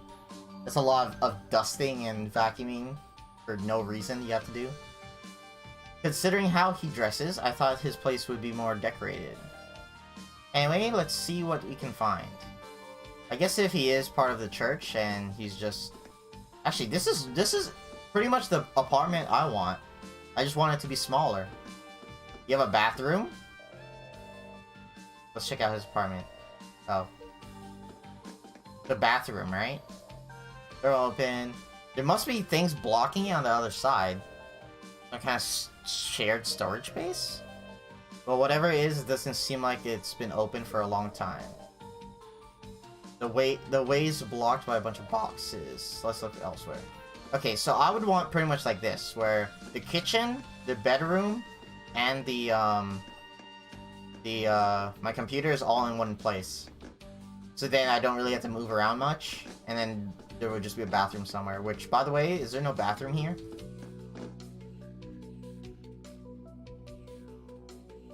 That's a lot of dusting and vacuuming for no reason you have to do. Considering how he dresses, I thought his place would be more decorated. Anyway, let's see what we can find. I guess if he is part of the church and he's just... Actually, this is pretty much the apartment I want. I just want it to be smaller. You have a bathroom? Let's check out his apartment. Oh. The bathroom, right? They're open. There must be things blocking it on the other side. Some kind of shared storage space? But whatever it is, it doesn't seem like it's been open for a long time. The way is blocked by a bunch of boxes. Let's look elsewhere. Okay, so I would want pretty much like this, where the kitchen, the bedroom, and my computer is all in one place. So then I don't really have to move around much, and then there would just be a bathroom somewhere, which, by the way, is there no bathroom here?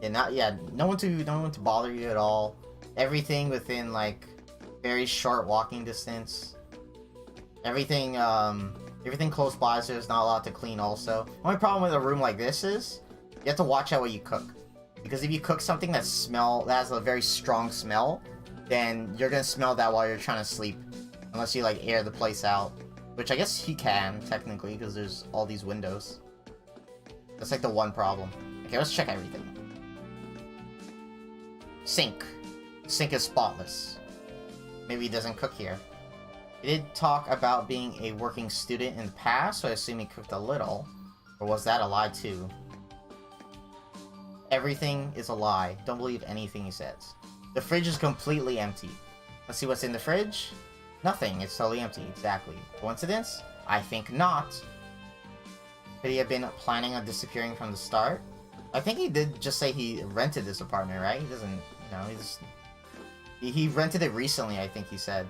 Yeah, no one to bother you at all. Everything within, like, very short walking distance. Everything close by, so there's not a lot to clean also. Only problem with a room like this is, you have to watch out what you cook. Because if you cook something that has a very strong smell, then you're gonna smell that while you're trying to sleep. Unless you, like, air the place out. Which I guess you can, technically, because there's all these windows. That's, like, the one problem. Okay, let's check everything. Sink. Sink is spotless. Maybe he doesn't cook here. He did talk about being a working student in the past, so I assume he cooked a little. Or was that a lie, too? Everything is a lie. Don't believe anything he says. The fridge is completely empty. Let's see what's in the fridge. Nothing. It's totally empty. Exactly. Coincidence? I think not. Could he have been planning on disappearing from the start? I think he did just say he rented this apartment, right? He doesn't... No, he rented it recently, I think he said.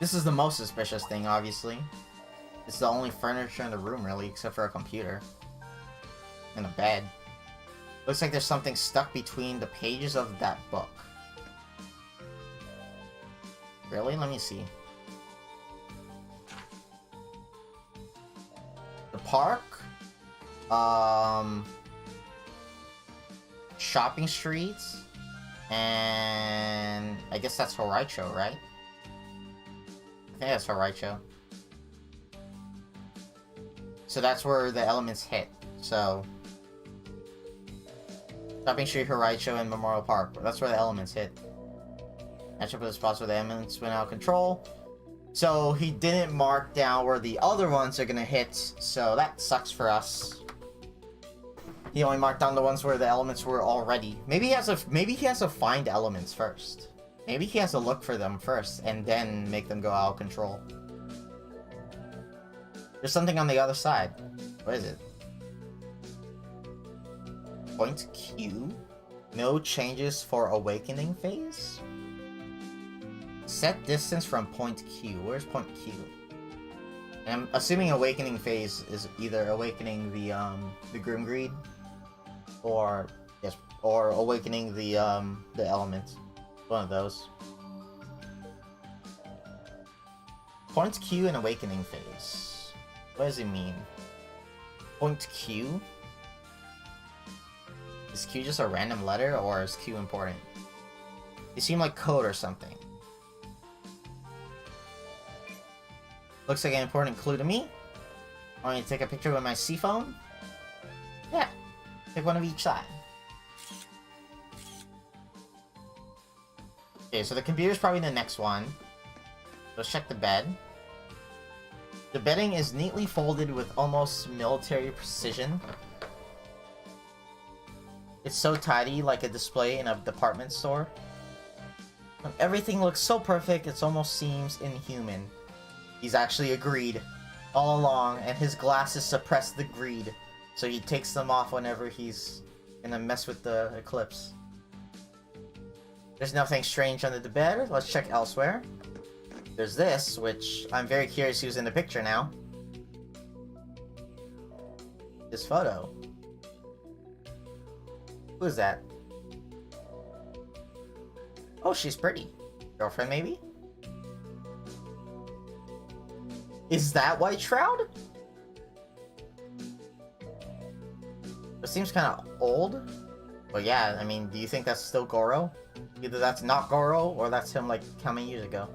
This is the most suspicious thing, obviously. It's the only furniture in the room, really, except for a computer. And a bed. Looks like there's something stuck between the pages of that book. Really? Let me see. The park? Shopping streets? And... I guess that's Horaicho, right? I think that's Horaicho. So that's where the elements hit. So... Shopping Street, Horaicho, and Memorial Park. That's where the elements hit. Match up with the spots where the elements went out of control. So he didn't mark down where the other ones are gonna hit, so that sucks for us. He only marked down the ones where the elements were already. Maybe he has to find elements first. Maybe he has to look for them first and then make them go out of control. There's something on the other side. What is it? Point Q? No changes for awakening phase? Set distance from point Q. Where's point Q? And I'm assuming awakening phase is either awakening the Grim Greed or awakening the elements. One of those. Point Q and awakening phase. What does it mean? Point Q? Is Q just a random letter, or is Q important? They seem like code or something. Looks like an important clue to me. Want me to take a picture with my C phone? Yeah. Pick one of each side. Okay, so the computer's probably the next one. Let's check the bed. The bedding is neatly folded with almost military precision. It's so tidy, like a display in a department store. Everything looks so perfect, it almost seems inhuman. He's actually agreed all along, and his glasses suppress the greed, so he takes them off whenever he's gonna mess with the eclipse. There's nothing strange under the bed. Let's check elsewhere. There's this, which I'm very curious who's in the picture now. This photo. Who is that? Oh, she's pretty. Girlfriend, maybe? Is that White Shroud? It seems kind of old. But yeah, I mean, do you think that's still Goro? Either that's not Goro, or that's him like how many years ago?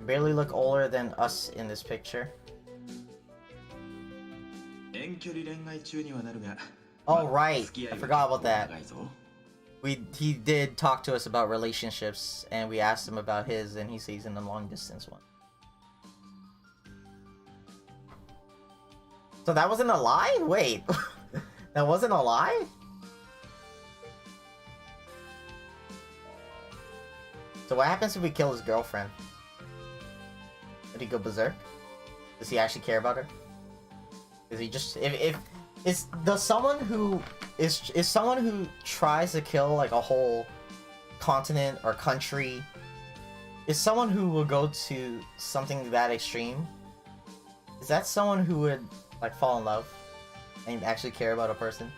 Barely look older than us in this picture. Oh right, I forgot about that. He did talk to us about relationships, and we asked him about his, and he says he's in a long distance one. So that wasn't a lie? Wait, that wasn't a lie? So what happens if we kill his girlfriend? Did he go berserk? Does he actually care about her? Is he just someone who tries to kill like a whole continent or country, is someone who will go to something that extreme? Is that someone who would like fall in love and actually care about a person?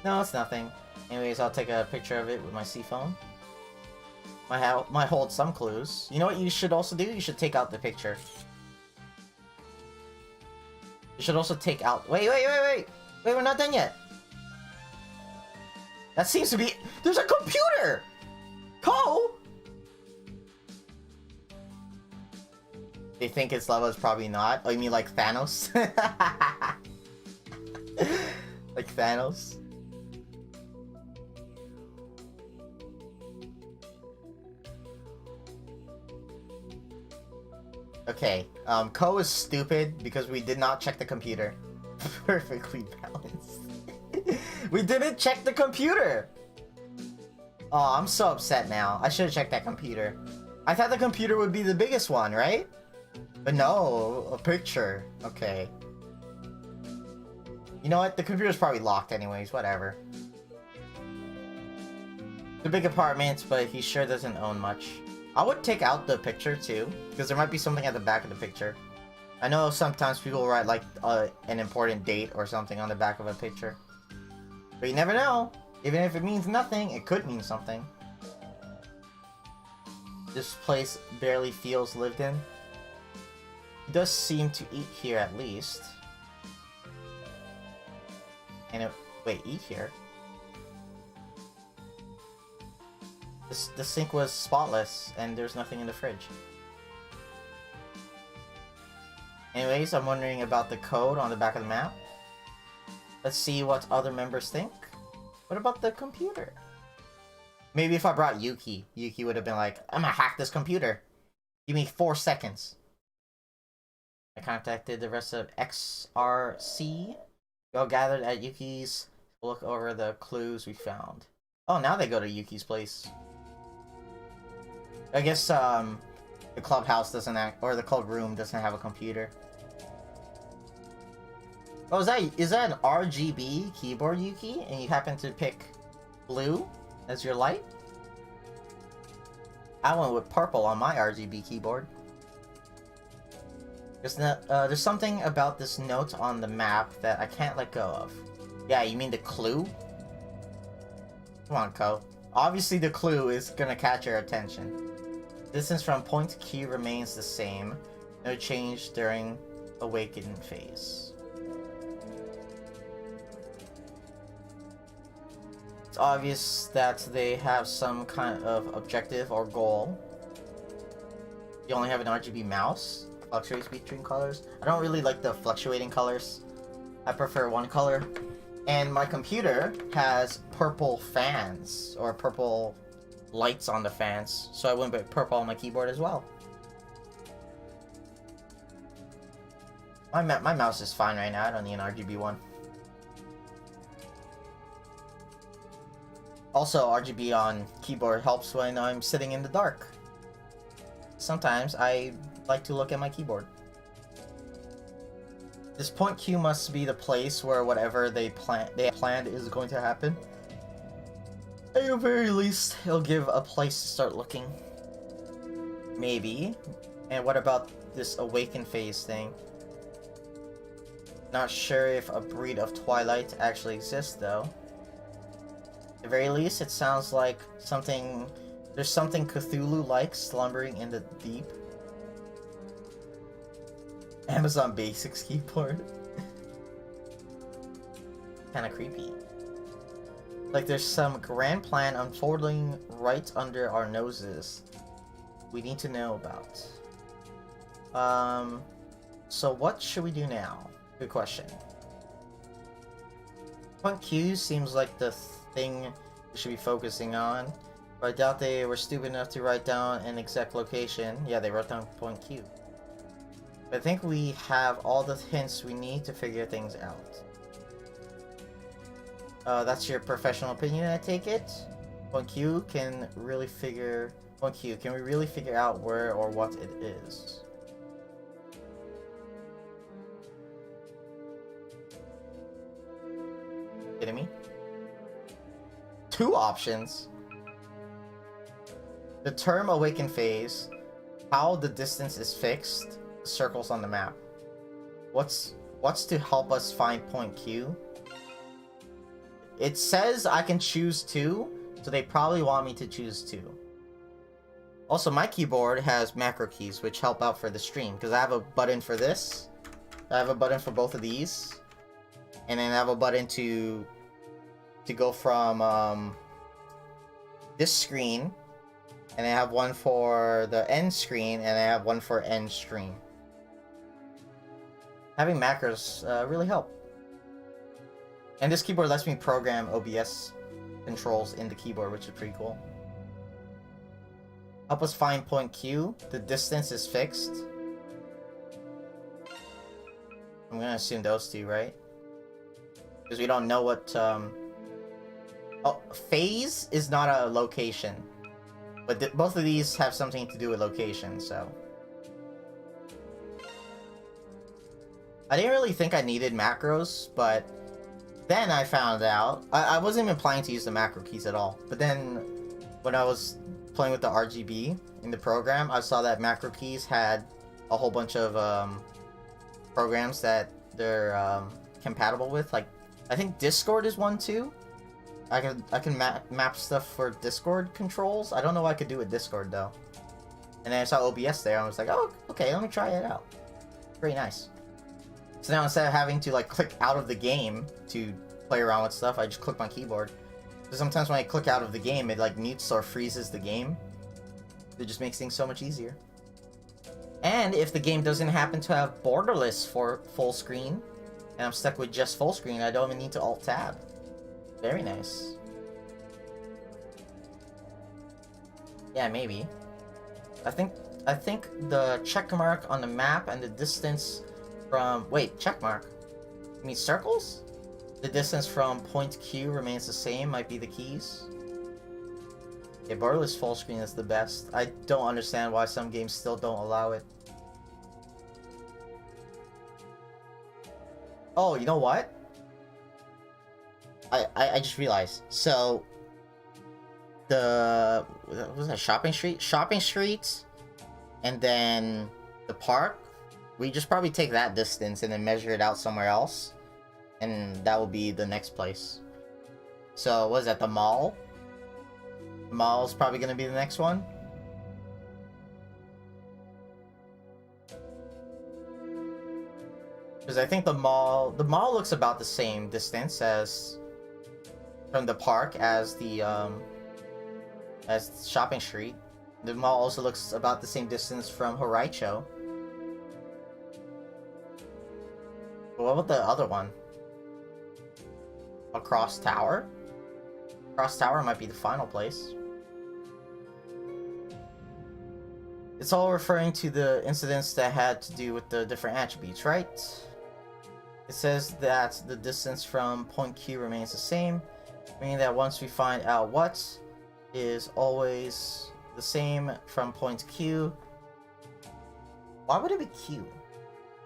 No, it's nothing. Anyways, I'll take a picture of it with my C phone. Might hold some clues. You know what you should also do? You should take out the picture. You should also take out... Wait, we're not done yet. That seems to be... There's a computer! Ko! They think it's lava, it's probably not. Oh, you mean like Thanos? Like Thanos? Okay, Ko is stupid because we did not check the computer. Perfectly balanced. We didn't check the computer! Oh, I'm so upset now. I should have checked that computer. I thought the computer would be the biggest one, right? But no, a picture. Okay. You know what? The computer's probably locked anyways, whatever. It's a big apartment, but he sure doesn't own much. I would take out the picture too, because there might be something at the back of the picture. I know sometimes people write like an important date or something on the back of a picture. But you never know. Even if it means nothing, it could mean something. This place barely feels lived in. He does seem to eat here at least. And wait, eat here? The sink was spotless, and there's nothing in the fridge. Anyways, I'm wondering about the code on the back of the map. Let's see what other members think. What about the computer? Maybe if I brought Yuki, Yuki would have been like, I'm gonna hack this computer. Give me 4 seconds. I contacted the rest of XRC. We all gathered at Yuki's to look over the clues we found. Oh, now they go to Yuki's place. I guess, the clubhouse doesn't or the club room doesn't have a computer. Oh, is that an RGB keyboard, Yuki? And you happen to pick blue as your light? I went with purple on my RGB keyboard. There's something about this note on the map that I can't let go of. Yeah, you mean the clue? Come on, Ko. Obviously the clue is gonna catch your attention. Distance from point to key remains the same. No change during awakening phase. It's obvious that they have some kind of objective or goal. You only have an RGB mouse. Fluctuates between colors. I don't really like the fluctuating colors. I prefer one color. And my computer has purple fans, or purple lights on the fans, so I went with purple on my keyboard as well. My mouse is fine right now. I don't need an RGB one. Also, RGB on keyboard helps when I'm sitting in the dark. Sometimes I like to look at my keyboard. This point Q must be the place where whatever they planned is going to happen. At the very least, it'll give a place to start looking. Maybe. And what about this awaken phase thing? Not sure if a breed of Twilight actually exists though. At the very least, it sounds like there's something Cthulhu-like slumbering in the deep. Amazon Basics keyboard. Kinda creepy. Like there's some grand plan unfolding right under our noses we need to know about. So what should we do now? Good question. Point Q seems like the thing we should be focusing on, but I doubt they were stupid enough to write down an exact location. Yeah, they wrote down Point Q. But I think we have all the hints we need to figure things out. That's your professional opinion, I take it? Point Q, can we really figure out where or what it is? Kidding me? 2 options. The term awaken phase, how the distance is fixed, circles on the map. What's to help us find point Q? It says I can choose 2, so they probably want me to choose 2. Also, my keyboard has macro keys, which help out for the stream, because I have a button for this, I have a button for both of these, and then I have a button to go from this screen, and I have one for the end screen, and I have one for end stream. Having macros really help. And this keyboard lets me program OBS controls in the keyboard, which is pretty cool. Help us find point Q. The distance is fixed. I'm gonna assume those 2, right? Because we don't know what, Oh, phase is not a location. But both of these have something to do with location, so... I didn't really think I needed macros, but then I found out... I wasn't even planning to use the macro keys at all. But then, when I was playing with the RGB in the program, I saw that macro keys had a whole bunch of programs that they're compatible with. Like, I think Discord is one too. I can map stuff for Discord controls. I don't know what I could do with Discord though. And then I saw OBS there, and I was like, oh, okay, let me try it out. Very nice. So now instead of having to like click out of the game to play around with stuff, I just click my keyboard. So sometimes when I click out of the game, it like mutes or freezes the game. It just makes things so much easier. And if the game doesn't happen to have borderless for full screen, and I'm stuck with just full screen, I don't even need to Alt-Tab. Very nice. Yeah, maybe. I think the check mark on the map and the distance from... Wait, check mark? You mean circles? The distance from point Q remains the same, might be the keys. Yeah, borderless full screen is the best. I don't understand why some games still don't allow it. Oh, you know what? I just realized. So, what was that, Shopping Street? Shopping Street, and then the park. We just probably take that distance and then measure it out somewhere else. And that will be the next place. So, what is that, the mall? The mall's probably going to be the next one. Because I think the mall looks about the same distance as from the park as the as Shopping Street. The mall also looks about the same distance from Horaicho. But what about the other one? Across Tower? Across Tower might be the final place. It's all referring to the incidents that had to do with the different attributes, right? It says that the distance from point Q remains the same, meaning that once we find out what is always the same from point Q, why would it be Q?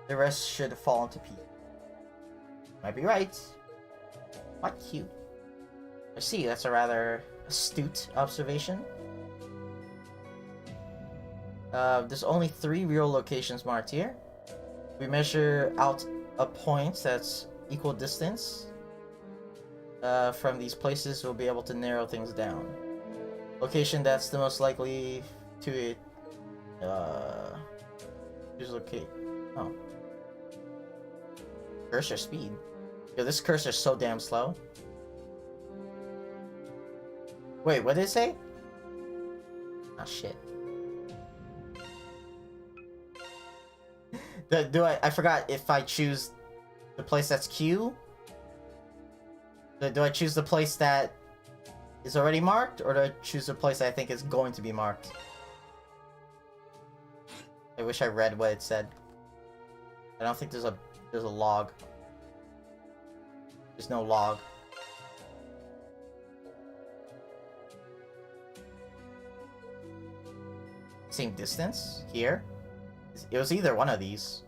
The rest should fall into P. Might be right. Why Q? I see, that's a rather astute observation. There's only 3 real locations marked here. We measure out a point that's equal distance. From these places, we'll be able to narrow things down. Location that's the most likely to it. Choose locate. Oh. Cursor speed. Yo, this cursor's so damn slow. Wait, what did it say? Ah, shit. I forgot if I choose the place that's Q. Do I choose the place that is already marked, or do I choose the place I think is going to be marked? I wish I read what it said. I don't think there's a log. There's no log. Same distance here? It was either one of these.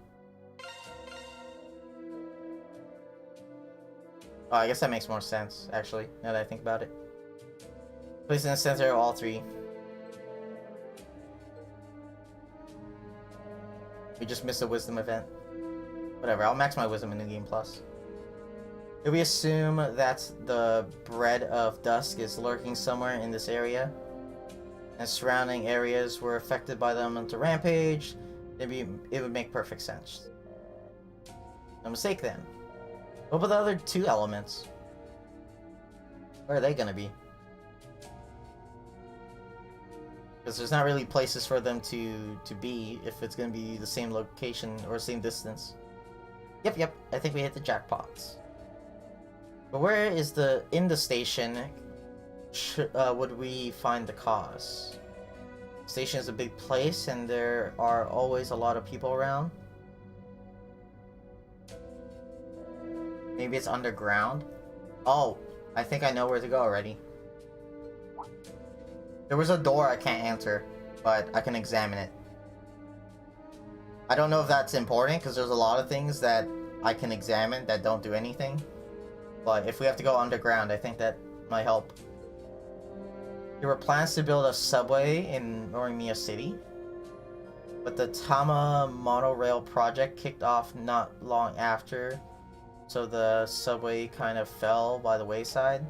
Oh, I guess that makes more sense, actually, now that I think about it. Place in the center of all 3. We just missed a wisdom event. Whatever, I'll max my wisdom in New Game Plus. If we assume that the bread of dusk is lurking somewhere in this area, and surrounding areas were affected by the elemental rampage, it would make perfect sense. No mistake then. What about the other 2 elements? Where are they gonna be? Because there's not really places for them to be if it's gonna be the same location or same distance. Yep, I think we hit the jackpots. But where is in the station would we find the cause? The station is a big place and there are always a lot of people around. Maybe it's underground? Oh, I think I know where to go already. There was a door I can't enter, but I can examine it. I don't know if that's important, because there's a lot of things that I can examine that don't do anything. But if we have to go underground, I think that might help. There were plans to build a subway in Norimiya City, but the Tama monorail project kicked off not long after, so the subway kind of fell by the wayside.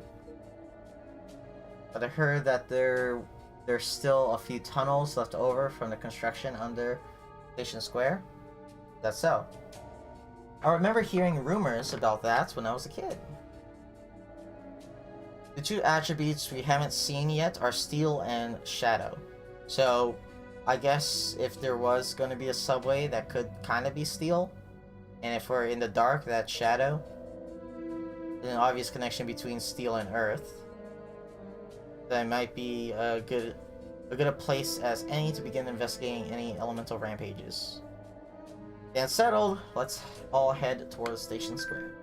But I heard that there's still a few tunnels left over from the construction under Station Square. That's so. I remember hearing rumors about that when I was a kid. The 2 attributes we haven't seen yet are Steel and Shadow. So, I guess if there was going to be a subway, that could kind of be Steel. And if we're in the dark, that's Shadow. There's an obvious connection between Steel and Earth. That might be a good a place as any to begin investigating any elemental rampages. And settled, let's all head towards Station Square.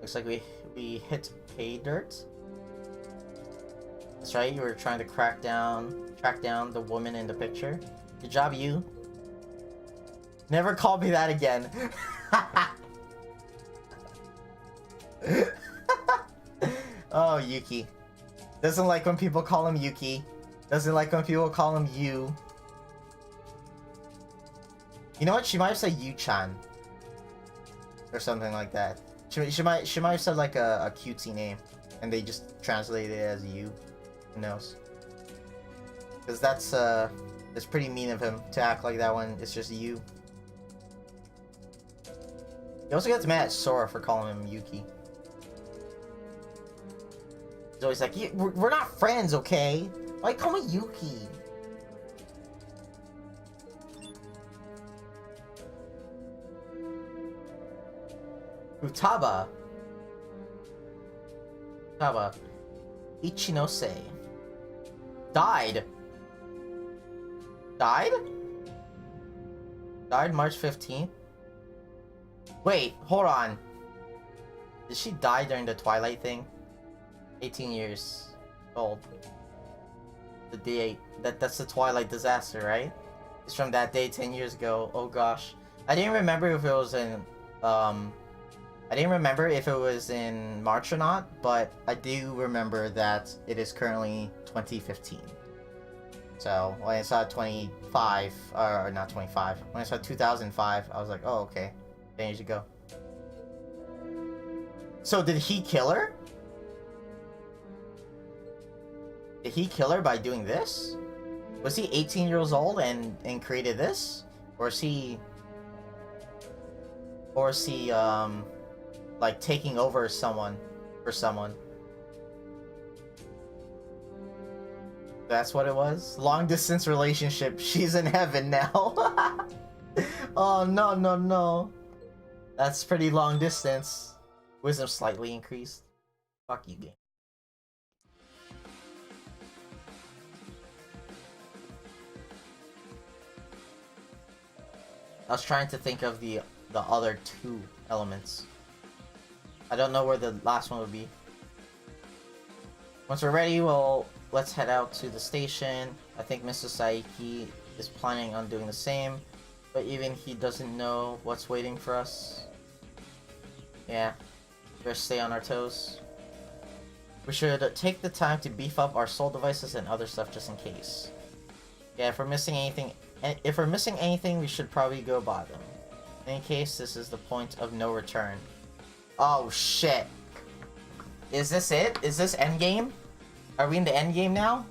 Looks like we hit pay dirt. That's right, you were trying to track down the woman in the picture. Good job, you. Never call me that again. Oh, Yuki. Doesn't like when people call him Yuki. Doesn't like when people call him you. You know what? She might have said Yu-chan. Or something like that. She might have said like a cutesy name. And they just translated it as you. Who knows? Because it's pretty mean of him to act like that when it's just you. He also gets mad at Sora for calling him Yuki. He's always like, we're not friends, okay? Why call me Yuki? Futaba. Futaba. Ichinose. Died? Died? Died March 15th? Wait, hold on. Did she die during the Twilight thing? 18 years old. The day that's the Twilight disaster, right? It's from that day 10 years ago. Oh gosh. I didn't remember if it was in March or not, but I do remember that it is currently 2015. So when I saw 25, or not 25, when I saw 2005, I was like, oh okay, 10 years ago. So did he kill her? Did he kill her by doing this? Was he 18 years old and created this? Or is he like taking over someone for someone? That's what it was? Long distance relationship. She's in heaven now. Oh no no no. That's pretty long distance. Wisdom slightly increased. Fuck you, game. I was trying to think of the other two elements. I don't know where the last one would be. Once we're ready, well, let's head out to the station. I think Mr. Saiki is planning on doing the same, but even he doesn't know what's waiting for us. Yeah, better stay on our toes. We should take the time to beef up our soul devices and other stuff just in case. Yeah, if we're missing anything, we should probably go buy them. In any case, this is the point of no return. Oh shit. Is this it? Is this endgame? Are we in the endgame now?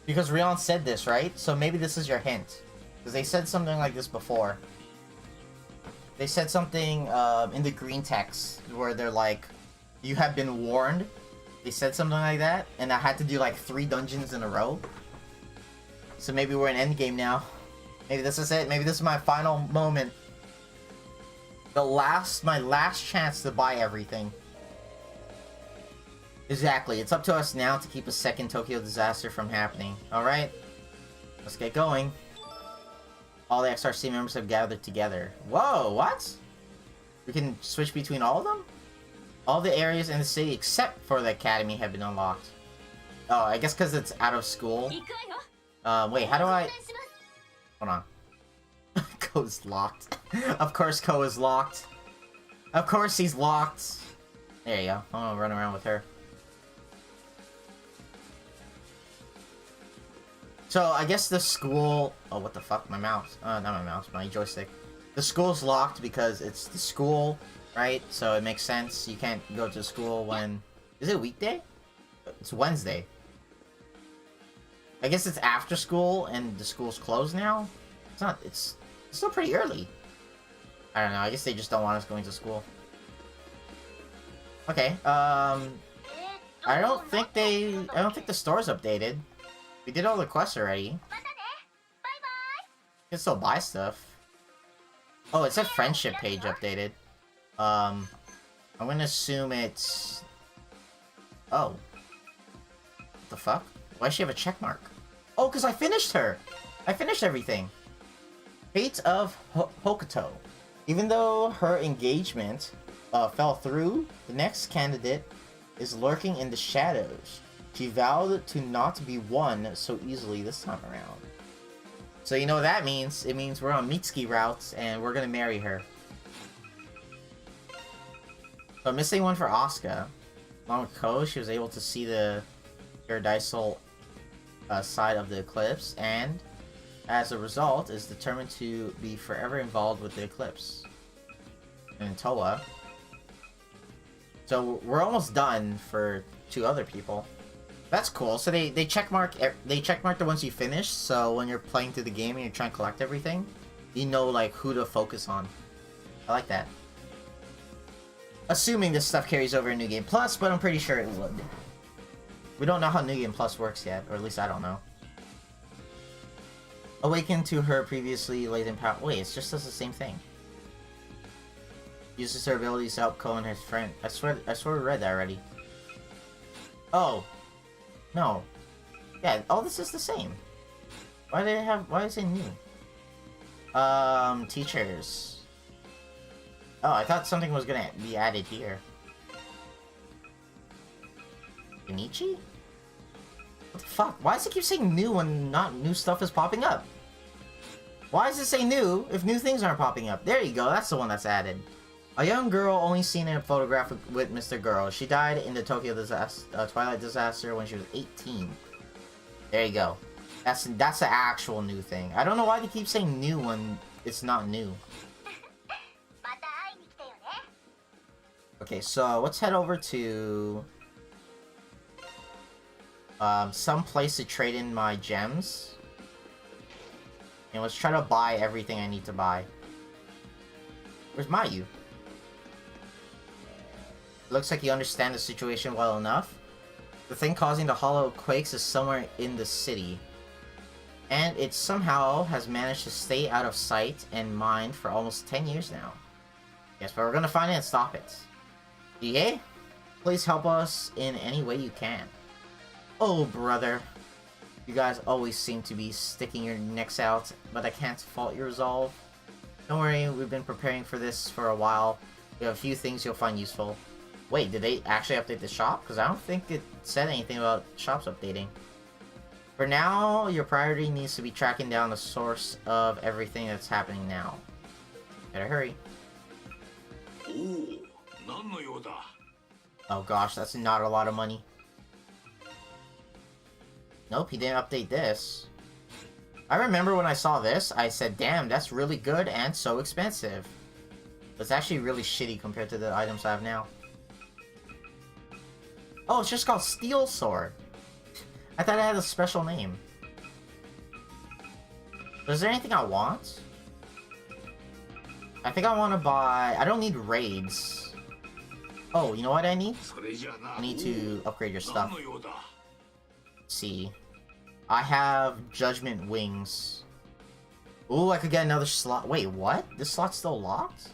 Because Rion said this, right? So maybe this is your hint. Because they said something like this before. They said something in the green text where they're like, you have been warned. They said something like that, and I had to do like 3 dungeons in a row. So maybe we're in endgame now. Maybe this is it. Maybe this is my final moment. My last chance to buy everything. Exactly. It's up to us now to keep a second Tokyo disaster from happening. Alright? Let's get going. All the XRC members have gathered together. Whoa, what? We can switch between all of them? All the areas in the city except for the academy have been unlocked. Oh, I guess because it's out of school. Wait, how do I... Hold on. Ko's locked. Of course Ko is locked. Of course he's locked. There you go. I'm gonna run around with her. So, I guess the school... Oh, what the fuck? My mouse. Not my mouse, my joystick. The school's locked because it's the school, right? So it makes sense. You can't go to school when... Is it a weekday? It's Wednesday. I guess it's after school and the school's closed now? It's not... It's still pretty early. I don't know. I guess they just don't want us going to school. Okay, I don't think the store's updated. We did all the quests already. You can still buy stuff. Oh, it said friendship page updated. I'm gonna assume it's... Oh. What the fuck? Why does she have a check mark? Oh, because I finished her! I finished everything! Fate of Hokuto. Even though her engagement fell through, the next candidate is lurking in the shadows. She vowed to not be won so easily this time around. So you know what that means? It means we're on Mitsuki routes and we're gonna marry her. So missing one for Asuka. Along with Ko, she was able to see the paradisal side of the eclipse, and as a result is determined to be forever involved with the eclipse. And Toa. So we're almost done for 2 other people. That's cool. So they checkmark the ones you finish. So when you're playing through the game and you're trying to collect everything, you know like who to focus on. I like that. Assuming this stuff carries over in New Game Plus, but I'm pretty sure it would. We don't know how New Game Plus works yet, or at least I don't know. Awaken to her previously latent power. Wait, it just does the same thing. Uses her abilities to help Ko and his friend. I swear we read that already. Oh. No. Yeah, all this is the same. Why is it new? Teachers. Oh, I thought something was gonna be added here. Kenichi? What the fuck? Why does it keep saying new when not new stuff is popping up? Why does it say new if new things aren't popping up? There you go, that's the one that's added. A young girl only seen in a photograph with Mr. Girl. She died in the Tokyo Twilight disaster when she was 18. There you go. That's the actual new thing. I don't know why they keep saying new when it's not new. Okay, so let's head over to some place to trade in my gems. And let's try to buy everything I need to buy. Where's Mayu? Looks like you understand the situation well enough. The thing causing the hollow quakes is somewhere in the city. And it somehow has managed to stay out of sight and mind for almost 10 years now. Yes, but we're gonna find it and stop it. DA? Please help us in any way you can. Oh, brother. You guys always seem to be sticking your necks out, but I can't fault your resolve. Don't worry, we've been preparing for this for a while. We have a few things you'll find useful. Wait, did they actually update the shop? Because I don't think it said anything about shops updating. For now, your priority needs to be tracking down the source of everything that's happening now. Better hurry. Oh gosh, that's not a lot of money. Nope, he didn't update this. I remember when I saw this, I said, damn, that's really good and so expensive. But it's actually really shitty compared to the items I have now. Oh, it's just called Steel Sword. I thought it had a special name. Is there anything I want? I think I want to buy... I don't need raids. Oh, you know what I need? I need to upgrade your stuff. Let's see. I have Judgment Wings. Ooh, I could get another slot. Wait, what? This slot's still locked?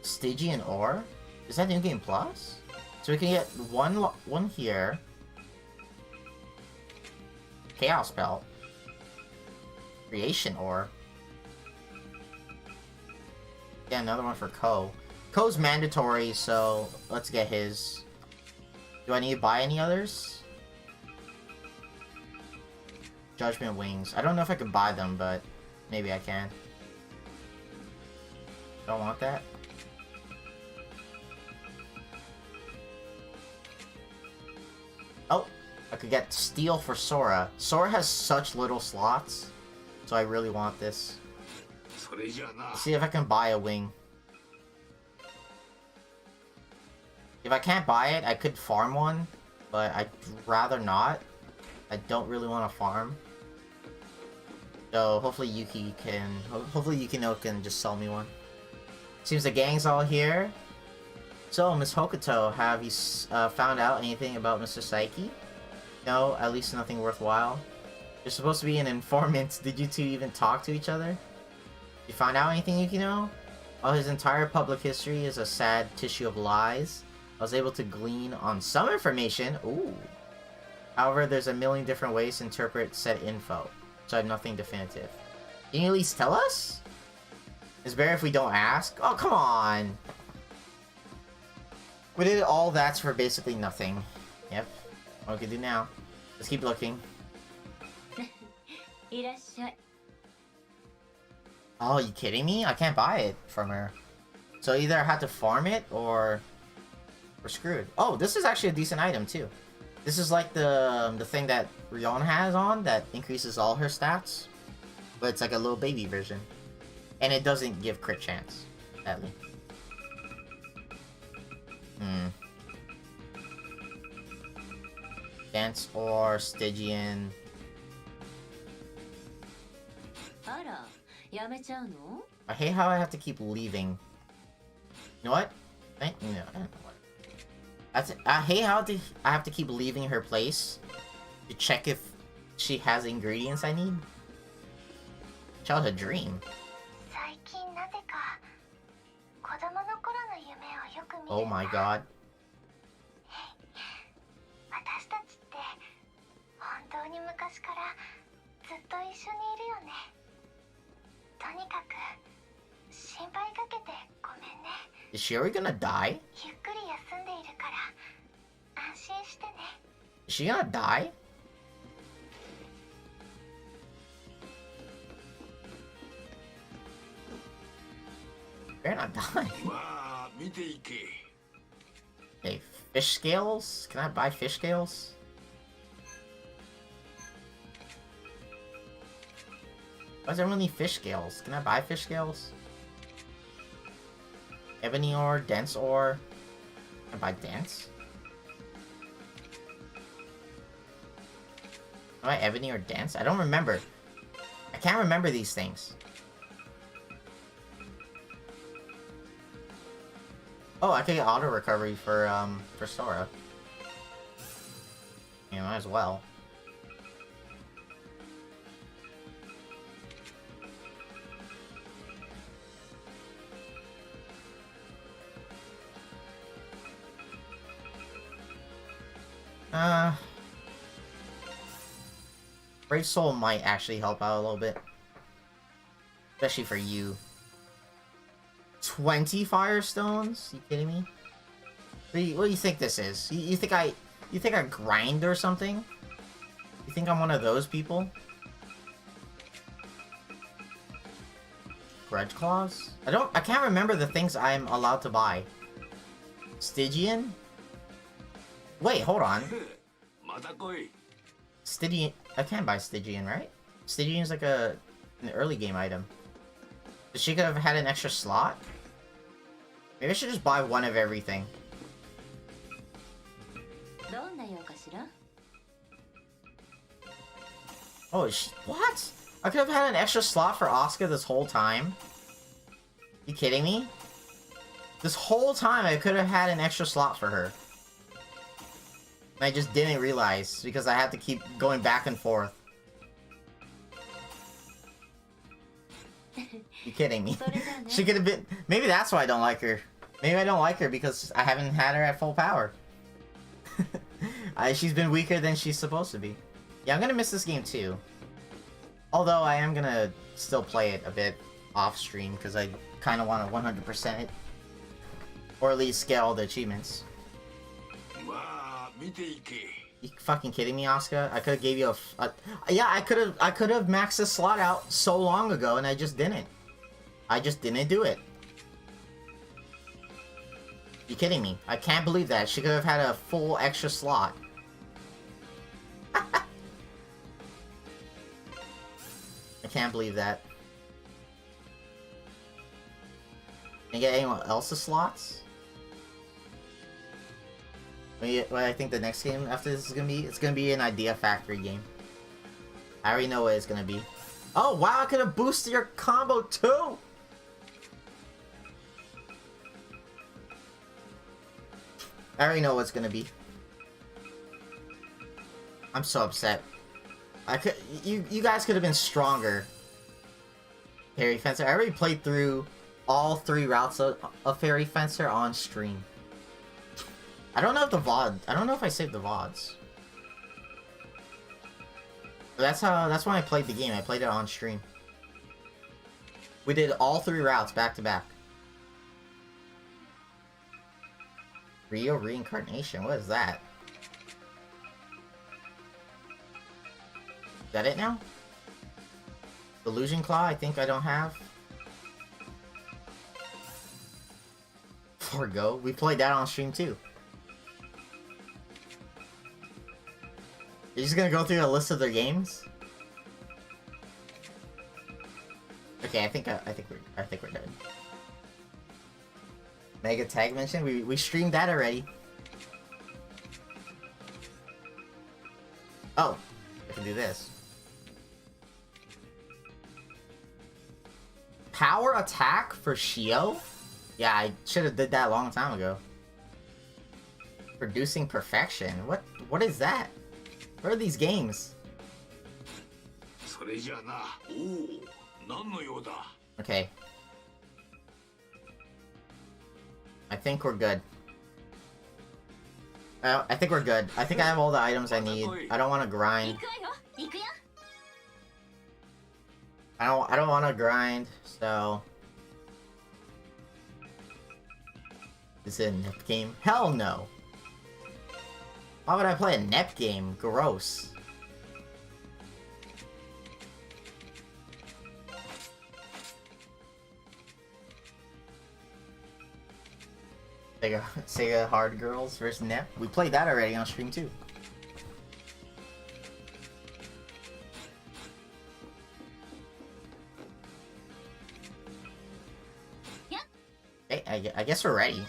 Stygian Ore? Is that New Game Plus? So we can get one here. Chaos Belt. Creation Ore. Yeah, another one for Ko. Ko's mandatory, so let's get his. Do I need to buy any others? Judgment Wings. I don't know if I can buy them, but maybe I can. Don't want that. Oh, I could get steel for Sora. Sora has such little slots, so I really want this. Let's see if I can buy a wing. If I can't buy it, I could farm one, but I'd rather not. I don't really want to farm. So hopefully Yukino can just sell me one. Seems the gang's all here. So, Miss Hokuto, have you found out anything about Mr. Saiki? No, at least nothing worthwhile. You're supposed to be an informant. Did you two even talk to each other? You find out anything, Yukino? While his entire public history is a sad tissue of lies, I was able to glean on some information. Ooh. However, there's a million different ways to interpret said info, so I have nothing definitive. Can you at least tell us? It's better if we don't ask. Oh, come on! We did all that for basically nothing. Yep. What we can do now. Let's keep looking. Oh, you kidding me? I can't buy it from her. So either I have to farm it or we're screwed. Oh, this is actually a decent item too. This is like the thing that Rion has on that increases all her stats. But it's like a little baby version. And it doesn't give crit chance, sadly. Dance or Stygian. I hate how I have to keep leaving. You know what? No, I don't know what. I hate how I have to keep leaving her place to check if she has ingredients I need. Childhood dream. Oh my god. 昔からずっと一緒にいるよね。とにかく心配かけてごめんね。 Is she already gonna die? ゆっくり休んでいるから安心してね。 Is she gonna die? They're not dying. まあ見ていけ。 Hey, fish scales? Can I buy fish scales? Why does everyone need fish scales? Can I buy fish scales? Ebony ore, dense ore. Can I buy dense? Am I ebony or dense? I don't remember. I can't remember these things. Oh, I could get auto recovery for Sora. Yeah, might as well. Brave Soul might actually help out a little bit. Especially for you. 20 Firestones? You kidding me? What do you think this is? You think I grind or something? You think I'm one of those people? Grudge Claws? I can't remember the things I'm allowed to buy. Stygian? Wait, hold on. また来い。 Stygian, I can't buy Stygian, right? Stygian's like an early game item. But she could have had an extra slot? Maybe I should just buy one of everything. どんな用かしら? Oh, what? I could have had an extra slot for Asuka this whole time? You kidding me? This whole time I could have had an extra slot for her. And I just didn't realize because I had to keep going back and forth. You kidding me? She could have been... Maybe that's why I don't like her. Maybe I don't like her because I haven't had her at full power. She's been weaker than she's supposed to be. Yeah, I'm gonna miss this game too. Although I am gonna still play it a bit off stream because I kind of want to 100% it. Or at least get all the achievements. まあ見ていけ。 You fucking kidding me, Asuka? I could have gave you yeah, I could have maxed the slot out so long ago and I just didn't. I just didn't do it. You kidding me? I can't believe that. She could have had a full extra slot. I can't believe that. Can I get anyone else's slots? What I think the next game after this is gonna be? It's gonna be an Idea Factory game. I already know what it's gonna be. Oh wow, I could have boosted your combo too! I already know what it's gonna be. I'm so upset. You guys could have been stronger. Fairy Fencer. I already played through all 3 routes of Fairy Fencer on stream. I don't know if the VOD... I don't know if I saved the VODs. But that's when I played the game. I played it on stream. We did all 3 routes back to back. Rio Reincarnation? What is that? Is that it now? Illusion Claw, I think I don't have. Forgo. We played that on stream too. You're just gonna go through a list of their games? Okay, I think we're done. Mega Tag Mention? We streamed that already. Oh, I can do this. Power attack for Shio? Yeah, I should have did that a long time ago. Producing perfection? What is that? What are these games? それじゃな。おお、何の用だ。 Okay. I think we're good. I think we're good. I think I have all the items I need. I don't want to grind. 行くわよ。行くよ。I don't want to grind, so. Is it a NEP game? Hell no! Why would I play a NEP game? Gross. Sega Hard Girls vs. NEP? We played that already on stream too. Hey, I guess we're ready.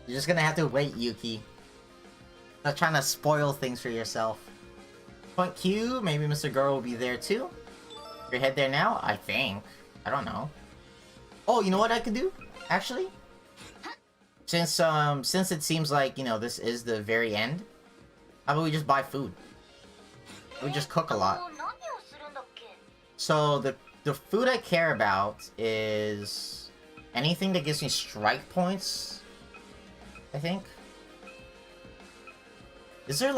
You're just gonna have to wait, Yuki. Not trying to spoil things for yourself. Point Q, maybe Mr. Girl will be there too. Your head there now? I think. I don't know. Oh, you know what I could do? Actually? Since it seems like, you know, this is the very end, how about we just buy food? We just cook a lot. So the food I care about is anything that gives me strike points, I think. Is there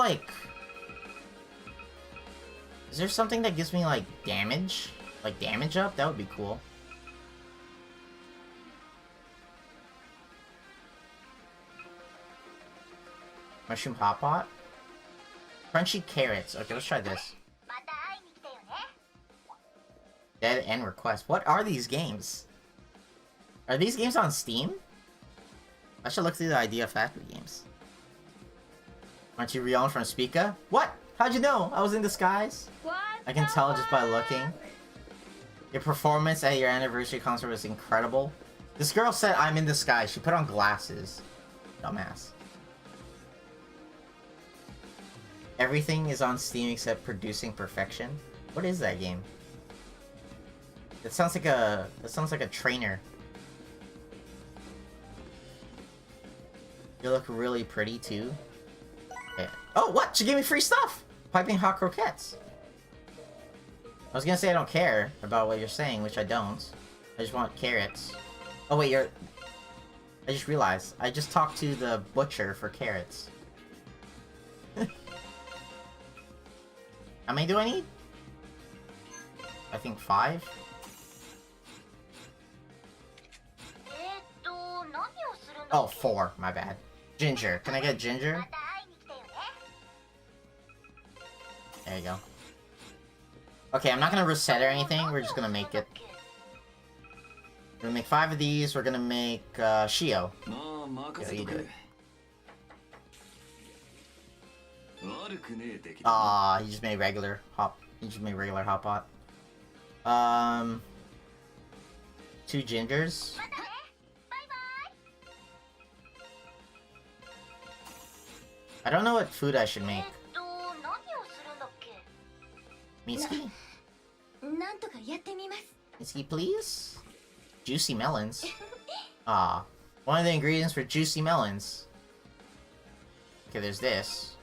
something that gives me like damage? Like damage up? That would be cool. Mushroom hot pot? Crunchy carrots. Okay, let's try this. Dead End Request. What are these games? Are these games on Steam? I should look through the Idea Factory games. Aren't you Rion from Spica? What? How'd you know? I was in disguise? I can tell just by looking. Your performance at your anniversary concert was incredible. This girl said I'm in disguise. She put on glasses. Dumbass. Everything is on Steam except Producing Perfection. What is that game? That sounds like a trainer. You look really pretty too. Okay. Oh, what? She gave me free stuff! Piping hot croquettes. I was gonna say I don't care about what you're saying, which I don't. I just want carrots. Oh wait, I just realized. I just talked to the butcher for carrots. How many do I need? I think 5. Oh, 4. My bad. Ginger. Can I get ginger? There you go. Okay, I'm not gonna reset or anything. We're just gonna make it. We're gonna make 5 of these. We're gonna make Shio. Yeah, you do it. Ah, he just made regular hot. He just made regular hot pot. 2 gingers. I don't know what food I should make. Mitsuki? Mitsuki, please? Juicy melons. Ah, one of the ingredients for juicy melons. Okay, there's this.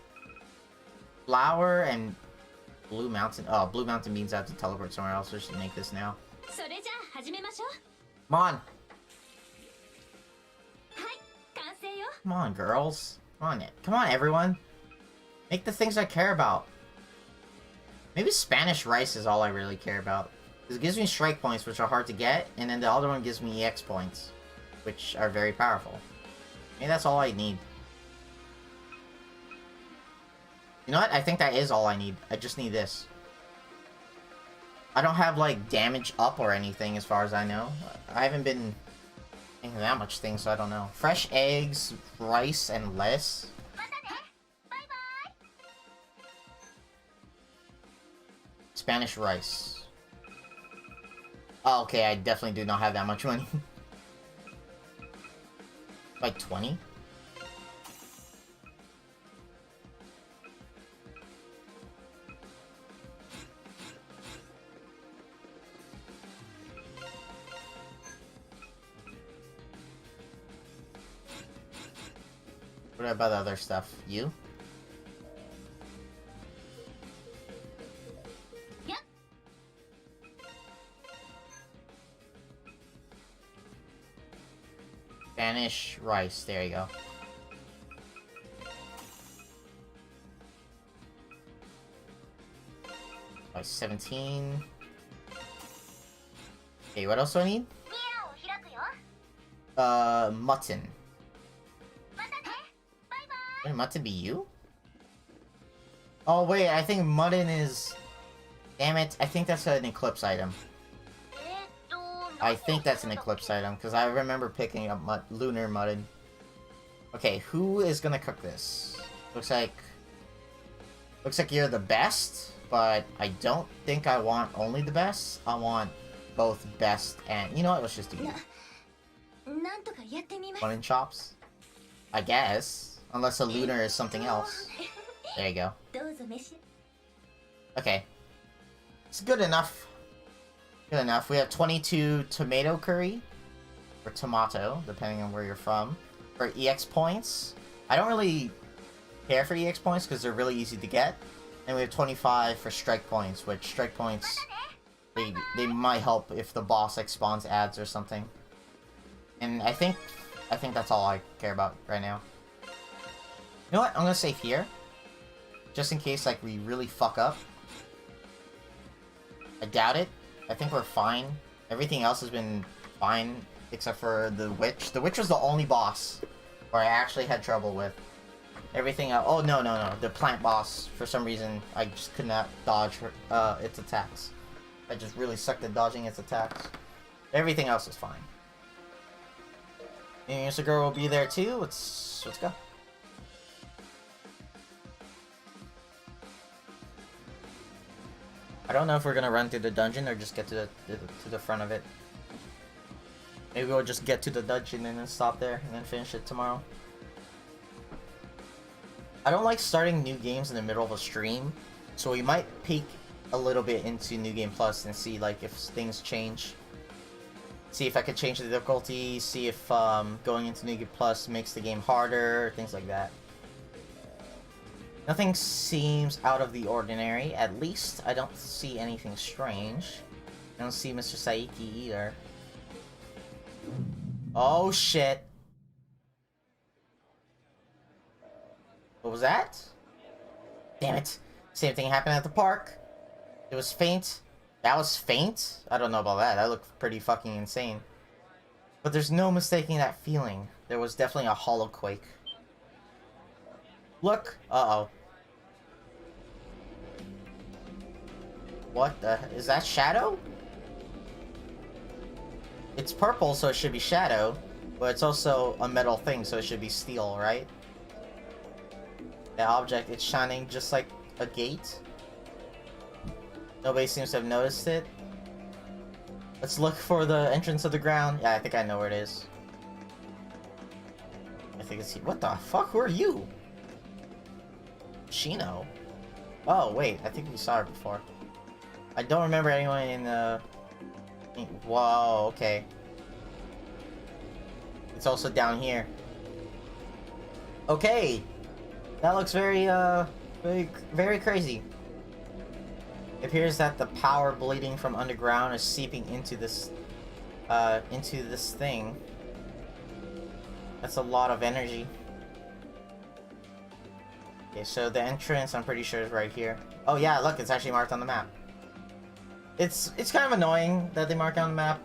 Flour and Blue Mountain. Oh, Blue Mountain means I have to teleport somewhere else. I should make this now. Come on. Come on, girls. Come on, everyone. Make the things I care about. Maybe Spanish rice is all I really care about. Because it gives me strike points, which are hard to get, and then the other one gives me EX points, which are very powerful. Maybe that's all I need. You know what? I think that is all I need. I just need this. I don't have, like, damage up or anything, as far as I know. I haven't been thinking that much things, so I don't know. Fresh eggs, rice, and lettuce. Spanish rice. Oh, okay, I definitely do not have that much money. Like 20? What about the other stuff? You? Yep. Spanish rice. There you go. 17. Okay, what else do I need? Mutton. Wait, mutton be you? Oh wait, I think mutton is... Damn it, I think that's an eclipse item. I think that's an eclipse item, because I remember picking up lunar mutton. Okay, who is gonna cook this? Looks like you're the best, but I don't think I want only the best. I want both best and... You know what, let's just do you. Mutton chops? I guess. Unless a lunar is something else. There you go. Okay. It's good enough. Good enough. We have 22 tomato curry. Or tomato, depending on where you're from. For EX points. I don't really care for EX points because they're really easy to get. And we have 25 for strike points, which strike points... They might help if the boss like spawns ads or something. And I think that's all I care about right now. You know what? I'm gonna save here. Just in case like we really fuck up. I doubt it. I think we're fine. Everything else has been fine except for the witch. The witch was the only boss where I actually had trouble with. Everything else... Oh, no. The plant boss, for some reason, I just could not dodge her, its attacks. I just really sucked at dodging its attacks. Everything else is fine. And Mr. Girl will be there too. Let's go. I don't know if we're gonna run through the dungeon or just get to the front of it. Maybe we'll just get to the dungeon and then stop there and then finish it tomorrow. I don't like starting new games in the middle of a stream, so we might peek a little bit into New Game Plus and see like if things change. See if I could change the difficulty, see if going into New Game Plus makes the game harder, things like that. Nothing seems out of the ordinary, at least I don't see anything strange. I don't see Mr. Saiki either. Oh shit! What was that? Damn it! Same thing happened at the park. It was faint. That was faint? I don't know about that. That looked pretty fucking insane. But there's no mistaking that feeling. There was definitely a hollow quake. Look! Uh-oh. What the... Is that Shadow? It's purple, so it should be Shadow. But it's also a metal thing, so it should be steel, right? The object, it's shining just like a gate. Nobody seems to have noticed it. Let's look for the entrance of the ground. Yeah, I think I know where it is. I think it's... What the fuck? Who are you? Shino? Oh, wait. I think we saw her before. I don't remember anyone in the... Whoa, okay. It's also down here. Okay! That looks very, very crazy. It appears that the power bleeding from underground is seeping into this thing. That's a lot of energy. Okay, so the entrance, I'm pretty sure, is right here. Oh yeah, look, it's actually marked on the map. It's kind of annoying that they mark on the map,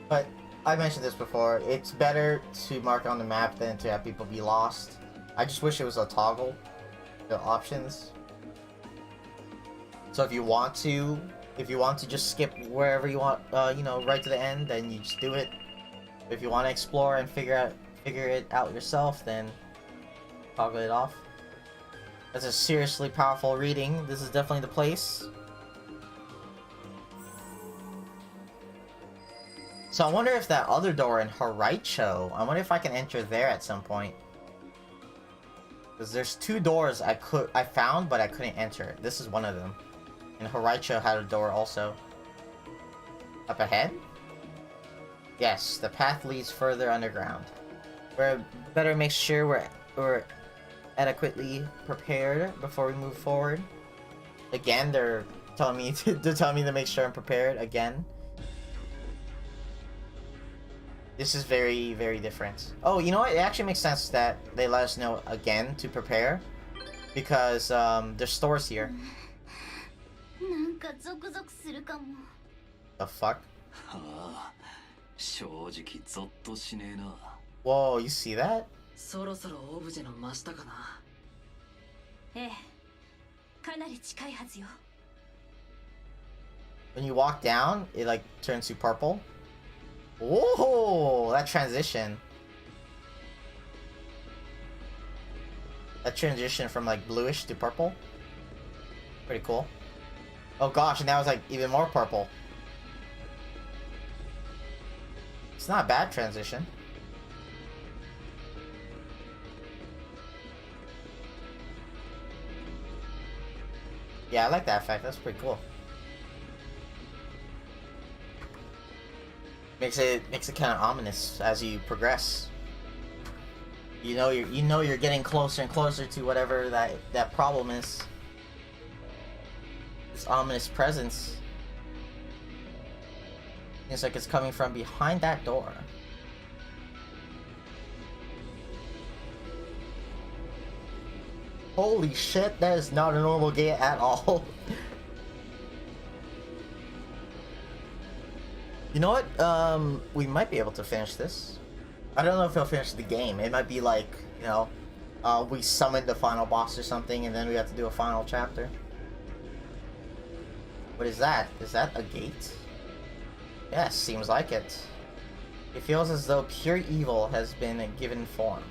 but I mentioned this before. It's better to mark on the map than to have people be lost. I just wish it was a toggle, the options. So if you want to just skip wherever you want, you know, right to the end, then you just do it. If you want to explore and figure it out yourself, then toggle it off. That's a seriously powerful reading. This is definitely the place. So I wonder if that other door in Horaicho, I wonder if I can enter there at some point. Because there's two doors I found, but I couldn't enter. This is one of them. And Horaicho had a door also. Up ahead? Yes, the path leads further underground. We better make sure we're adequately prepared before we move forward. Again, they're telling me to make sure I'm prepared again. This is very, very different. Oh, you know what? It actually makes sense that they let us know again to prepare. Because there's stores here. かゾクゾクするかも。 The fuck? ああ、正直ゾッとしねえな。 Whoa, you see that? そろそろオブジェの真下かな。ええ、かなり近いはずよ。 When you walk down, it like turns to purple. Whoa, that transition. That transition from like bluish to purple. Pretty cool. Oh gosh, and now it's like even more purple. It's not a bad transition. Yeah, I like that effect. That's pretty cool. Makes it kind of ominous as you progress. You know you're getting closer and closer to whatever that problem is. This ominous presence. Seems like it's coming from behind that door. Holy shit, that is not a normal gate at all. You know what? We might be able to finish this. I don't know if he'll finish the game. It might be like, you know, we summon the final boss or something and then we have to do a final chapter. What is that? Is that a gate? Yes, seems like it. It feels as though pure evil has been given form.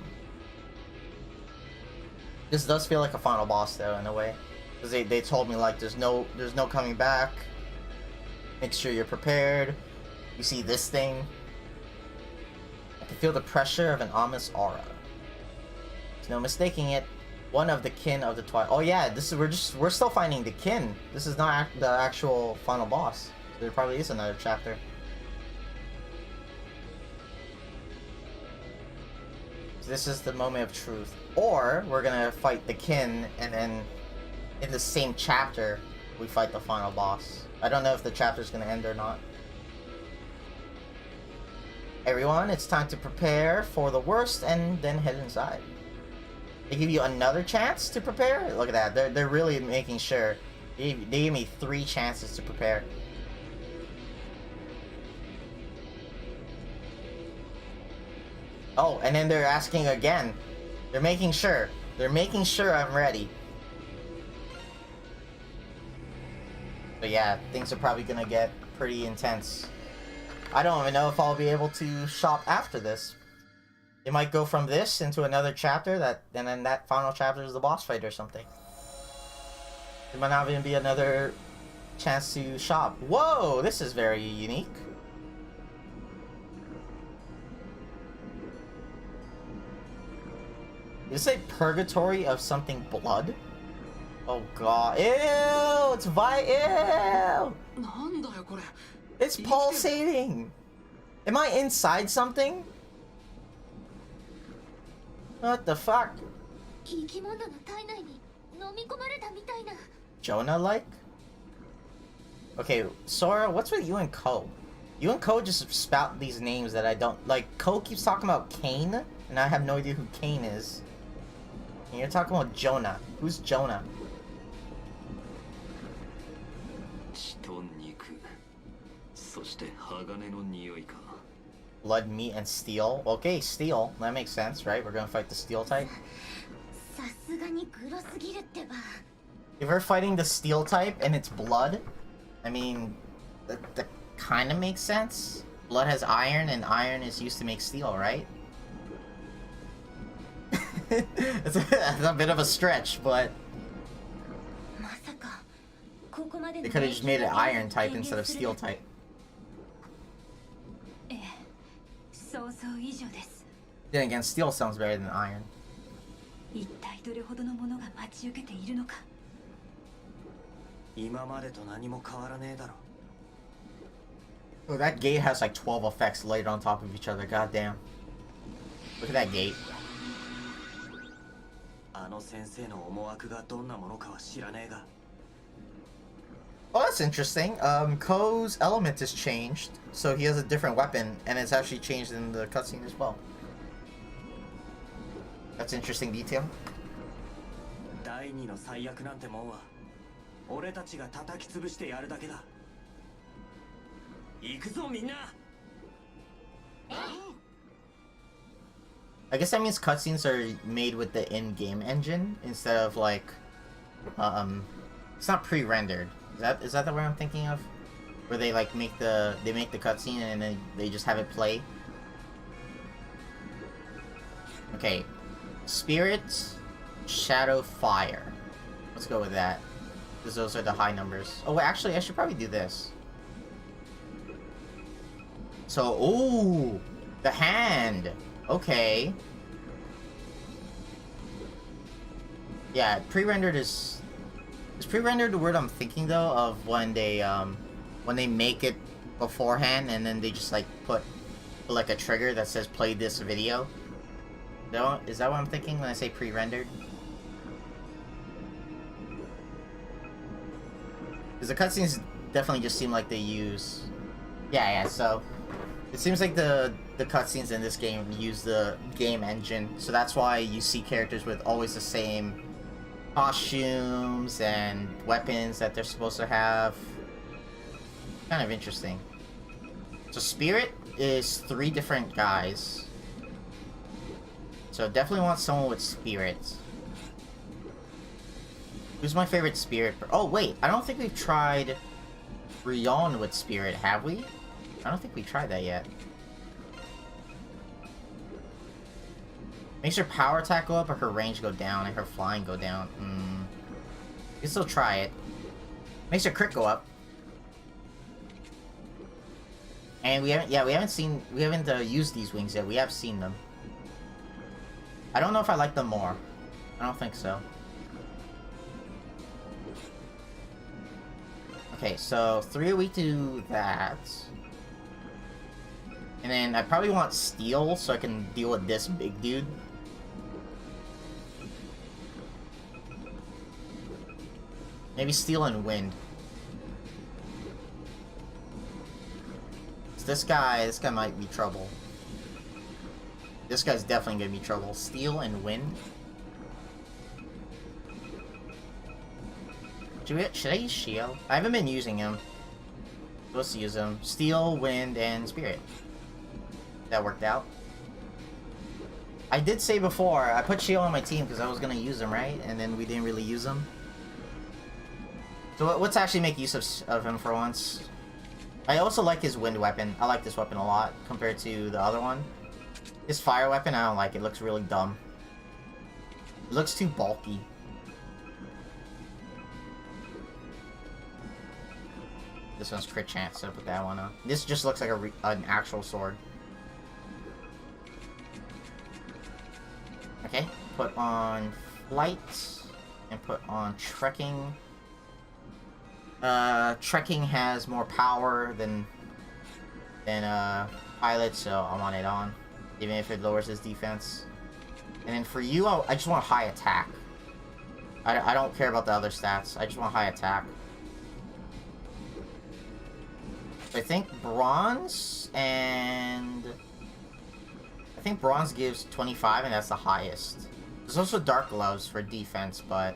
This does feel like a final boss though, in a way. Because they told me like there's no coming back. Make sure you're prepared. You see this thing. I can feel the pressure of an ominous aura. There's no mistaking it. One of the kin of the Twilight. Oh yeah, we're still finding the kin. This is not the actual final boss. So there probably is another chapter. So this is the moment of truth. Or we're gonna fight the kin and then in the same chapter we fight the final boss. I don't know if the chapter's gonna end or not. Everyone, it's time to prepare for the worst and then head inside. They give you another chance to prepare? Look at that, they're really making sure. They gave me 3 chances to prepare. Oh, and then they're asking again. They're making sure. They're making sure I'm ready. But yeah, things are probably gonna get pretty intense. I don't even know if I'll be able to shop after this. It might go from this into another chapter, and then that final chapter is the boss fight or something. There might not even be another chance to shop. Whoa, this is very unique. Is this a purgatory of something blood? Oh god. Ew! It's ew! It's pulsating! Am I inside something? What the fuck? Jonah-like? Okay, Sora, what's with you and Ko? You and Ko just spout these names that I don't... Like, Ko keeps talking about Cain, and I have no idea who Cain is. And you're talking about Jonah. Who's Jonah? Blood, meat, and steel. Okay, steel. That makes sense, right? We're gonna fight the steel type. If we're fighting the steel type and it's blood, I mean, that kind of makes sense. Blood has iron, and iron is used to make steel, right? It's a bit of a stretch, but they could have just made it iron type instead of steel type. Then again, steel sounds better than iron. Oh, that gate has like 12 effects laid on top of each other. Goddamn. Look at that gate. Oh, that's interesting. Ko's element is changed, so he has a different weapon, and it's actually changed in the cutscene as well. That's interesting detail. 俺たちが叩き潰してやるだけだ。行くぞみんな。 I guess that means cutscenes are made with the in-game engine instead of like, it's not pre-rendered. Is that the way I'm thinking of? Where they like make the cutscene and then they just have it play. Okay, Spirit, Shadow, Fire. Let's go with that, because those are the high numbers. Oh, wait, actually, I should probably do this. So, ooh, the hand. Okay. Yeah, pre-rendered is pre-rendered the word I'm thinking though of when they make it beforehand and then they just like put like a trigger that says play this video. Is that what I'm thinking when I say pre-rendered? Because the cutscenes definitely just seem like they use... Yeah, so... It seems like the cutscenes in this game use the game engine, so that's why you see characters with always the same costumes and weapons that they're supposed to have. Kind of interesting. So Spirit is 3 different guys. So definitely want someone with Spirit. Who's my favorite Spirit? Oh wait, I don't think we've tried Rion with Spirit, have we? I don't think we tried that yet. Makes her power attack go up or her range go down and her flying go down. You can still try it. Makes her crit go up. And we haven't used these wings yet. We have seen them. I don't know if I like them more. I don't think so. Okay, so 3 a week to do that. And then I probably want Steel so I can deal with this big dude. Maybe Steel and Wind. So this guy might be trouble. This guy's definitely gonna be trouble. Steel and Wind. Should I use Shio? I haven't been using him. Let's use him. Steel, Wind, and Spirit. That worked out. I did say before, I put Shio on my team because I was gonna use him, right? And then we didn't really use him. So let's actually make use of him for once. I also like his wind weapon. I like this weapon a lot compared to the other one. His fire weapon, I don't like it. It looks really dumb. It looks too bulky. This one's crit chance, so I put that one on. This just looks like an actual sword. Okay, put on flight and put on trekking. Trekking has more power than pilot, so I want it on, even if it lowers his defense. And then for you, I just want high attack. I don't care about the other stats. I just want high attack. So I think bronze gives 25, and that's the highest. There's also dark gloves for defense, but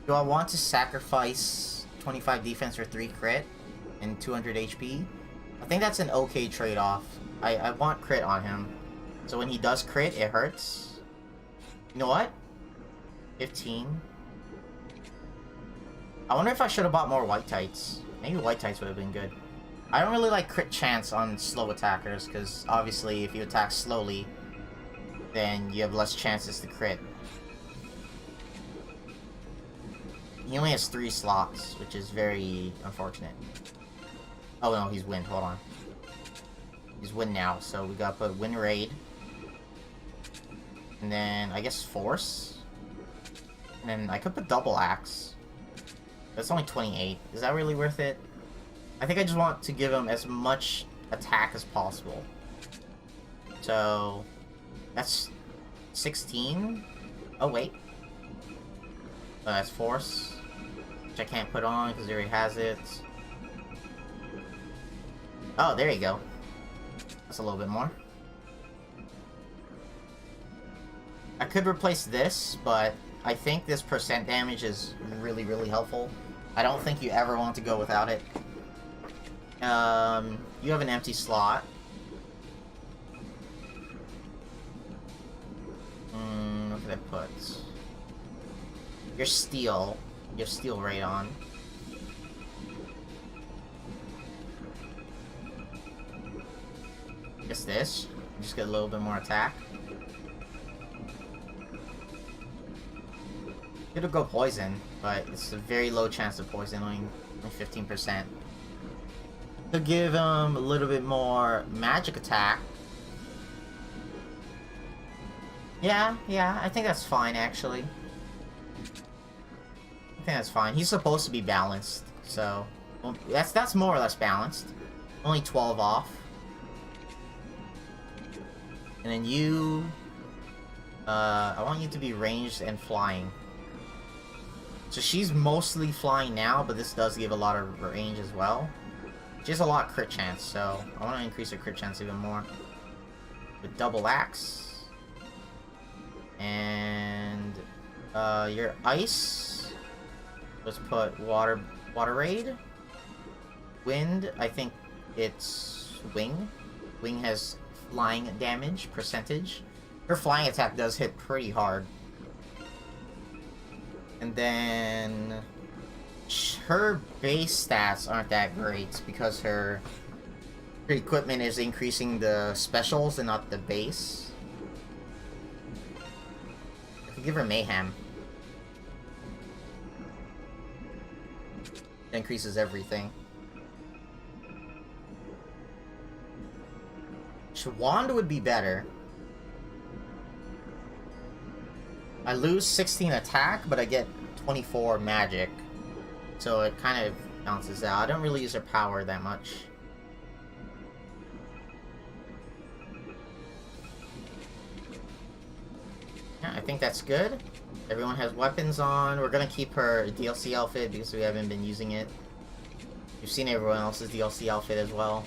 do I want to sacrifice 25 defense for 3 crit and 200 HP? I think that's an okay trade-off. I want crit on him, so when he does crit, it hurts. You know what? 15. I wonder if I should have bought more white tights. Maybe white tights would have been good. I don't really like crit chance on slow attackers, because obviously if you attack slowly, then you have less chances to crit. He only has 3 slots, which is very unfortunate. Oh no, he's Wind, hold on. He's Wind now, so we gotta put Wind Raid. And then, I guess Force? And then I could put Double Axe. That's only 28. Is that really worth it? I think I just want to give him as much attack as possible. So, that's 16? Oh, wait. Oh, that's Force, which I can't put on because he already has it. Oh, there you go. That's a little bit more. I could replace this, but I think this percent damage is really, really helpful. I don't think you ever want to go without it. You have an empty slot. What can I put? Your steel. You have steel right on. Just this. Just get a little bit more attack. It'll go poison, but it's a very low chance of poisoning, only 15%. To give him a little bit more magic attack. Yeah, I think that's fine actually. I think that's fine. He's supposed to be balanced, so well, that's more or less balanced. Only 12 off. And then you, I want you to be ranged and flying. So she's mostly flying now, but this does give a lot of range as well. She has a lot of crit chance, so I want to increase her crit chance even more. With double axe. And your ice. Let's put water raid. Wind, I think it's wing. Wing has flying damage percentage. Her flying attack does hit pretty hard. And then her base stats aren't that great because her equipment is increasing the specials and not the base. I could give her mayhem. It increases everything. Wand would be better. I lose 16 attack, but I get 24 magic. So it kind of balances out. I don't really use her power that much. Yeah, I think that's good. Everyone has weapons on. We're gonna keep her DLC outfit because we haven't been using it. You've seen everyone else's DLC outfit as well.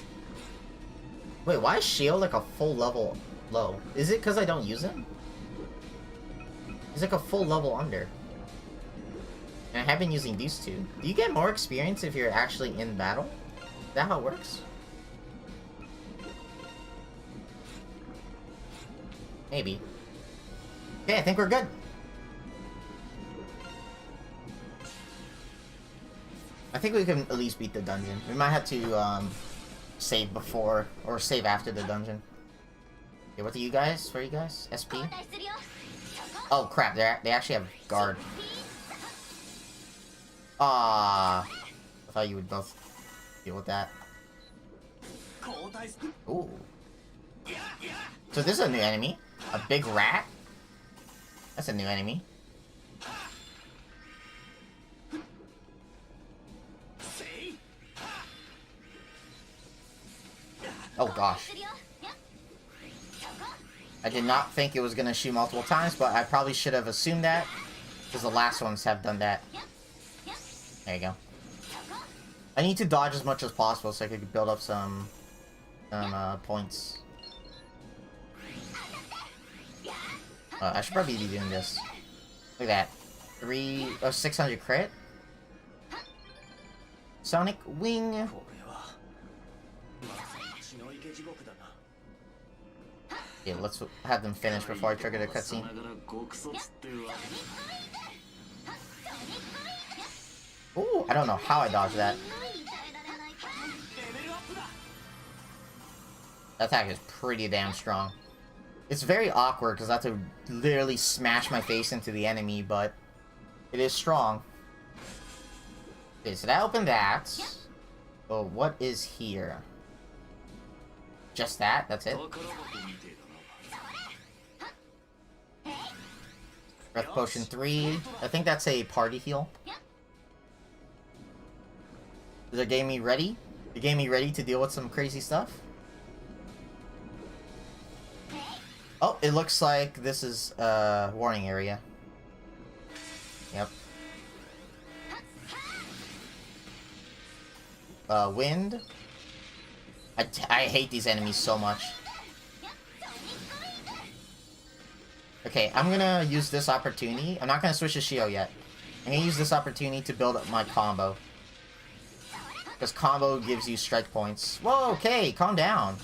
Wait, why is shield like a full level low? Is it because I don't use him? He's like a full level under. And I have been using these two. Do you get more experience if you're actually in battle? Is that how it works? Maybe. Okay, I think we're good. I think we can at least beat the dungeon. We might have to, save before, or save after the dungeon. Okay, what do you guys, for you guys? SP? Oh crap, they actually have guard. Ah, I thought you would both deal with that. Ooh. So this is a new enemy. A big rat? That's a new enemy. Oh gosh. I did not think it was gonna shoot multiple times, but I probably should have assumed that, because the last ones have done that. There you go. I need to dodge as much as possible so I could build up some points. I should probably be doing this. Look at that. 600 crit. Sonic Wing. Yeah, let's have them finish before I trigger the cutscene. Ooh, I don't know how I dodged that. That attack is pretty damn strong. It's very awkward because I have to literally smash my face into the enemy, but it is strong. Okay, so that opened that. Oh, what is here? Just that? That's it? Breath Potion 3. I think that's a party heal. Is the game me ready? The game me ready to deal with some crazy stuff? Oh, it looks like this is a warning area. Yep. Wind. I hate these enemies so much. Okay, I'm gonna use this opportunity. I'm not gonna switch to Shio yet. I'm gonna use this opportunity to build up my combo. Because combo gives you strike points. Whoa, okay, calm down.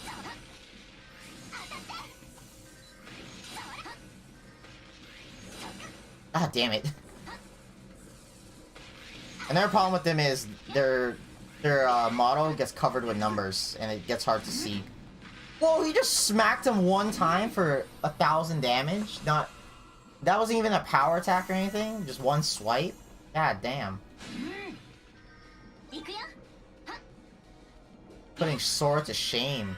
Ah, damn it. Another problem with them is their model gets covered with numbers, and it gets hard to see. Whoa, he just smacked him one time for 1,000 damage? That wasn't even a power attack or anything? Just one swipe? God damn. Putting Sora to shame.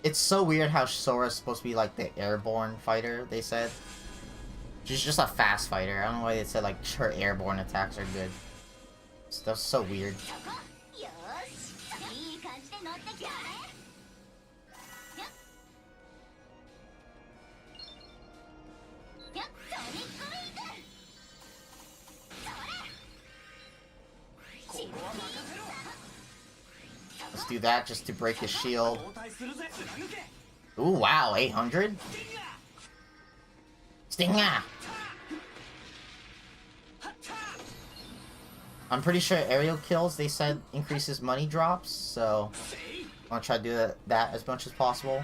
It's so weird how Sora's supposed to be like the airborne fighter, they said. She's just a fast fighter. I don't know why they said like her airborne attacks are good. That's so weird. Let's do that just to break his shield. Ooh, wow, 800? Stinger! I'm pretty sure aerial kills, they said, increases money drops, so I want to try to do that as much as possible.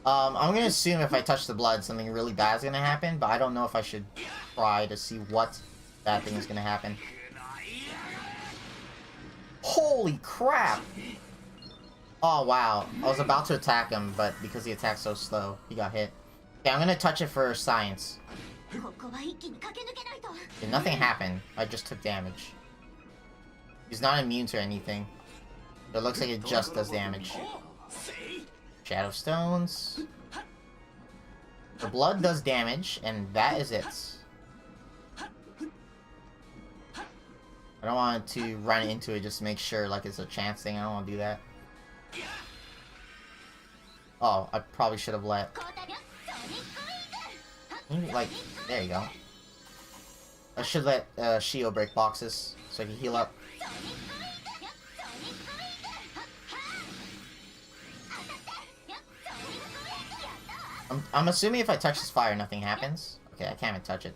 I'm going to assume if I touch the blood, something really bad is going to happen, but I don't know if I should try to see what bad thing is going to happen. Holy crap! Oh, wow. I was about to attack him, but because he attacked so slow, he got hit. Okay, I'm going to touch it for science. Okay, nothing happened. I just took damage. He's not immune to anything. It looks like it just does damage. Shadow Stones. The blood does damage, and that is it. I don't want to run into it just to make sure like it's a chance thing. I don't want to do that. Oh, I probably should have let... Like, there you go. I should let Shio break boxes so I can heal up. I'm assuming if I touch this fire, nothing happens. Okay, I can't even touch it.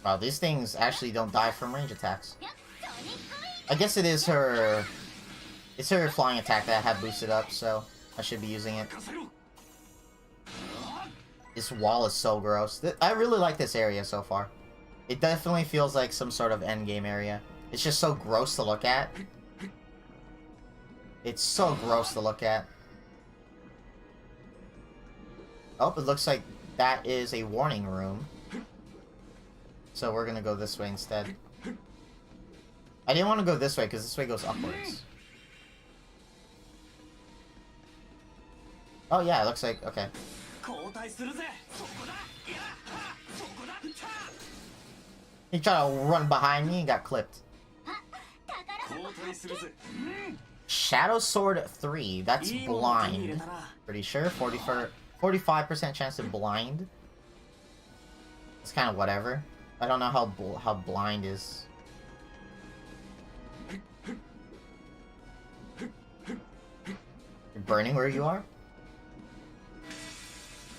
Wow, these things actually don't die from range attacks. I guess it is her... It's her flying attack that I have boosted up, so I should be using it. This wall is so gross. I really like this area so far. It definitely feels like some sort of endgame area. It's just so gross to look at. It's so gross to look at. Oh, it looks like that is a warning room. So we're gonna go this way instead. I didn't want to go this way because this way goes upwards. Oh yeah, it looks like, okay. He tried to run behind me and got clipped. Shadow Sword 3, that's blind. Pretty sure, 45% chance of blind. It's kind of whatever. I don't know how blind is. You're burning where you are?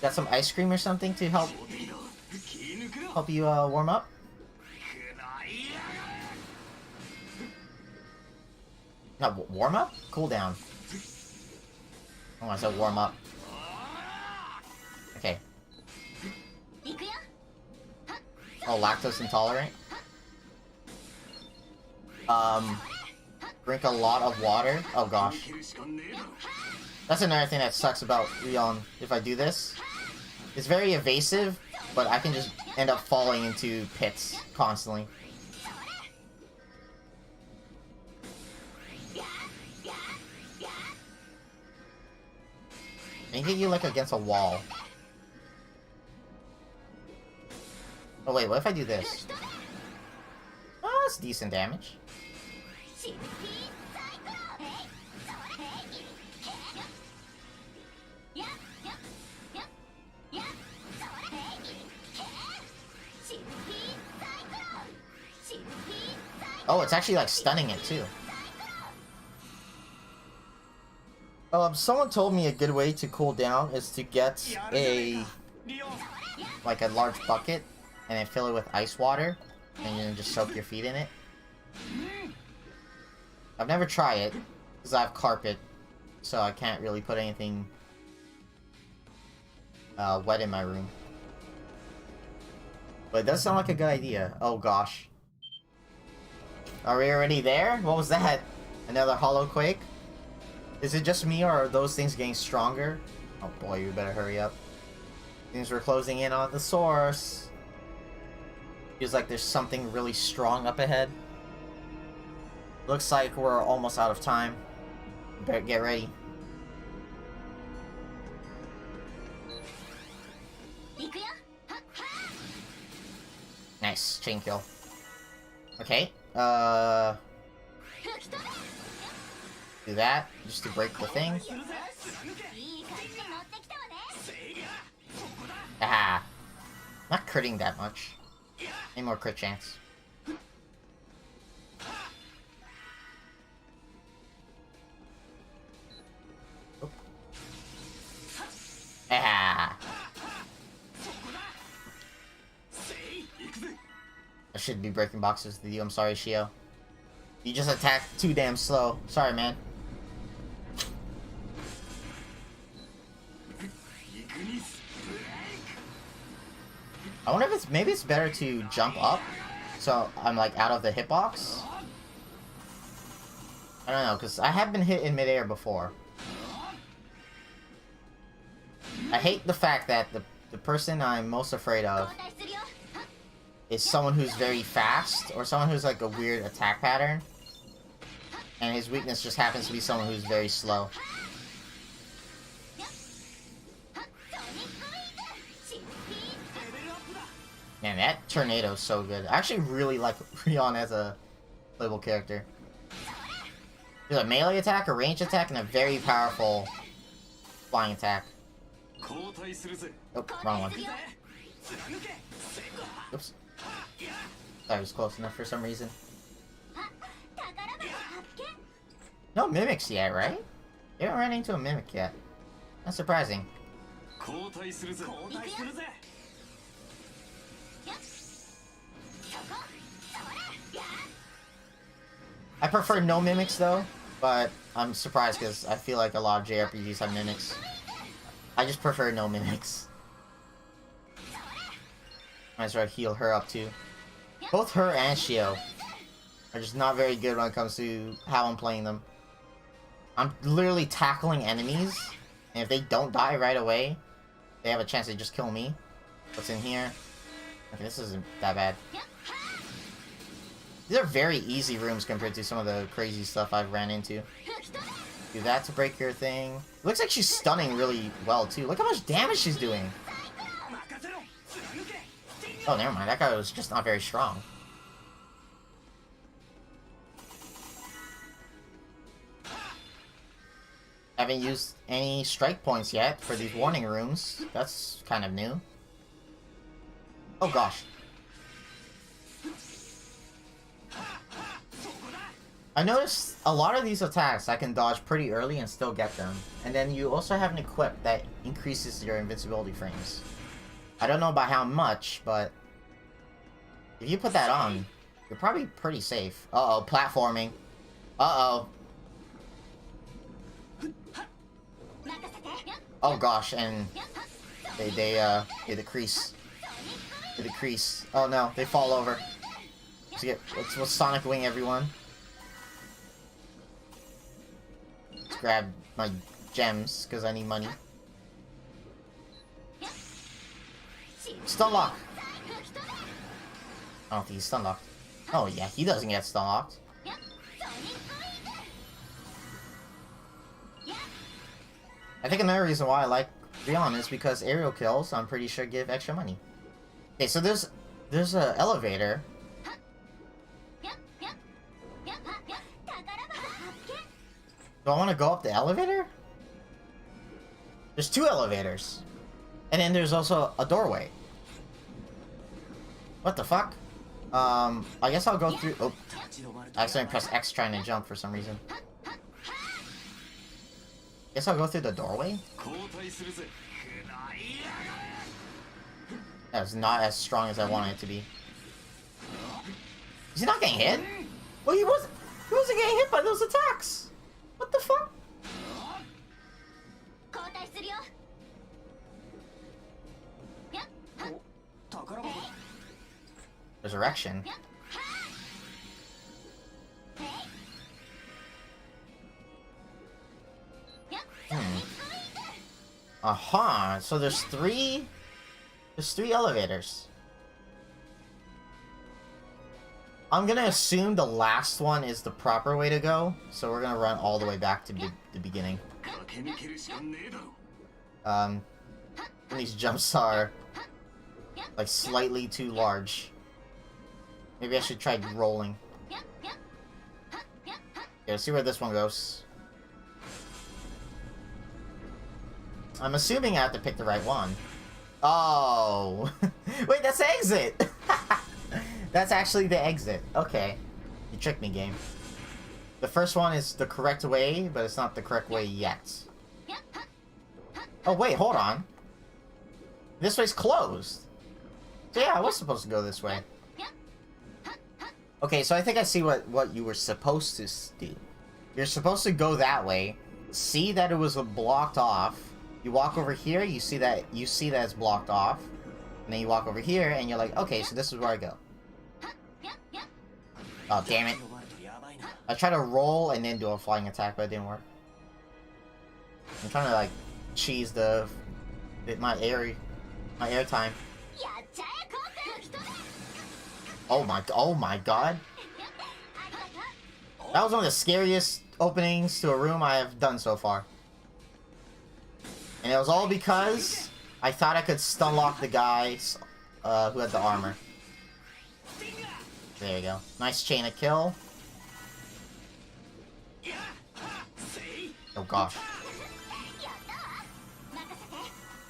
Got some ice cream or something to help you warm up? Not warm up? Cool down. Oh, I said warm up. Okay. Oh, lactose intolerant? Drink a lot of water? Oh gosh. That's another thing that sucks about Rion. If I do this, it's very evasive, but I can just end up falling into pits constantly. I can get you like against a wall. Oh wait, what if I do this? Oh, that's decent damage. Oh, it's actually like stunning it too. Someone told me a good way to cool down is to get a large bucket and then fill it with ice water and then just soak your feet in it. I've never tried it because I have carpet, so I can't really put anything wet in my room. But it does sound like a good idea. Oh gosh. Are we already there? What was that? Another hollow quake? Is it just me or are those things getting stronger? Oh boy, you better hurry up. Things we're closing in on the source. Feels like there's something really strong up ahead. Looks like we're almost out of time. Better get ready. Nice, chain kill. Okay, do that, just to break the thing. Ah, not critting that much. Any more crit chance. Oh. Ah. I should be breaking boxes with you. I'm sorry, Shio. You just attacked too damn slow. Sorry, man. I wonder if maybe it's better to jump up so I'm like out of the hitbox. I don't know, because I have been hit in midair before. I hate the fact that the person I'm most afraid of is someone who's very fast, or someone who's like a weird attack pattern. And his weakness just happens to be someone who's very slow. Man, that tornado's so good. I actually really like Rion as a playable character. There's a melee attack, a range attack, and a very powerful flying attack. Oh, wrong one. Oops. Thought it was close enough for some reason. No mimics yet, right? You haven't ran into a mimic yet. That's surprising. I prefer no mimics though, but I'm surprised because I feel like a lot of JRPGs have mimics. I just prefer no mimics. Might as well heal her up too. Both her and Shio are just not very good when it comes to how I'm playing them. I'm literally tackling enemies, and if they don't die right away, they have a chance to just kill me. What's in here? Okay, this isn't that bad. These are very easy rooms compared to some of the crazy stuff I've ran into. Do that to break your thing. Looks like she's stunning really well too. Look how much damage she's doing. Oh, never mind. That guy was just not very strong. Haven't used any strike points yet for these warning rooms. That's kind of new. Oh gosh. I noticed a lot of these attacks I can dodge pretty early and still get them. And then you also have an equip that increases your invincibility frames. I don't know about how much, but if you put that on, you're probably pretty safe. Uh-oh, platforming. Uh-oh. Oh gosh, and they decrease. They decrease. Oh no, they fall over. Let's Sonic Wing everyone. Let's grab my gems, because I need money. Stun lock! I don't think he's stun locked. Oh yeah, he doesn't get stun locked. I think another reason why I like Rion is because aerial kills, I'm pretty sure, give extra money. Okay, so there's a elevator. Do I want to go up the elevator? There's two elevators. And then there's also a doorway. What the fuck? I guess I'll go through... Oh. I accidentally pressed X trying to jump for some reason. Guess I'll go through the doorway? 交代するぜ。くらいやがれ。 That's not as strong as I wanted it to be. Is he not getting hit? Well, he wasn't getting hit by those attacks. What the fuck? 交代するよ。やっはっ宝箱 Resurrection. やっはっやっ Uh-huh. So there's three elevators. I'm gonna assume the last one is the proper way to go, so we're gonna run all the way back to the beginning. 駆け抜けるしかねえだろ。 And these jumps are like slightly too large. Maybe I should try rolling. Yeah, let's see where this one goes. I'm assuming I have to pick the right one. Oh! Wait, that's the exit! That's actually the exit. Okay. You tricked me, game. The first one is the correct way, but it's not the correct way yet. Oh, wait, hold on. This way's closed. So yeah, I was supposed to go this way. Okay, so I think I see what you were supposed to do. You're supposed to go that way, see that it was blocked off. You walk over here, you see that it's blocked off. And then you walk over here and you're like, okay, so this is where I go. Oh, damn it. I tried to roll and then do a flying attack, but it didn't work. I'm trying to like cheese my air time. Oh my god. That was one of the scariest openings to a room I have done so far. And it was all because I thought I could stun lock the guys who had the armor. There you go. Nice chain of kill. Oh gosh.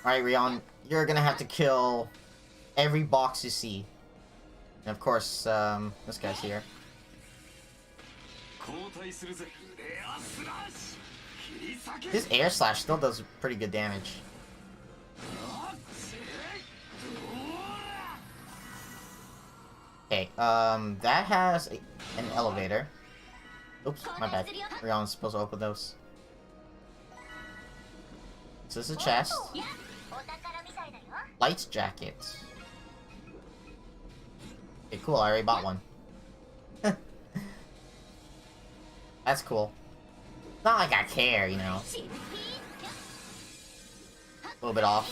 Alright, Rion, you're gonna have to kill every box you see. And of course, this guy's here. 交代するぜ。レアスラッシュ。切り裂け。 His air slash still does pretty good damage. Okay, that has an elevator. Oops, my bad. Rion's supposed to open those. So this is a chest. Lights jacket. Okay, cool, I already bought one. That's cool. Not like I care, you know. A little bit off.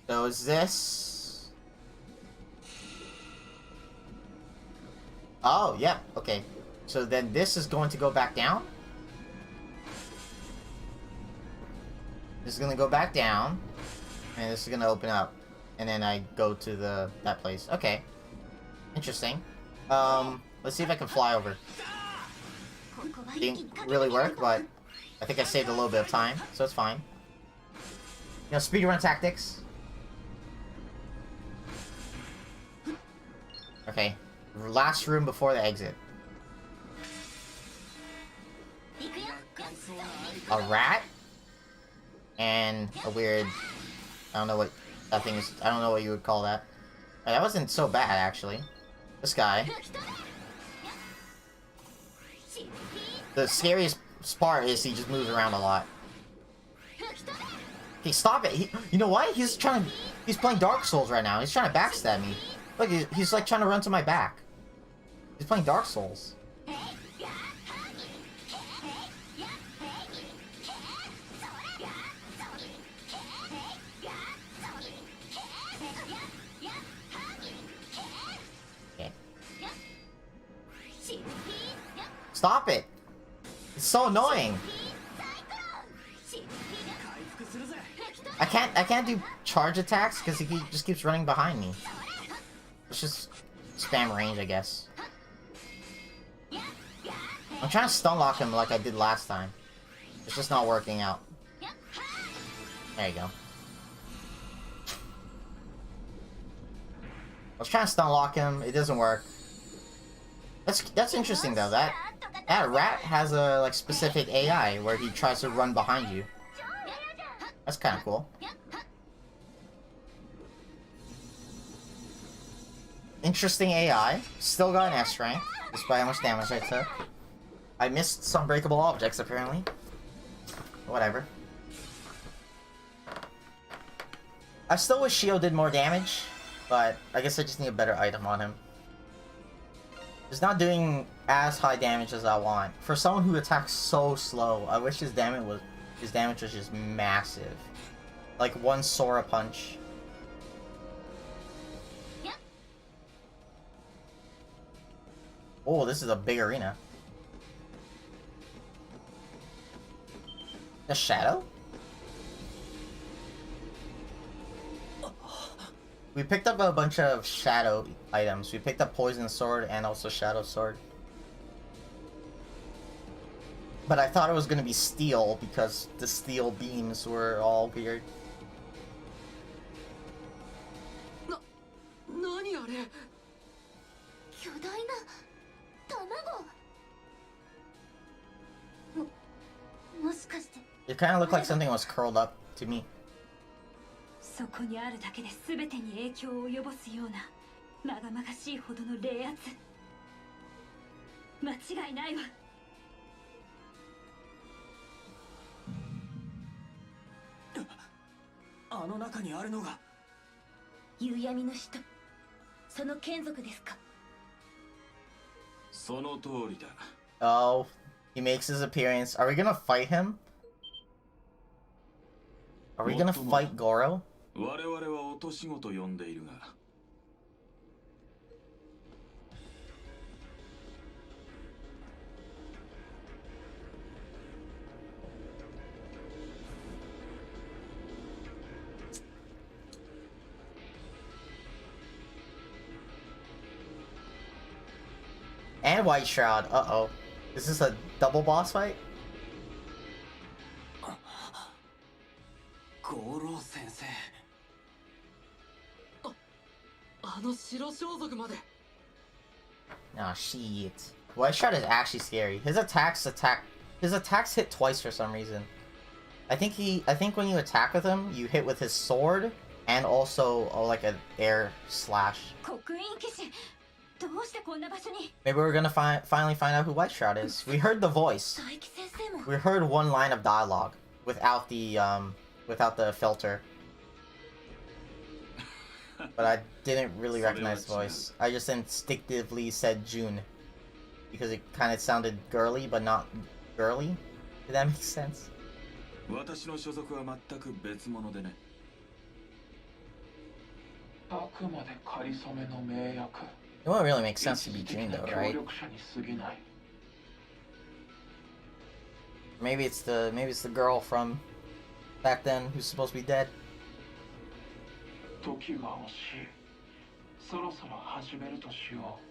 So is this... Oh, yeah, okay. So then this is going to go back down? This is gonna go back down. And this is gonna open up. And then I go to that place. Okay. Interesting. Let's see if I can fly over. Didn't really work, but I think I saved a little bit of time, so it's fine. You know, speedrun tactics. Okay. Last room before the exit. A rat? And a weird... I don't know what that thing is. I don't know what you would call that. That wasn't so bad, actually. This guy. The scariest part is he just moves around a lot. Hey, stop it! You know what? He's playing Dark Souls right now. He's trying to backstab me. Look, he's like trying to run to my back. He's playing Dark Souls. Okay. Stop it! It's so annoying. I can't do charge attacks because he just keeps running behind me. Let's just spam range, I guess. I'm trying to stun lock him like I did last time. It's just not working out. There you go. I was trying to stun lock him, it doesn't work. That's interesting though. That rat has a like specific AI where he tries to run behind you. That's kind of cool. Interesting AI. Still got an S rank, despite how much damage I took. I missed some breakable objects apparently. Whatever. I still wish Shio did more damage, but I guess I just need a better item on him. He's not doing as high damage as I want. For someone who attacks so slow, I wish his damage was just massive. Like one Sora punch. Oh, this is a big arena. A shadow? We picked up a bunch of shadow items. We picked up poison sword and also shadow sword. But I thought it was gonna be steel because the steel beams were all weird. 何あれ。巨大な卵。もしかして It kind of looked like something was curled up to me. そこにあるだけで全てに影響を及ぼすようなまがまがしいほどの冷圧。間違いないわ。あの中にあるのが夕闇の使徒、その眷属ですか。その通りだ。 Oh, he makes his appearance. Are we gonna fight him? Are we gonna fight Goro? 我々は落とし子と呼んでいるが。And White Shroud. Uh-oh. Is this a double boss fight? ゴロ先生。あの白装束まで。 Nah, shit. White Shroud is actually scary. His attacks hit twice for some reason. I think when you attack with him, you hit with his sword and also like an air slash. 刻印騎士、どうしてこんな場所に。 Maybe we're gonna finally find out who White Shroud is. We heard the voice. 佐伯先生も。 We heard one line of dialogue without the filter. But I didn't really recognize the voice. I just instinctively said June because it kind of sounded girly but not girly. Did that make sense? 私の所属は全く別物でね。あくまで仮初めの名役。 It won't really make sense to be June though, right? 協力者に過ぎない。 Maybe it's the girl from back then who's supposed to be dead. 時が惜しい。そろそろ始めるとしよう。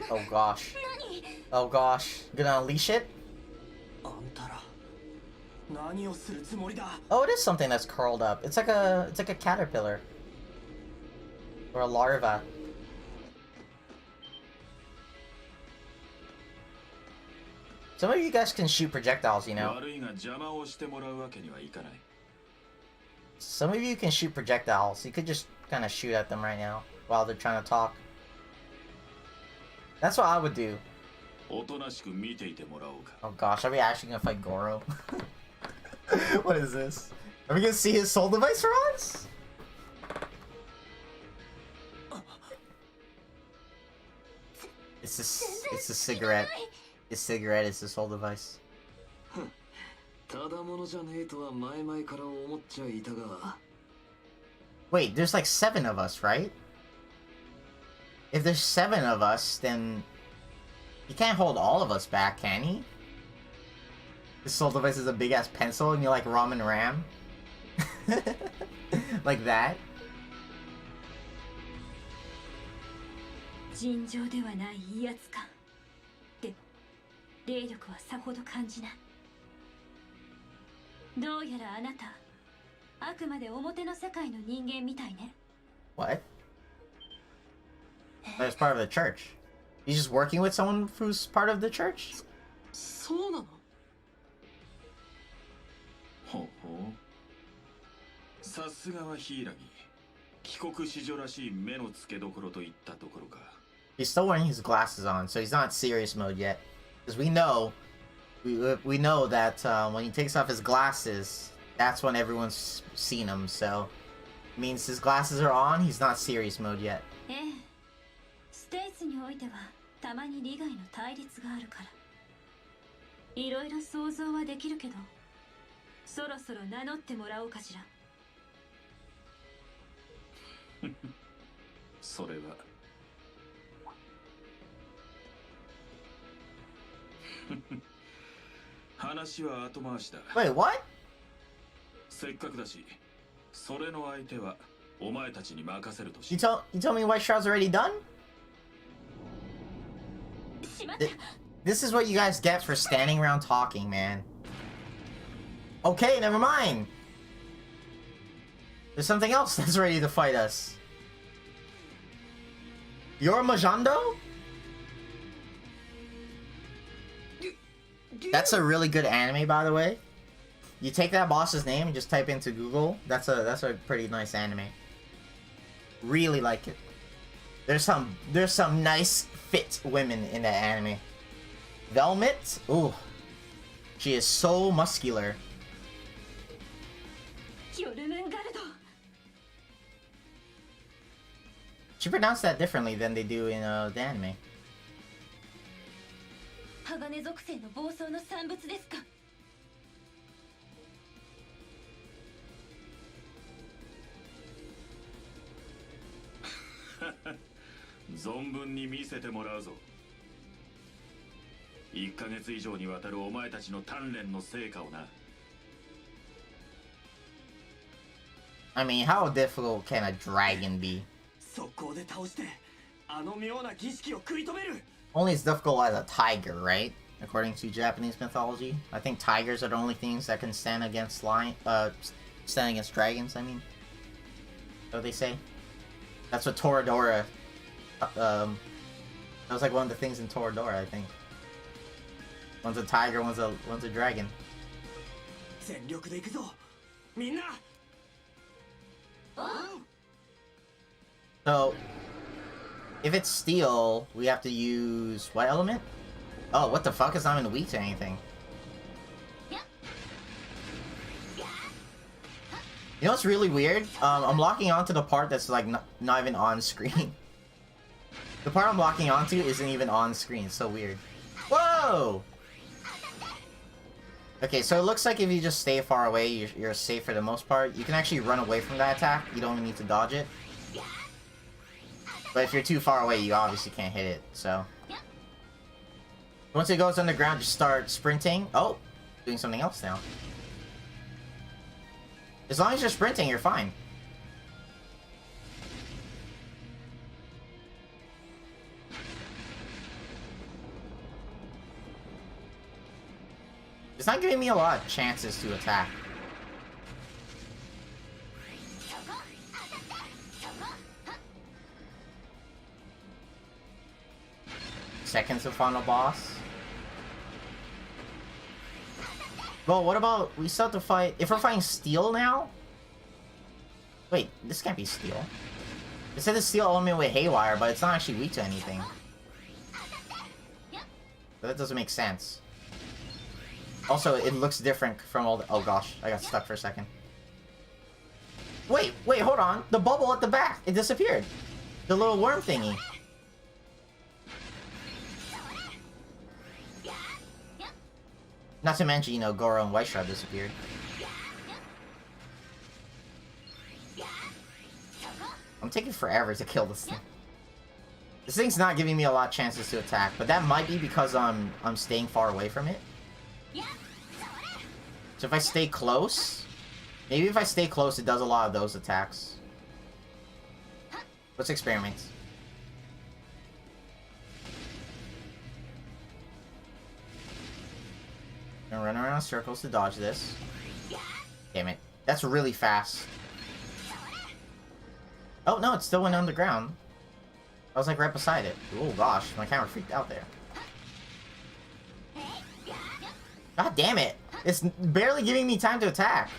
Oh gosh. Oh gosh. Gonna unleash it? あんたら何をするつもりだ。 Oh, it is something that's curled up. It's like a caterpillar. Or a larva. Some of you guys can shoot projectiles, you know. 悪いが邪魔をしてもらうわけにはいかない。 Some of you can shoot projectiles. You could just kind of shoot at them right now while they're trying to talk. That's what I would do. おとなしく見ていてもらおうか。 Oh gosh, are we actually gonna fight Goro? What is this? Are we gonna see his soul device for once? It's a cigarette. His cigarette is his soul device. ただものじゃねえとは前々から思っちゃいたが。 Wait, there's like 7 of us, right? If there's 7 of us, then he can't hold all of us back, can he? His soul device is a big ass pencil and you're like Ramen Ram? Like that? 尋常ではない威圧感。でも霊力はさほど感じない。どうやらあなたあくまで表の世界の人間みたいね。 What? That's part of the church. He's just working with someone who's part of the church? そうなの？ほうほう。さすがは柊。帰国子女らしい目の付けどころといったところか。 He's still wearing his glasses on, so he's not serious mode yet. Because we know that when he takes off his glasses, that's when everyone's seen him. So it means his glasses are on. He's not serious mode yet. ええ、ステーツにおいてはたまに利害の対立があるから、いろいろ想像はできるけど、そろそろ名乗ってもらおうかしら。それは話は後回しだ。 Wait, what? せっかくだし、それの相手はお前たちに任せるとし。You told me White Shroud's already done? しまった。 This is what you guys get for standing around talking, man. Okay, never mind. There's something else that's ready to fight us. You're Majando? That's a really good anime, by the way. You take that boss's name and just type into Google. That's a pretty nice anime. Really like it. There's some nice fit women in that anime. Velmet? Ooh. She is so muscular. ヨルムンガルド。 She pronounced that differently than they do in the anime. 鋼属性の暴走の産物ですか。存分に見せてもらうぞ。1ヶ月以上にわたるお前たちの鍛錬の成果をな。 I mean, how difficult can a dragon be? 速攻で倒してあの妙な儀式を食い止める。 Only as difficult as a tiger, right? According to Japanese mythology. I think tigers are the only things that can stand against stand against dragons, I mean. So they say. That's what Toradora, that was like one of the things in Toradora, I think. One's a tiger, one's a dragon. 全力で行くぞみんな。 So, if it's steel, we have to use what element? Oh, what the fuck? It's not even weak to anything. You know what's really weird? I'm locking onto the part that's like not even on screen. The part I'm locking onto isn't even on screen. It's so weird. Whoa! Okay, so it looks like if you just stay far away, you're safe for the most part. You can actually run away from that attack. You don't even need to dodge it. But if you're too far away, you obviously can't hit it, so. Once it goes underground, just start sprinting. Oh, doing something else now. As long as you're sprinting, you're fine. It's not giving me a lot of chances to attack. Seconds to final boss. Well, what about we still have to fight? If we're fighting steel now? Wait, this can't be steel. It said the steel element with haywire, but it's not actually weak to anything. But that doesn't make sense. Also, it looks different from all the— oh gosh, I got stuck for a second. Wait, hold on. The bubble at the back, it disappeared. The little worm thingy. Not to mention, you know, Goro and White Shroud disappeared. I'm taking forever to kill this thing. This thing's not giving me a lot of chances to attack, but that might be because I'm staying far away from it. So if I stay close, maybe if I stay close, it does a lot of those attacks. Let's experiment. Gonna run around in circles to dodge this. Damn it. That's really fast. Oh, no, it still went underground. I was like right beside it. Oh gosh, my camera freaked out there. God damn it! It's barely giving me time to attack.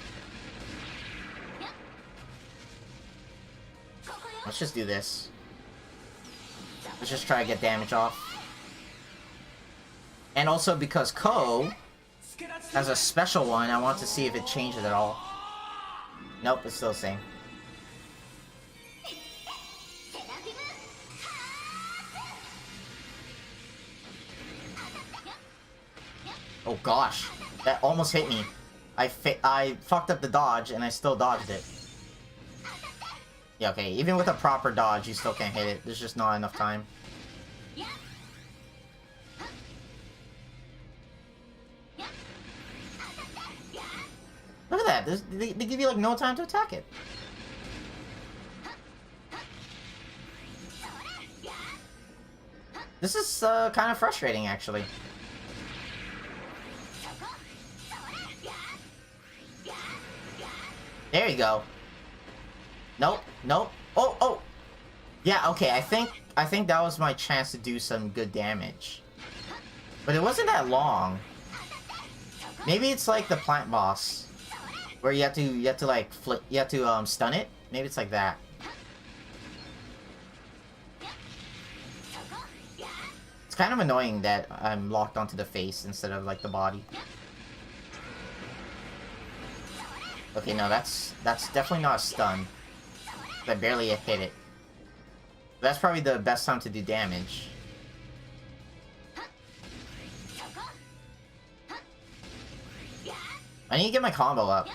Let's just do this. Let's just try to get damage off. And also because Ko has a special one, I want to see if it changes at all. Nope, it's still the same. Oh gosh, that almost hit me. I fucked up the dodge and I still dodged it. Yeah, okay, even with a proper dodge, you still can't hit it. There's just not enough time. Look at that, they give you like no time to attack it. This is kind of frustrating actually. There you go. Nope, nope. Oh, oh. Yeah, okay, I think that was my chance to do some good damage. But it wasn't that long. Maybe it's like the plant boss, where you have to like flip, you have to stun it. Maybe it's like that. It's kind of annoying that I'm locked onto the face instead of like the body. Okay, no, that's definitely not a stun. I barely hit it. That's probably the best time to do damage. I need to get my combo up.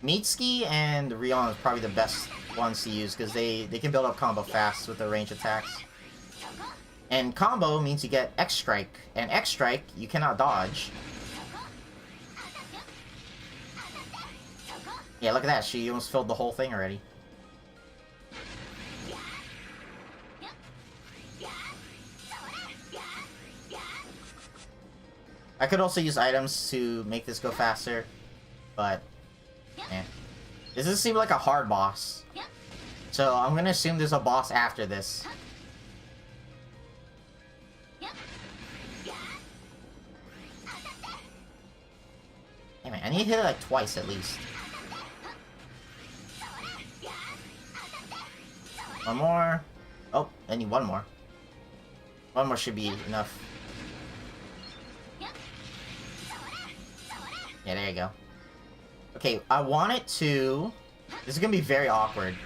Mitsuki and Rion is probably the best ones to use because they can build up combo fast with the range attacks. And combo means you get X strike, and X strike you cannot dodge. Yeah, look at that. She almost filled the whole thing already. I could also use items to make this go faster, but yeah. This doesn't seem like a hard boss. So I'm gonna assume there's a boss after this. Damn it, I need to hit it like twice at least. One more. Oh, I need one more. One more should be enough. Yeah, there you go. Okay, I want it to... This is gonna be very awkward.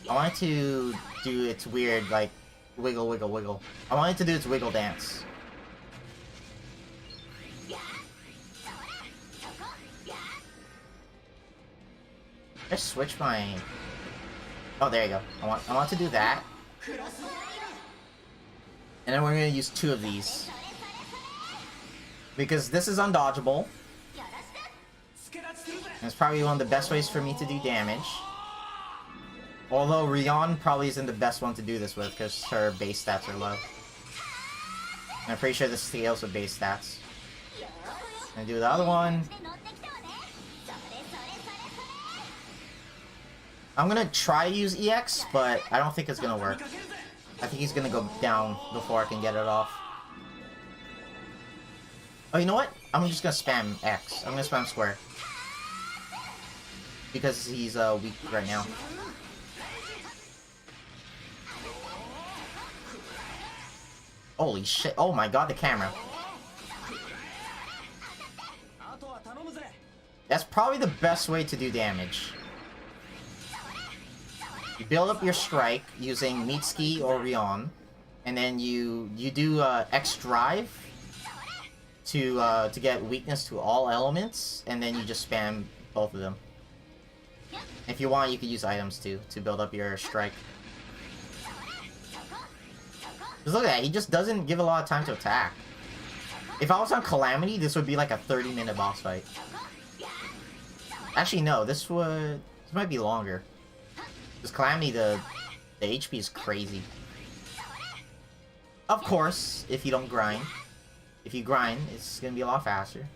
I want it to do its weird, like, wiggle, wiggle, wiggle. I want it to do its wiggle dance. Just switch my... Oh, there you go. I want to do that. And then we're gonna use two of these. Because this is undodgeable. And it's probably one of the best ways for me to do damage. Although Rion probably isn't the best one to do this with because her base stats are low. And I'm pretty sure this scales with base stats. And do the other one. I'm gonna try to use EX, but I don't think it's gonna work. I think he's gonna go down before I can get it off. Oh, you know what? I'm just gonna spam X. I'm gonna spam square. Because he's weak right now. Holy shit. Oh my god, the camera. That's probably the best way to do damage. You build up your strike using Mitsuki or Rion, and then you do X drive to get weakness to all elements, and then you just spam both of them. If you want, you could use items too to build up your strike. Just look at that, he just doesn't give a lot of time to attack. If I was on Calamity, this would be like a 30-minute boss fight. Actually, no, this might be longer. Because Calamity, the HP is crazy. Of course, if you don't grind. If you grind, it's gonna be a lot faster.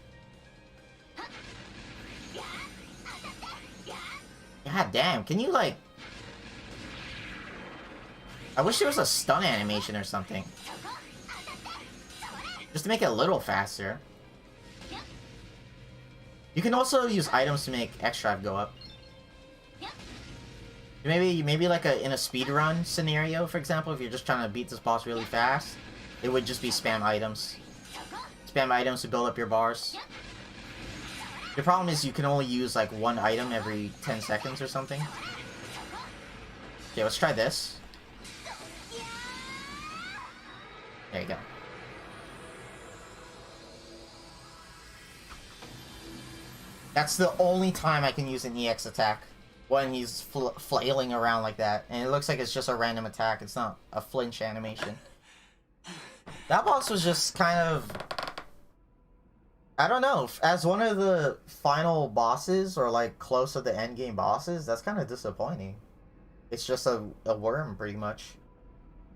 God damn, can you like... I wish there was a stun animation or something. Just to make it a little faster. You can also use items to make X-Drive go up. Maybe like in a speedrun scenario, for example, if you're just trying to beat this boss really fast, it would just be spam items. Spam items to build up your bars. The problem is you can only use like one item every 10 seconds or something. Okay, let's try this. There you go. That's the only time I can use an EX attack. When he's flailing around like that. And it looks like it's just a random attack. It's not a flinch animation. That boss was just kind of... I don't know. As one of the final bosses, or like close to the end game bosses, that's kind of disappointing. It's just a worm, pretty much.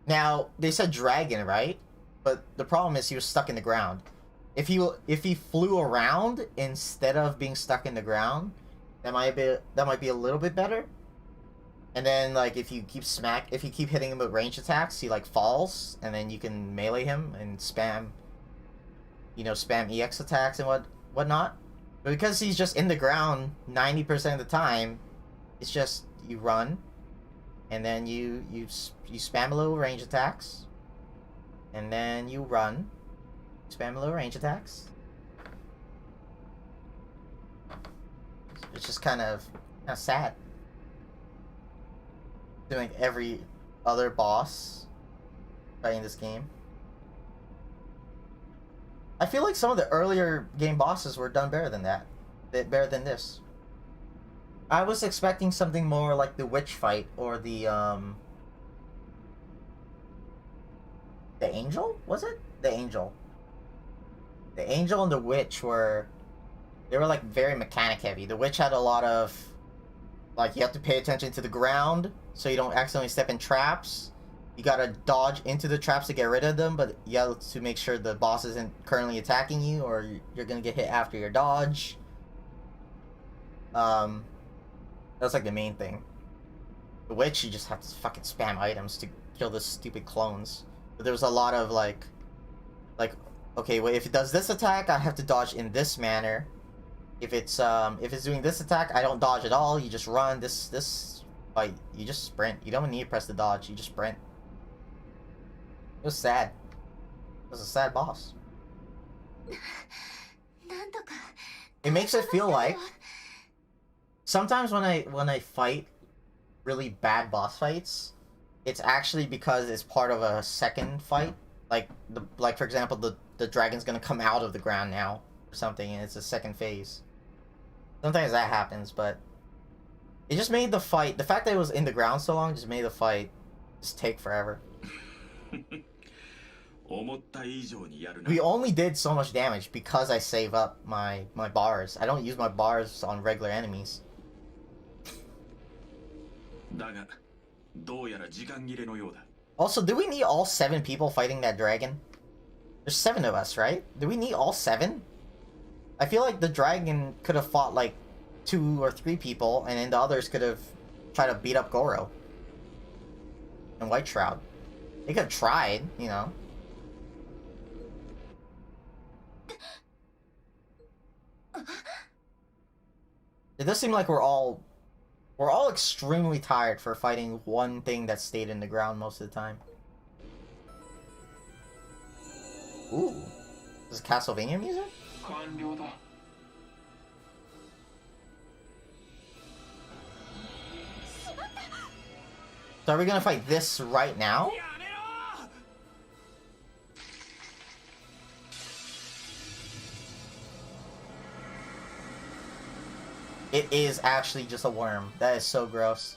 Now, they said dragon, right? But the problem is he was stuck in the ground. If he flew around instead of being stuck in the ground, that might be a little bit better. And then like if you keep hitting him with range attacks, he like falls, and then you can melee him and spam, you know, spam EX attacks and whatnot. But because he's just in the ground 90% of the time, it's just you run, and then you spam a little range attacks, and then you run, spam a little range attacks. It's just kind of sad. Doing every other boss fighting this game. I feel like some of the earlier game bosses were done better than that. Better than this. I was expecting something more like the witch fight or the angel? Was it? The angel. The angel and the witch were... They were like very mechanic heavy. The witch had a lot of, like, you have to pay attention to the ground so you don't accidentally step in traps. You gotta dodge into the traps to get rid of them, but you have to make sure the boss isn't currently attacking you, or you're gonna get hit after your dodge. That's like the main thing. The witch, you just have to fucking spam items to kill the stupid clones. But there was a lot of like, okay, wait, if it does this attack, I have to dodge in this manner. If it's doing this attack, I don't dodge at all. You just run. This fight, you just sprint. You don't need to press the dodge. You just sprint. It was sad. It was a sad boss. It makes it feel like sometimes when I fight really bad boss fights, it's actually because it's part of a second fight. Like for example, the dragon's gonna come out of the ground now or something, and it's a second phase. Sometimes that happens, but it just made the fight, the fact that it was in the ground so long just made the fight just take forever. We only did so much damage because I save up my bars. I don't use my bars on regular enemies. Also, do we need all 7 people fighting that dragon? There's 7 of us, right? Do we need all 7? I feel like the dragon could have fought like 2 or 3 people, and then the others could have tried to beat up Goro and White Shroud. They could have tried, you know. It does seem like we're all extremely tired for fighting one thing that stayed in the ground most of the time. Ooh. This is Castlevania music? So are we gonna fight this right now? It is actually just a worm. That is so gross.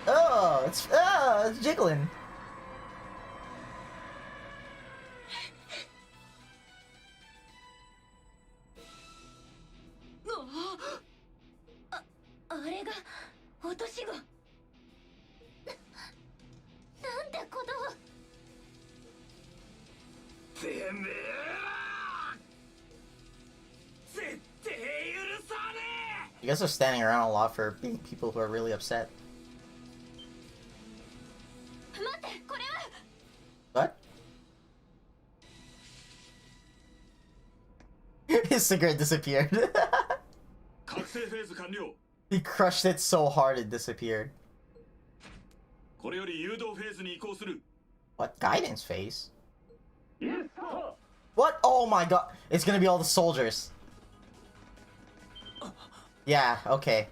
Oh, it's jiggling. めえら絶対許さね You guys are standing around a lot for being people who are really upset. 待ってこれは What? His cigarette disappeared. 覚醒フェーズ完了。 He crushed it so hard it disappeared. これより誘導フェーズに移行する。 What? Guidance phase? What? Oh my god. It's gonna be all the soldiers. Yeah, okay.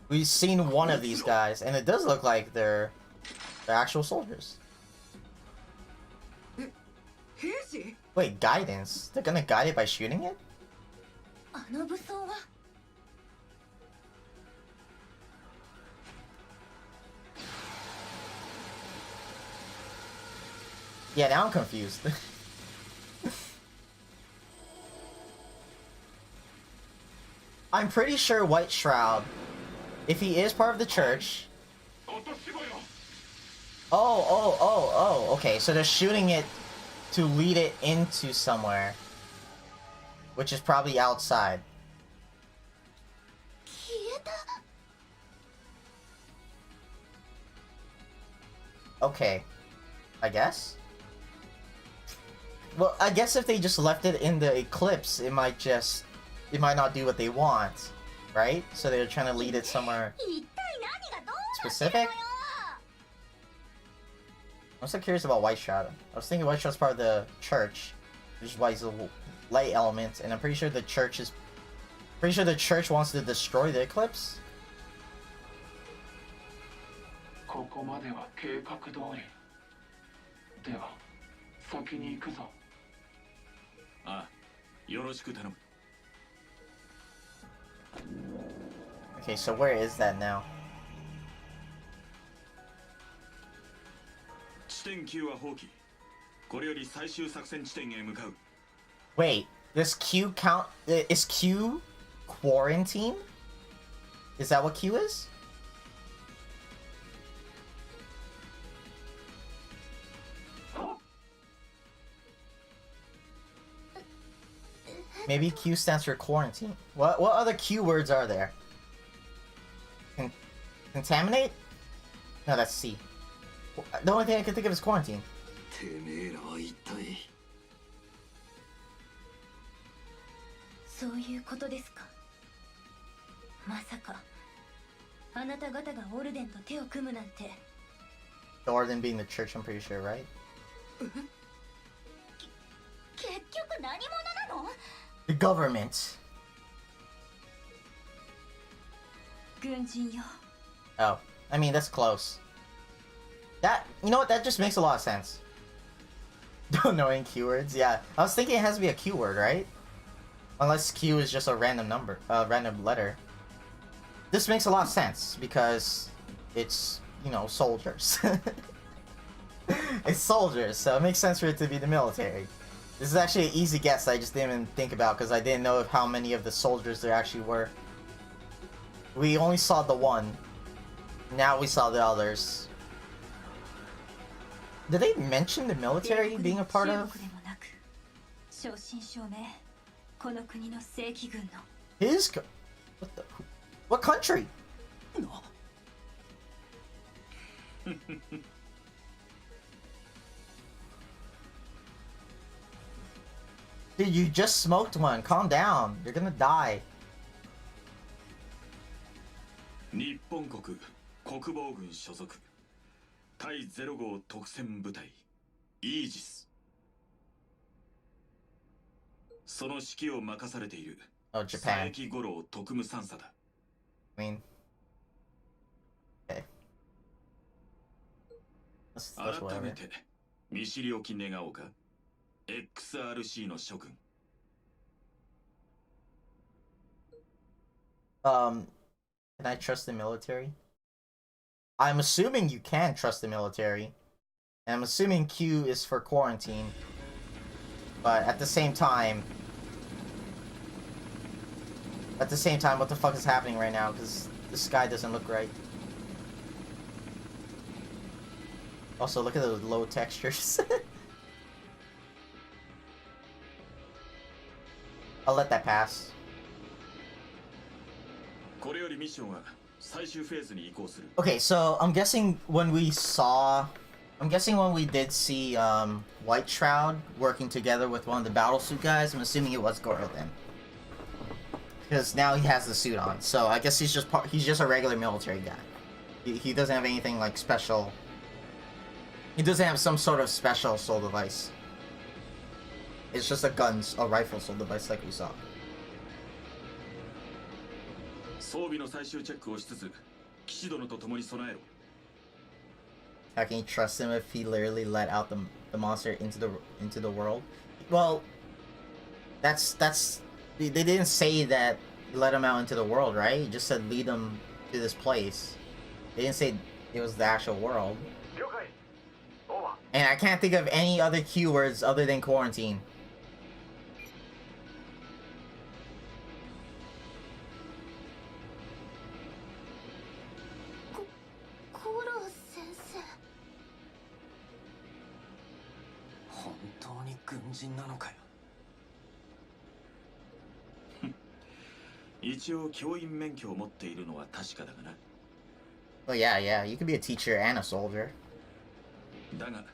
We've seen one of these guys, and it does look like they're actual soldiers. 兵士 Wait, guidance? They're gonna guide it by shooting it? あの武装は Yeah, now I'm confused. I'm pretty sure White Shroud, if he is part of the church... Oh, okay, so they're shooting it to lead it into somewhere. Which is probably outside. 消えた Okay. I guess? Well, I guess if they just left it in the eclipse, it might not do what they want, right? So they're trying to lead it somewhere 一体何がどうなってるの specific? よ I'm so curious about White Shroud. I was thinking White Shroud's part of the church, which is why he's a light element, and I'm pretty sure the church wants to destroy the eclipse. ここまでは計画通り。では先に行くぞ。ああ、よろしく頼む。 Okay, so where is that now? 地点9は放棄。これより最終作戦地点へ向かう。 Wait, does Q count? Is Q quarantine? Is that what Q is? Maybe Q stands for quarantine. What other Q words are there? Contaminate? No, that's C. The only thing I can think of is quarantine. てめえらは一体。そういうことですか。まさかあなた方がオルデンと手を組むなんて。 The Orden being the church, I'm pretty sure, right? 結局何者なの？ The government. 軍人よ。 Oh, I mean, that's close. You know what? That just makes a lot of sense. Don't know any keywords. Yeah, I was thinking it has to be a keyword, right? Unless Q is just a random number, random letter. This makes a lot of sense because it's, you know, soldiers. It's soldiers, so it makes sense for it to be the military. This is actually an easy guess I just didn't even think about because I didn't know of how many of the soldiers there actually were. We only saw the one. Now we saw the others. Did they mention the military being a part of 正真正銘この国の正規軍の his? What country? Dude, you just smoked one. Calm down. You're gonna die. 日本国国防軍所属対0号特戦部隊イージス。その指揮を任されている Oh, 佐 Japan. 伯五郎特務三佐だ。 I mean, okay. That's 改め whatever. て見知りおき願おうか。XRC の諸君。Can I trust the military? I'm assuming you can trust the military. And I'm assuming Q is for quarantine. But at the same time, what the fuck is happening right now? Because the sky doesn't look right. Also, look at those low textures. I'll let that pass. これよりミッションは最終フェーズに移行する。 Okay, so I'm guessing when we did see White Shroud working together with one of the battlesuit guys, I'm assuming it was Goro then. Because now he has the suit on, so I guess he's just a regular military guy. He doesn't have anything like special. He doesn't have some sort of special soul device. It's just a rifle soul device like we saw. 装備の最終チェックをしつつ、騎士殿と共に備えろ。 How can you trust him if he literally let out the monster into the world? Well, that's they didn't say that you let him out into the world, right? You just said lead him to this place. They didn't say it was the actual world. And I can't think of any other keywords other than quarantine. コロ先生。本当に軍人なのかよ。一応教員免許を持っているのは確かだがな。 Well, yeah, you could be a teacher and a soldier. だが、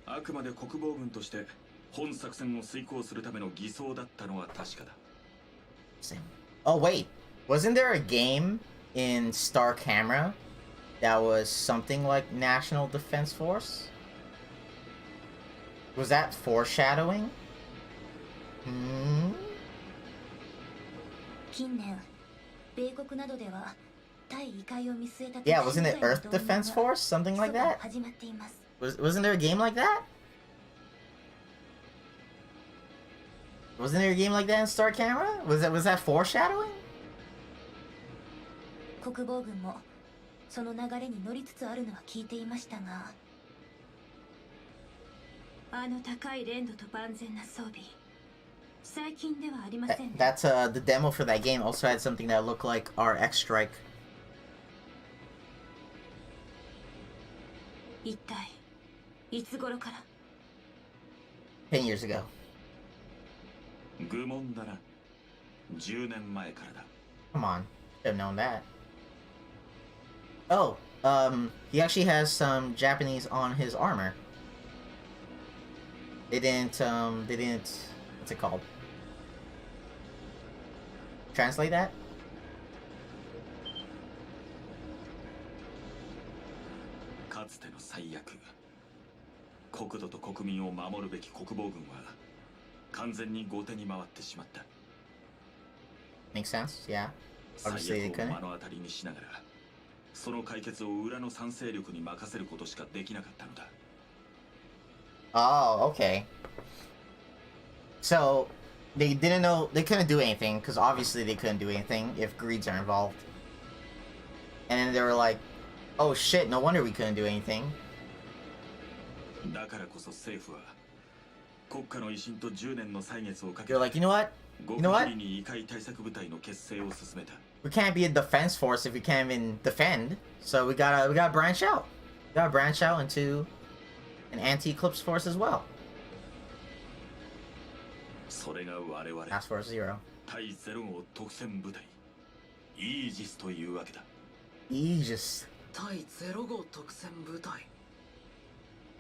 あくまで国防軍として本作戦を遂行するための偽装だったのは確かだ。 Oh wait, wasn't there a game in Star Camera that was something like National Defense Force? Was that foreshadowing? Hmm? 近年、米国などでは対異界を見据えた Yeah, wasn't it Earth Defense Force? Something like that? 始まっています。 Wasn't there a game like that? Wasn't there a game like that in Star Camera? Was that foreshadowing? 国防軍もその流れに乗りつつあるのは聞いていましたが、あの高い連度と万全な装備、最近ではありませんね。 That's the demo for that game also had something that looked like our X Strike. 一体いつ頃から？ 10 years ago. 愚問だな。10年前からだ。 Come on, should have known that. Oh, he actually has some Japanese on his armor. They didn't, what's it called? Translate that? かつての最悪。国土と国民を守るべき国防軍は完全に後手に回ってしまった。 Makes sense, yeah. 最 Obviously they 悪を couldn't. 目の当たりにしながら、その解決を裏の賛成力に任せることしかできなかったのだ。 Oh, okay. So, they didn't know, they couldn't do anything, because obviously they couldn't do anything if greeds are involved. And then they were like, oh shit, no wonder we couldn't do anything. だからこそ政府は国家の威信と10年の歳月をかけ They're like, you know what? You know what? 極秘に異界対策部隊の結成を進めた。 We can't be a defense force if we can't even defend. So we gotta branch out. We gotta branch out into an anti-eclipse force as well. それが我々 Task Force Zero. 対0号特戦部隊イージスというわけだ。 Aegis. 対0号特戦部隊。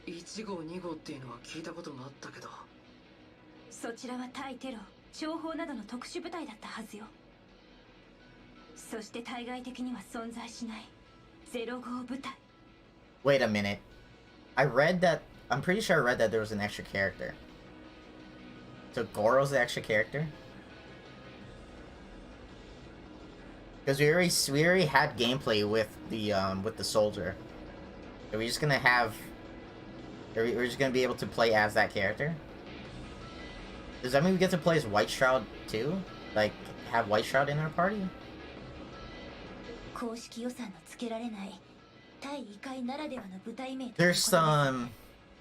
1号2号っていうのは聞いたことがあったけど、そちらは対テロ、諜報などの特殊部隊だったはずよ。そして対外的には存在しない0号部隊。 Wait a minute. I'm pretty sure I read that there was an extra character. So Goro's the extra character? Because we already had gameplay with the soldier. Are we just gonna have... We're just gonna be able to play as that character? Does that mean we get to play as White Shroud too? Like, have White Shroud in our party? 公式予算のつけられない対異界ならではの部隊名ということで There's す。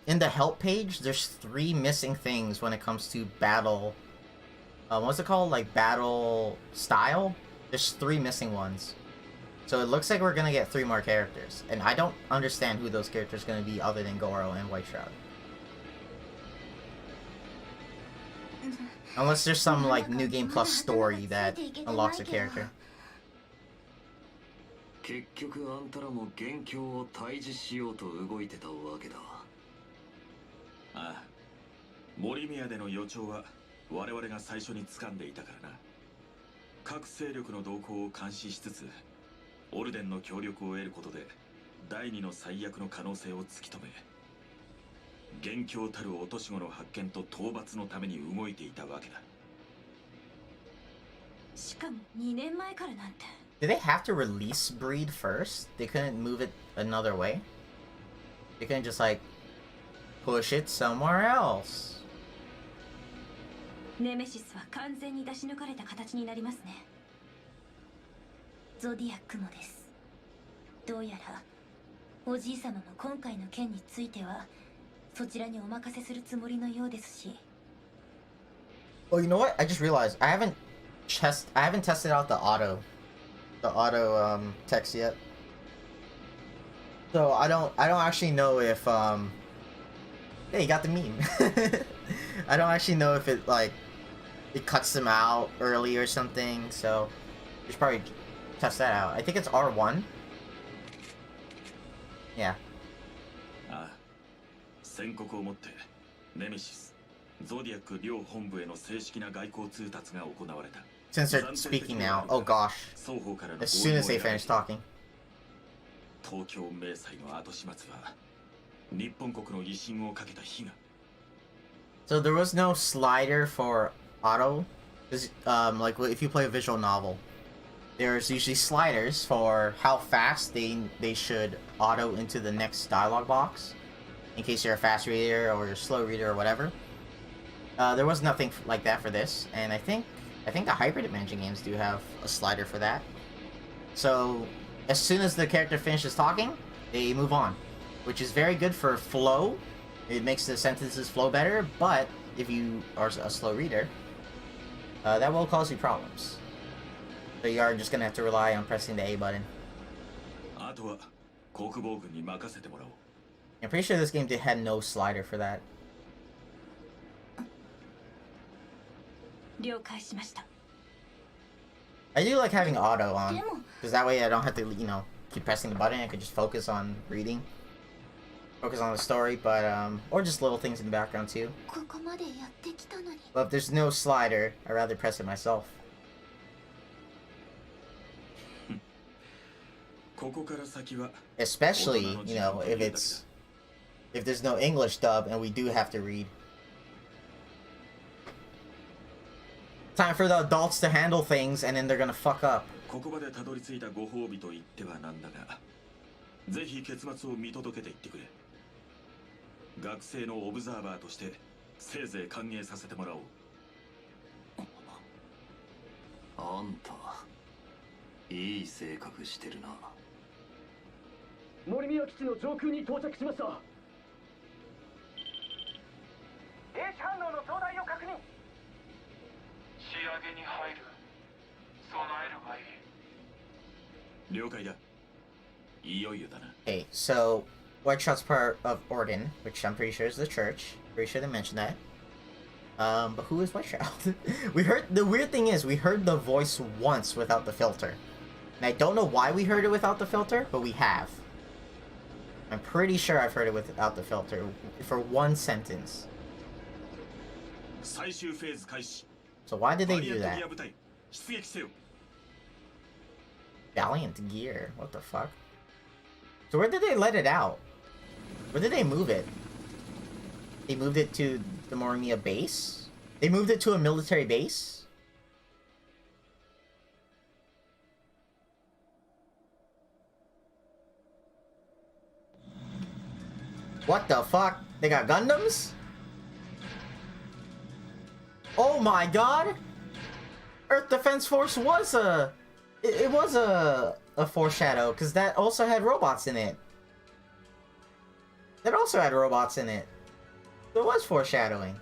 in the help page, there's 3 missing things when it comes to battle. What's it called? Like battle style? There's 3 missing ones. So it looks like we're gonna get 3 more characters. And I don't understand who those characters are gonna be other than Goro and White Shroud. Unless there's some like New Game Plus story that unlocks a character. 結局あんたらも元凶を退治しようと動いてたわけだ。ああ、森宮での予兆は我々が最初に掴んでいたからな。各勢力の動向を監視しつつ、オルデンの協力を得ることで第二の最悪の可能性を突き止め、元凶たる落とし子の発見と討伐のために動いていたわけだ。しかも2年前からなんて。 Did they have to release Breed first? They couldn't move it another way? They couldn't just like push it somewhere else? ネメシスは完全に出し抜かれた形になりますね。ゾディアックもです。どうやらおじい様も今回の件についてはそちらにお任せするつもりのようですし。 Oh, you know what? I just realized I haven't tested out the auto text yet. So I don't actually know if yeah, you got the meme. I don't actually know if it like it cuts them out early or something, so you should probably test that out. I think it's R1. Yeah. ああ、宣告をもってネメシス、ゾディアック両本部への正式な外交通達が行われた。 Since they're speaking now, oh gosh. As soon as they finish talking. 東京明細の後始末は日本国の威信をかけた悲願。 So there was no slider for auto. Like if you play a visual novel, there's usually sliders for how fast they should auto into the next dialogue box, in case you're a fast reader or a slow reader or whatever. There was nothing like that for this, and I think the hybrid dimension games do have a slider for that. So as soon as the character finishes talking, they move on, which is very good for flow. It makes the sentences flow better, but if you are a slow reader, that will cause you problems. So you are just gonna have to rely on pressing the A button. I'm pretty sure this game had no slider for that. 了解しました。 I do like having auto on, because that way I don't have to, you know, keep pressing the button. I could just focus on reading, focus on the story, but or just little things in the background too. ここまでやってきたのに。 But if there's no slider, I'd rather press it myself. ここから先は Especially, you know, if there's no English dub and we do have to read. Time for the adults to handle things and then they're gonna fuck up. ここまでたどり着いたご褒美と言ってはなんだが、ぜひ結末を見届けていってくれ。学生のオブザーバーとしてせいぜい歓迎させてもらおう。あんたいい性格してるな。森宮基地の上空に到着しました。電子反応の増大を確認。仕上げに入る。備えるがいい。了解だ。いよいよだな。 Okay, so White Shot's part of Orden, which I'm pretty sure is the church. Pretty sure they mentioned that. But who is White Shot? We heard, the weird thing is we heard the voice once without the filter. And I don't know why we heard it without the filter, but we have. I'm pretty sure I've heard it without the filter for one sentence. So why did they do that? Valiant Gear? What the fuck? So where did they let it out? Where did they move it? They moved it to the Morimia base? They moved it to a military base? What the fuck? They got Gundams? Oh my god! Earth Defense Force was a... It was a foreshadow, because that also had robots in it. That also had robots in it. There was foreshadowing.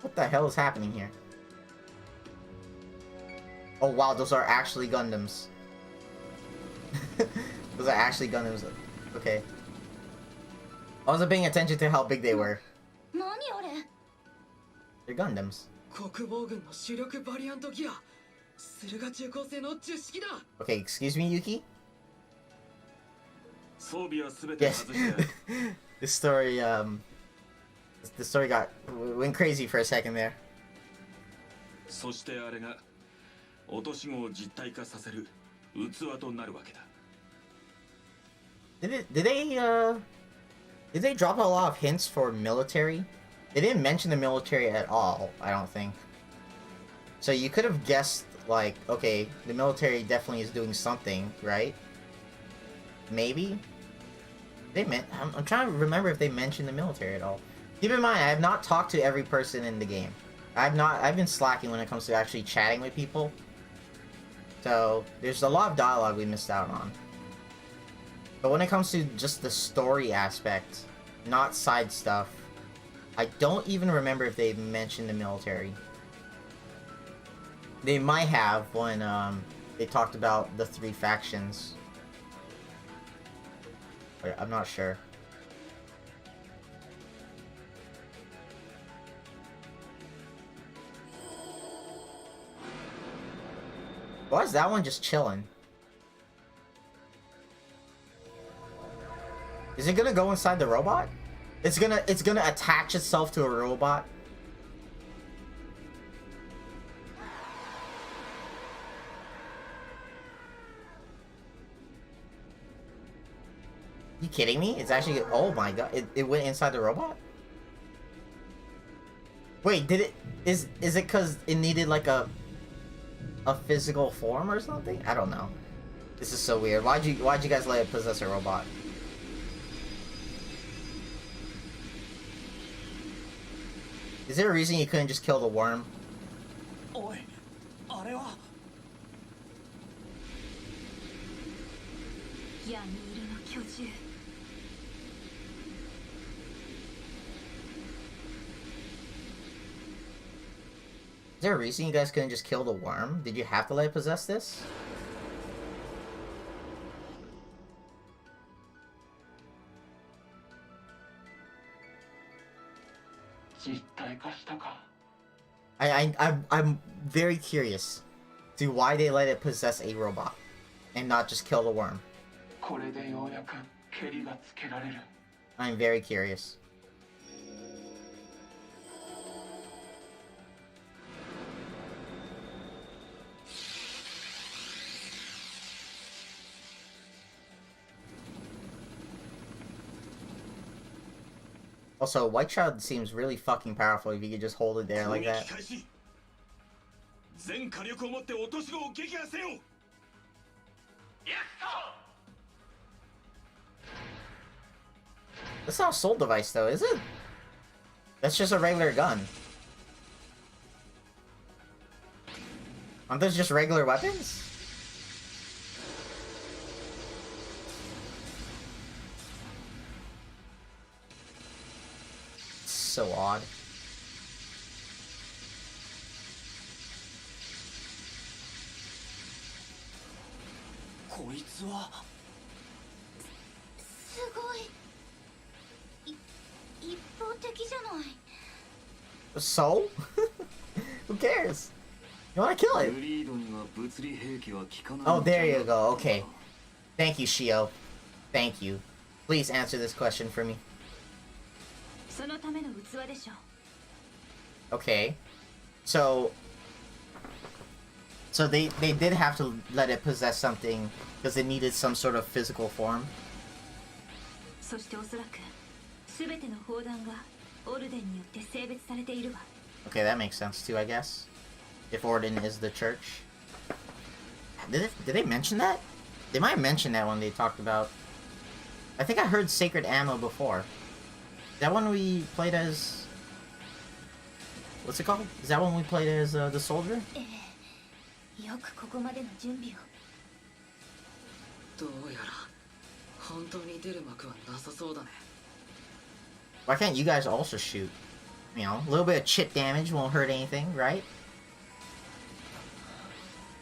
What the hell is happening here? Oh wow, those are actually Gundams. Those are actually Gundams. Okay. I wasn't paying attention to how big they were. They're Gundams. 国防軍の主力バリアントギア駿河中高生の10式だ Okay, excuse me, Yuki? 装備は全て Yes. 外してある The story went crazy for a second there. そしてあれが落とし子を実体化させる器となるわけだ Did they drop a lot of hints for military? They didn't mention the military at all, I don't think. So you could have guessed, like, okay, the military definitely is doing something, right? Maybe? I'm trying to remember if they mentioned the military at all. Keep in mind, I have not talked to every person in the game. I've been slacking when it comes to actually chatting with people. So, there's a lot of dialogue we missed out on. But when it comes to just the story aspect, not side stuff, I don't even remember if they mentioned the military. They might have when they talked about the 3 factions. But I'm not sure. Why is that one just chilling? Is it gonna go inside the robot? It's gonna attach itself to a robot? You kidding me? It's actually, oh my god, it went inside the robot? Wait, is it cause it needed like a physical form or something? I don't know. This is so weird. Why'd you guys let it possess a robot? Is there a reason you couldn't just kill the worm? Oi, あれは 闇色の巨獣 Is there a reason you guys couldn't just kill the worm? Did you have to let it possess this? I'm very curious to why they let it possess a robot and not just kill the worm. I'm very curious. Also, White Child seems really fucking powerful if you could just hold it there like that. That's not a soul device though, is it? That's just a regular gun. Aren't those just regular weapons? So odd. So? Who cares? You wanna kill it? Oh, there you go. Okay. Thank you, Shio. Thank you. Please answer this question for me. Okay. So they did have to let it possess something because it needed some sort of physical form. Okay, that makes sense too, I guess. If Orden is the church. Did they mention that? They might have mentioned that when they talked about... I think I heard Sacred Ammo before. Is that one we played as... What's it called? Is that one we played as the soldier? Why can't you guys also shoot? You know, a little bit of chip damage won't hurt anything, right?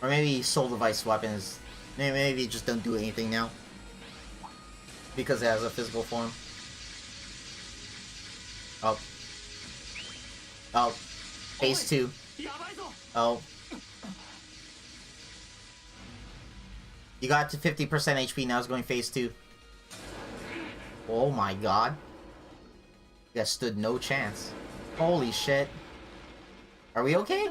Or maybe soul device weapons. Maybe it just don't do anything now. Because it has a physical form. Oh. Oh. Phase 2. Oh. You got to 50% HP, now it's going phase 2. Oh my god. You guys stood no chance. Holy shit. Are we okay?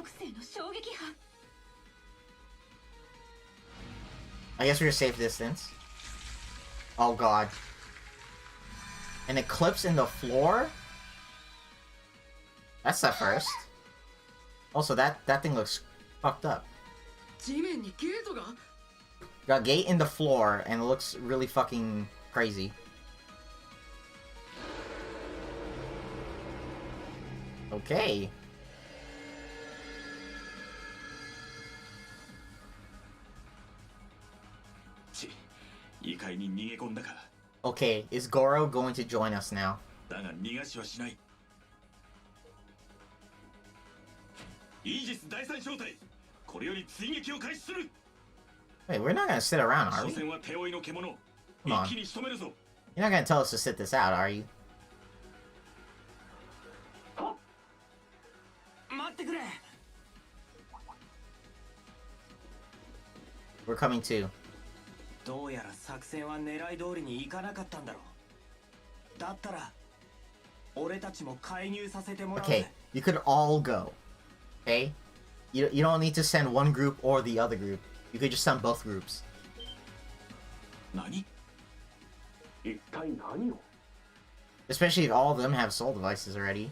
I guess we're safe distance. Oh god. An eclipse in the floor? That's the first. Also, that thing looks fucked up. Got gate in the floor and it looks really fucking crazy. Okay. Okay, is Goro going to join us now? Wait, we're not gonna sit around, are we? Come on. You're not gonna tell us to sit this out, are you? We're coming too. Okay, you could all go. Okay? You don't need to send one group or the other group. You could just send both groups. Especially if all of them have soul devices already.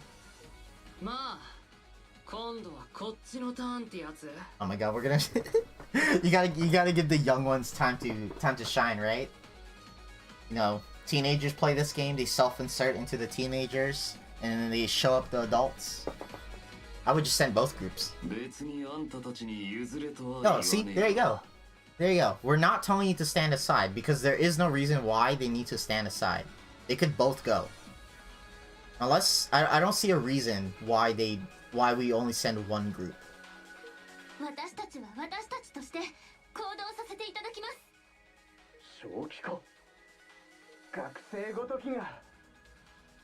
Oh my god, we're gonna you gotta give the young ones time to shine, right? You know, teenagers play this game, they self-insert into the teenagers, and then they show up the adults. I would just send both groups. No, see, there you go. There you go. We're not telling you to stand aside, because there is no reason why they need to stand aside. They could both go. Unless, I don't see a reason why we only send one group.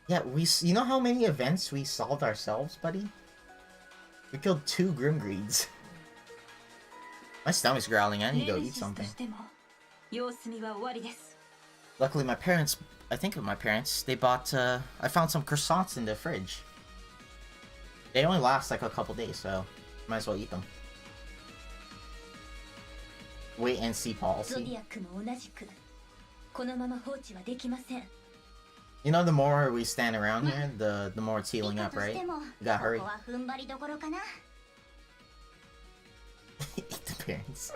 Yeah, you know how many events we solved ourselves, buddy? We killed 2 Grimgreeds. My stomach's growling, I need to go eat something. Luckily my parents, I think of my parents, they bought, I found some croissants in the fridge. They only last like a couple days, so might as well eat them. Wait and see policy. You know, the more we stand around here, the more it's healing up, right? You gotta hurry. Eat the parents.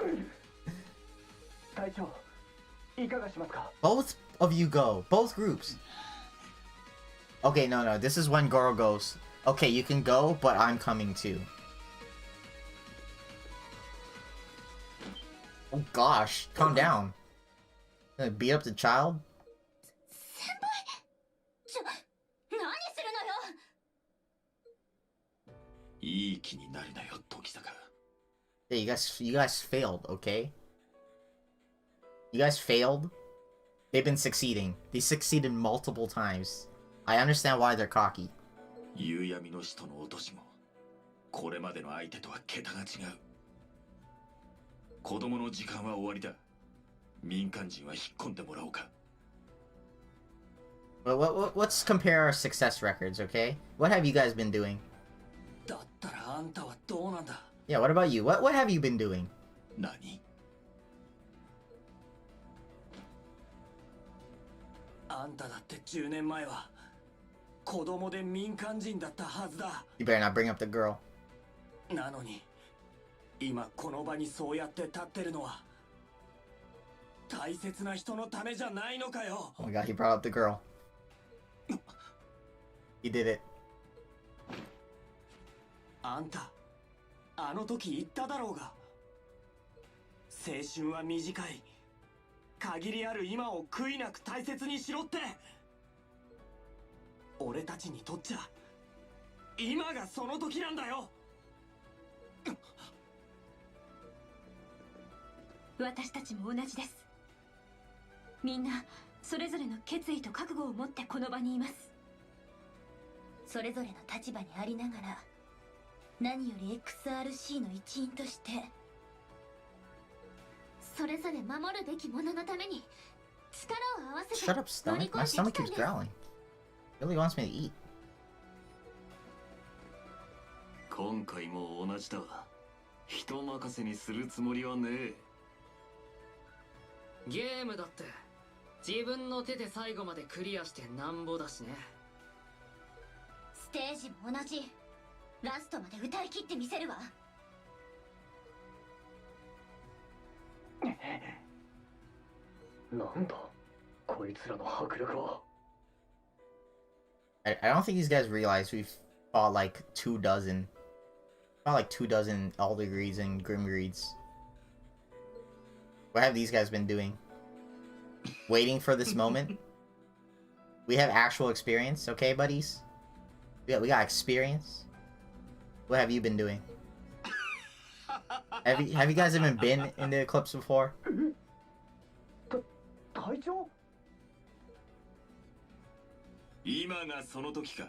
Both of you go. Both groups. Okay, no. This is when Goro goes. Okay, you can go, but I'm coming too. Oh gosh, calm down. Gonna beat up the child? Yeah, you guys failed, okay? You guys failed. They've been succeeding. They succeeded multiple times. I understand why they're cocky. Well, let's compare our success records, okay? What have you guys been doing? Yeah, what about you? What have you been doing? You better not bring up the girl. Oh my god, he brought up the girl. He did it. 何より XRC の一員としてそれぞれ守るべきもののために力を合わせて Shut up, 乗り stomach. 越 My えていき stomach たい keeps です。 growling. It really wants me to eat. 今回も同じだ。人任せにするつもりはねえ。ゲームだって自分の手で最後までクリアしてなんぼだしね。ステージも同じ。ラストまで歌い切ってみせるわ。なんだこいつらの迫力は。 I don't think these guys realize we've fought like 24 Elder Greeds and Grim Greeds. What have these guys been doing? Waiting for this moment? We have actual experience, okay, buddies? We got experience. What have you been doing? Have you guys even been in the Eclipse before? 隊長今がその時か。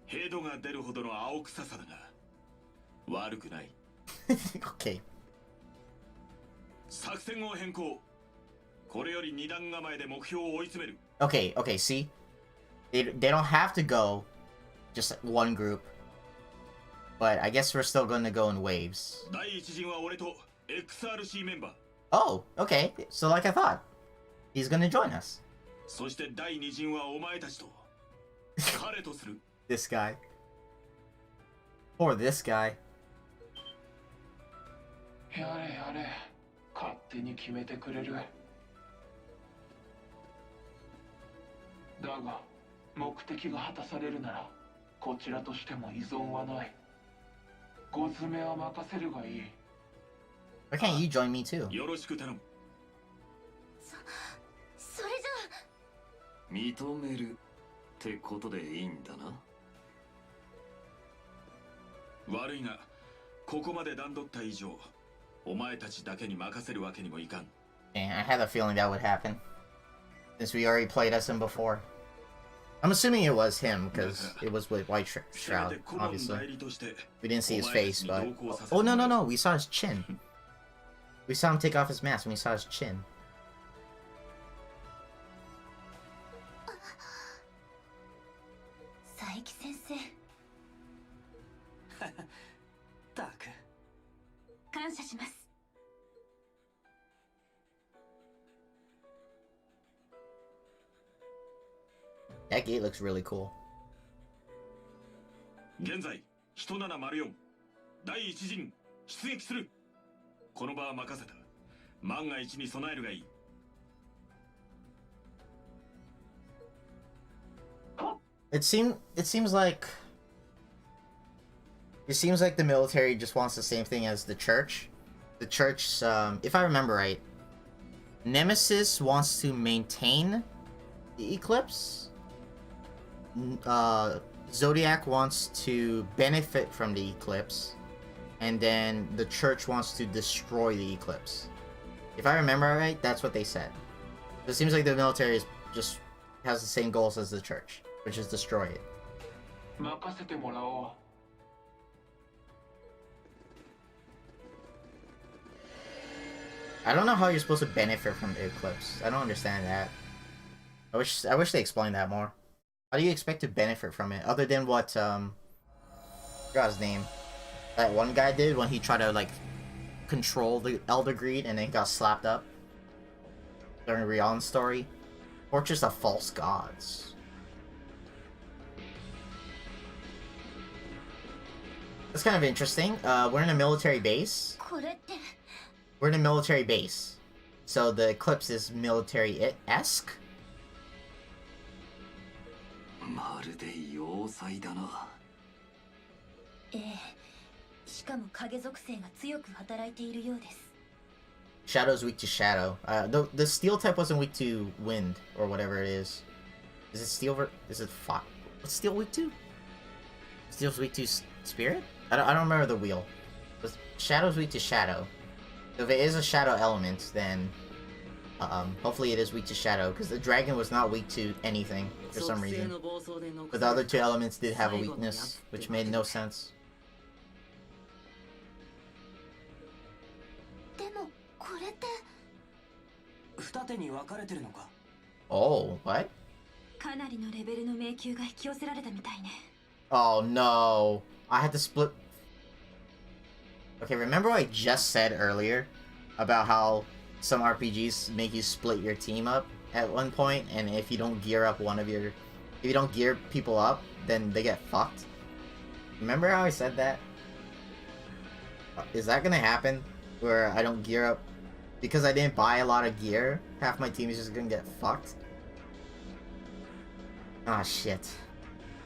ヘドが出るほどの青臭さだが悪くない。Okay. 作戦を変更。これより二段構えで目標を追い詰める。Okay, see? They don't have to go just one group. But I guess we're still going to go in waves. 第一陣は俺と XRC メンバー。Oh, okay. So like I thought. He's gonna join us. そして第二陣はお前たちと彼とする。This guy. Or this guy. やれやれ勝手に決めてくれる。だが目的が果たされるならこちらとしても依存はない。ご詰めは任せるがいい。 Why can't you join me too? よろしく頼む。それじゃ認めるってことでいいんだな。悪いがここまで段取った以上お前たちだけに任せるわけにもいかん。 Dang, I had a feeling that would happen. Since we already played as him before. I'm assuming it was him, because it was with White Shroud, obviously. We didn't see his face, but... Oh, no, we saw his chin. We saw him take off his mask, and we saw his chin. 佐伯先生。たく感謝します。 That gate looks really cool. 現在人704第一陣出撃する。この場は任せた。万が一に備えるがいい。It seems like the military just wants the same thing as the church. The church, if I remember right, Nemesis wants to maintain the eclipse. Zodiac wants to benefit from the eclipse, and then the church wants to destroy the eclipse. If I remember right, that's what they said. It seems like the military has the same goals as the church, which is destroy it. 任せてもらおう。 I don't know how you're supposed to benefit from the eclipse. I don't understand that. I wish they explained that more. How do you expect to benefit from it, other than what I forgot his name, that one guy did when he tried to like control the Elder Greed and then got slapped up during Rion's story? Fortress of False Gods. That's kind of interesting. We're in a military base. これって We're in a military base, so the eclipse is military-esque. まるで要塞だな。ええ、しかも影属性が強く働いているようです。 Shadow's weak to shadow. The steel type wasn't weak to wind or whatever it is. Is it steel? Is it fire? What's steel weak to? Steel's weak to spirit? I don't remember the wheel. But Shadow's weak to shadow. So if it is a shadow element, then hopefully it is weak to shadow, because the dragon was not weak to anything for some reason. But the other two elements did have a weakness, which made no sense. 二手に分かれてるのか。 Oh, what? かなりのレベルの迷宮が引き寄せられたみたいね。 Oh no. I had to split. Okay, remember what I just said earlier about how some RPGs make you split your team up at one point, and if you don't gear up if you don't gear people up, then they get fucked? Remember how I said that? Is that gonna happen? Where I don't gear up because I didn't buy a lot of gear? Half my team is just gonna get fucked? Ah, shit.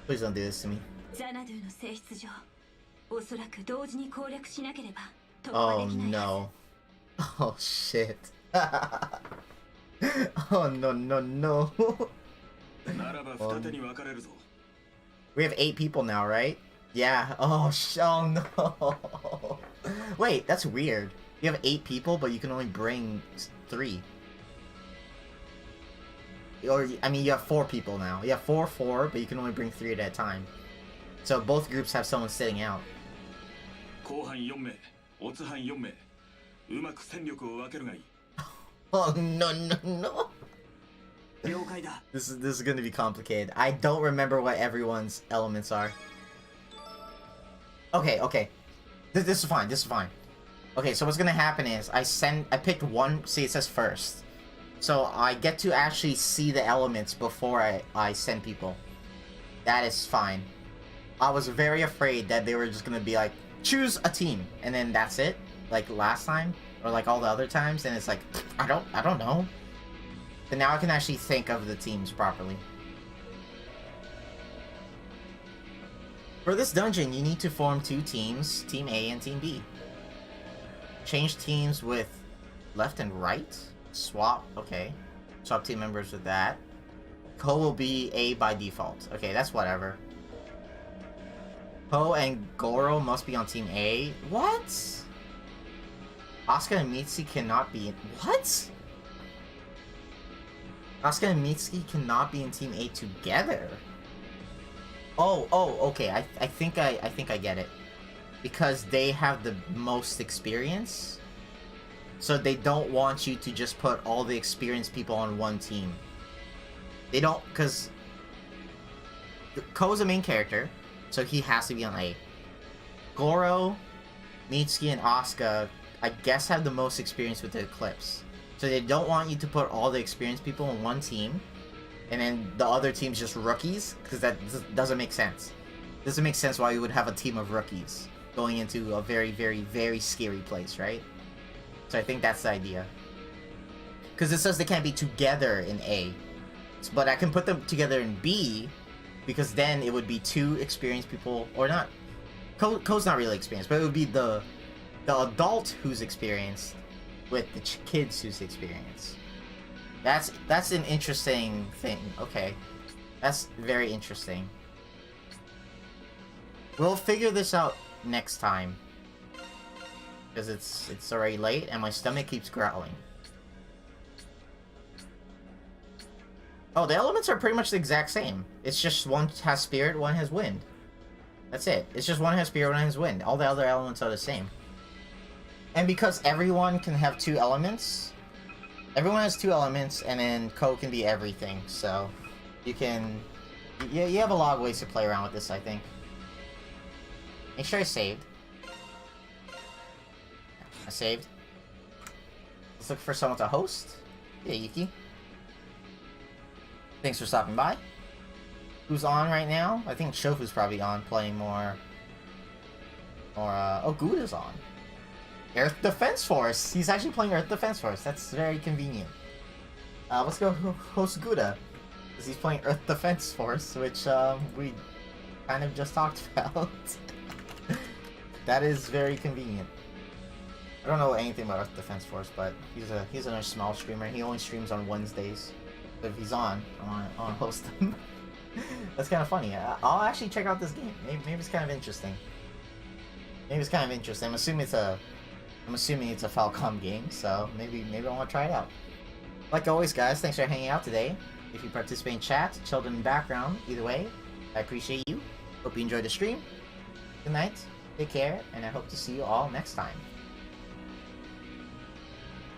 Please don't do this to me. ザナドゥの性質上、おそらく同時に攻略しなければ突破 Oh できないはず。 no. Oh shit. Oh no no no. ならば二手に分かれるぞ。 We have 8 people now, right? Yeah. Oh, oh no. Wait, that's weird. You have 8 people, but you can only bring 3. Or, I mean, you have 4 people now. You have 4, but you can only bring 3 at a time. So both groups have someone sitting out. 後半4名、オツ班4名。うまく戦力を分けるがいい。 Oh no no no. 了解だ。 This is gonna be complicated. I don't remember what everyone's elements are. Okay, okay. This is fine, this is fine. Okay, so what's gonna happen is I picked one, see it says first. So I get to actually see the elements before I send people. That is fine. I was very afraid that they were just gonna be like, choose a team, and then that's it. Like last time, or like all the other times, and it's like, I don't know. But now I can actually think of the teams properly. For this dungeon, you need to form 2 teams, Team A and Team B. Change teams with left and right. Swap, okay. Swap team members with that. Ko will be A by default. Okay, that's whatever. Ko and Goro must be on Team A. What? Asuka and Mitsuki cannot be in... What? Asuka and Mitsuki cannot be in Team A together. Oh, okay. I think I get it. Because they have the most experience. So they don't want you to just put all the experienced people on one team. They don't, because Ko's a main character, so he has to be on A. Goro, Mitsuki, and Asuka, I guess, have the most experience with the Eclipse. So they don't want you to put all the experienced people on one team, and then the other team's just rookies, because that doesn't make sense. It doesn't make sense why you would have a team of rookies going into a very, very, very scary place, right? So I think that's the idea. Because it says they can't be together in A. But I can put them together in B, because then it would be 2 experienced people, or not. Ko's not really experienced, but it would be the adult who's experienced with the kids who's experienced. That's an interesting thing. Okay. That's very interesting. We'll figure this out next time. Because it's already late and my stomach keeps growling. Oh, the elements are pretty much the exact same. It's just one has spirit, one has wind. That's it. It's just one has spirit, one has wind. All the other elements are the same. And because everyone can have 2 elements, everyone has 2 elements, and then Ko can be everything. So you can, you have a lot of ways to play around with this, I think. Make sure I saved. I saved. Let's look for someone to host. Yeah, Yuki. Thanks for stopping by. Who's on right now? I think Shofu's probably on, playing more... oh, Gouda's on. Earth Defense Force! He's actually playing Earth Defense Force. That's very convenient. Let's go host Gouda. Because he's playing Earth Defense Force, which, we kind of just talked about. That is very convenient. I don't know anything about Earth Defense Force, but he's another small streamer. He only streams on Wednesdays. So if he's on, I'll host him. That's kind of funny. I'll actually check out this game. Maybe it's kind of interesting. Maybe it's kind of interesting. I'm assuming it's a Falcom game, so maybe I want to try it out. Like always, guys, thanks for hanging out today. If you participate in chat, chilled in the background, either way, I appreciate you. Hope you enjoyed the stream. Good night, take care, and I hope to see you all next time.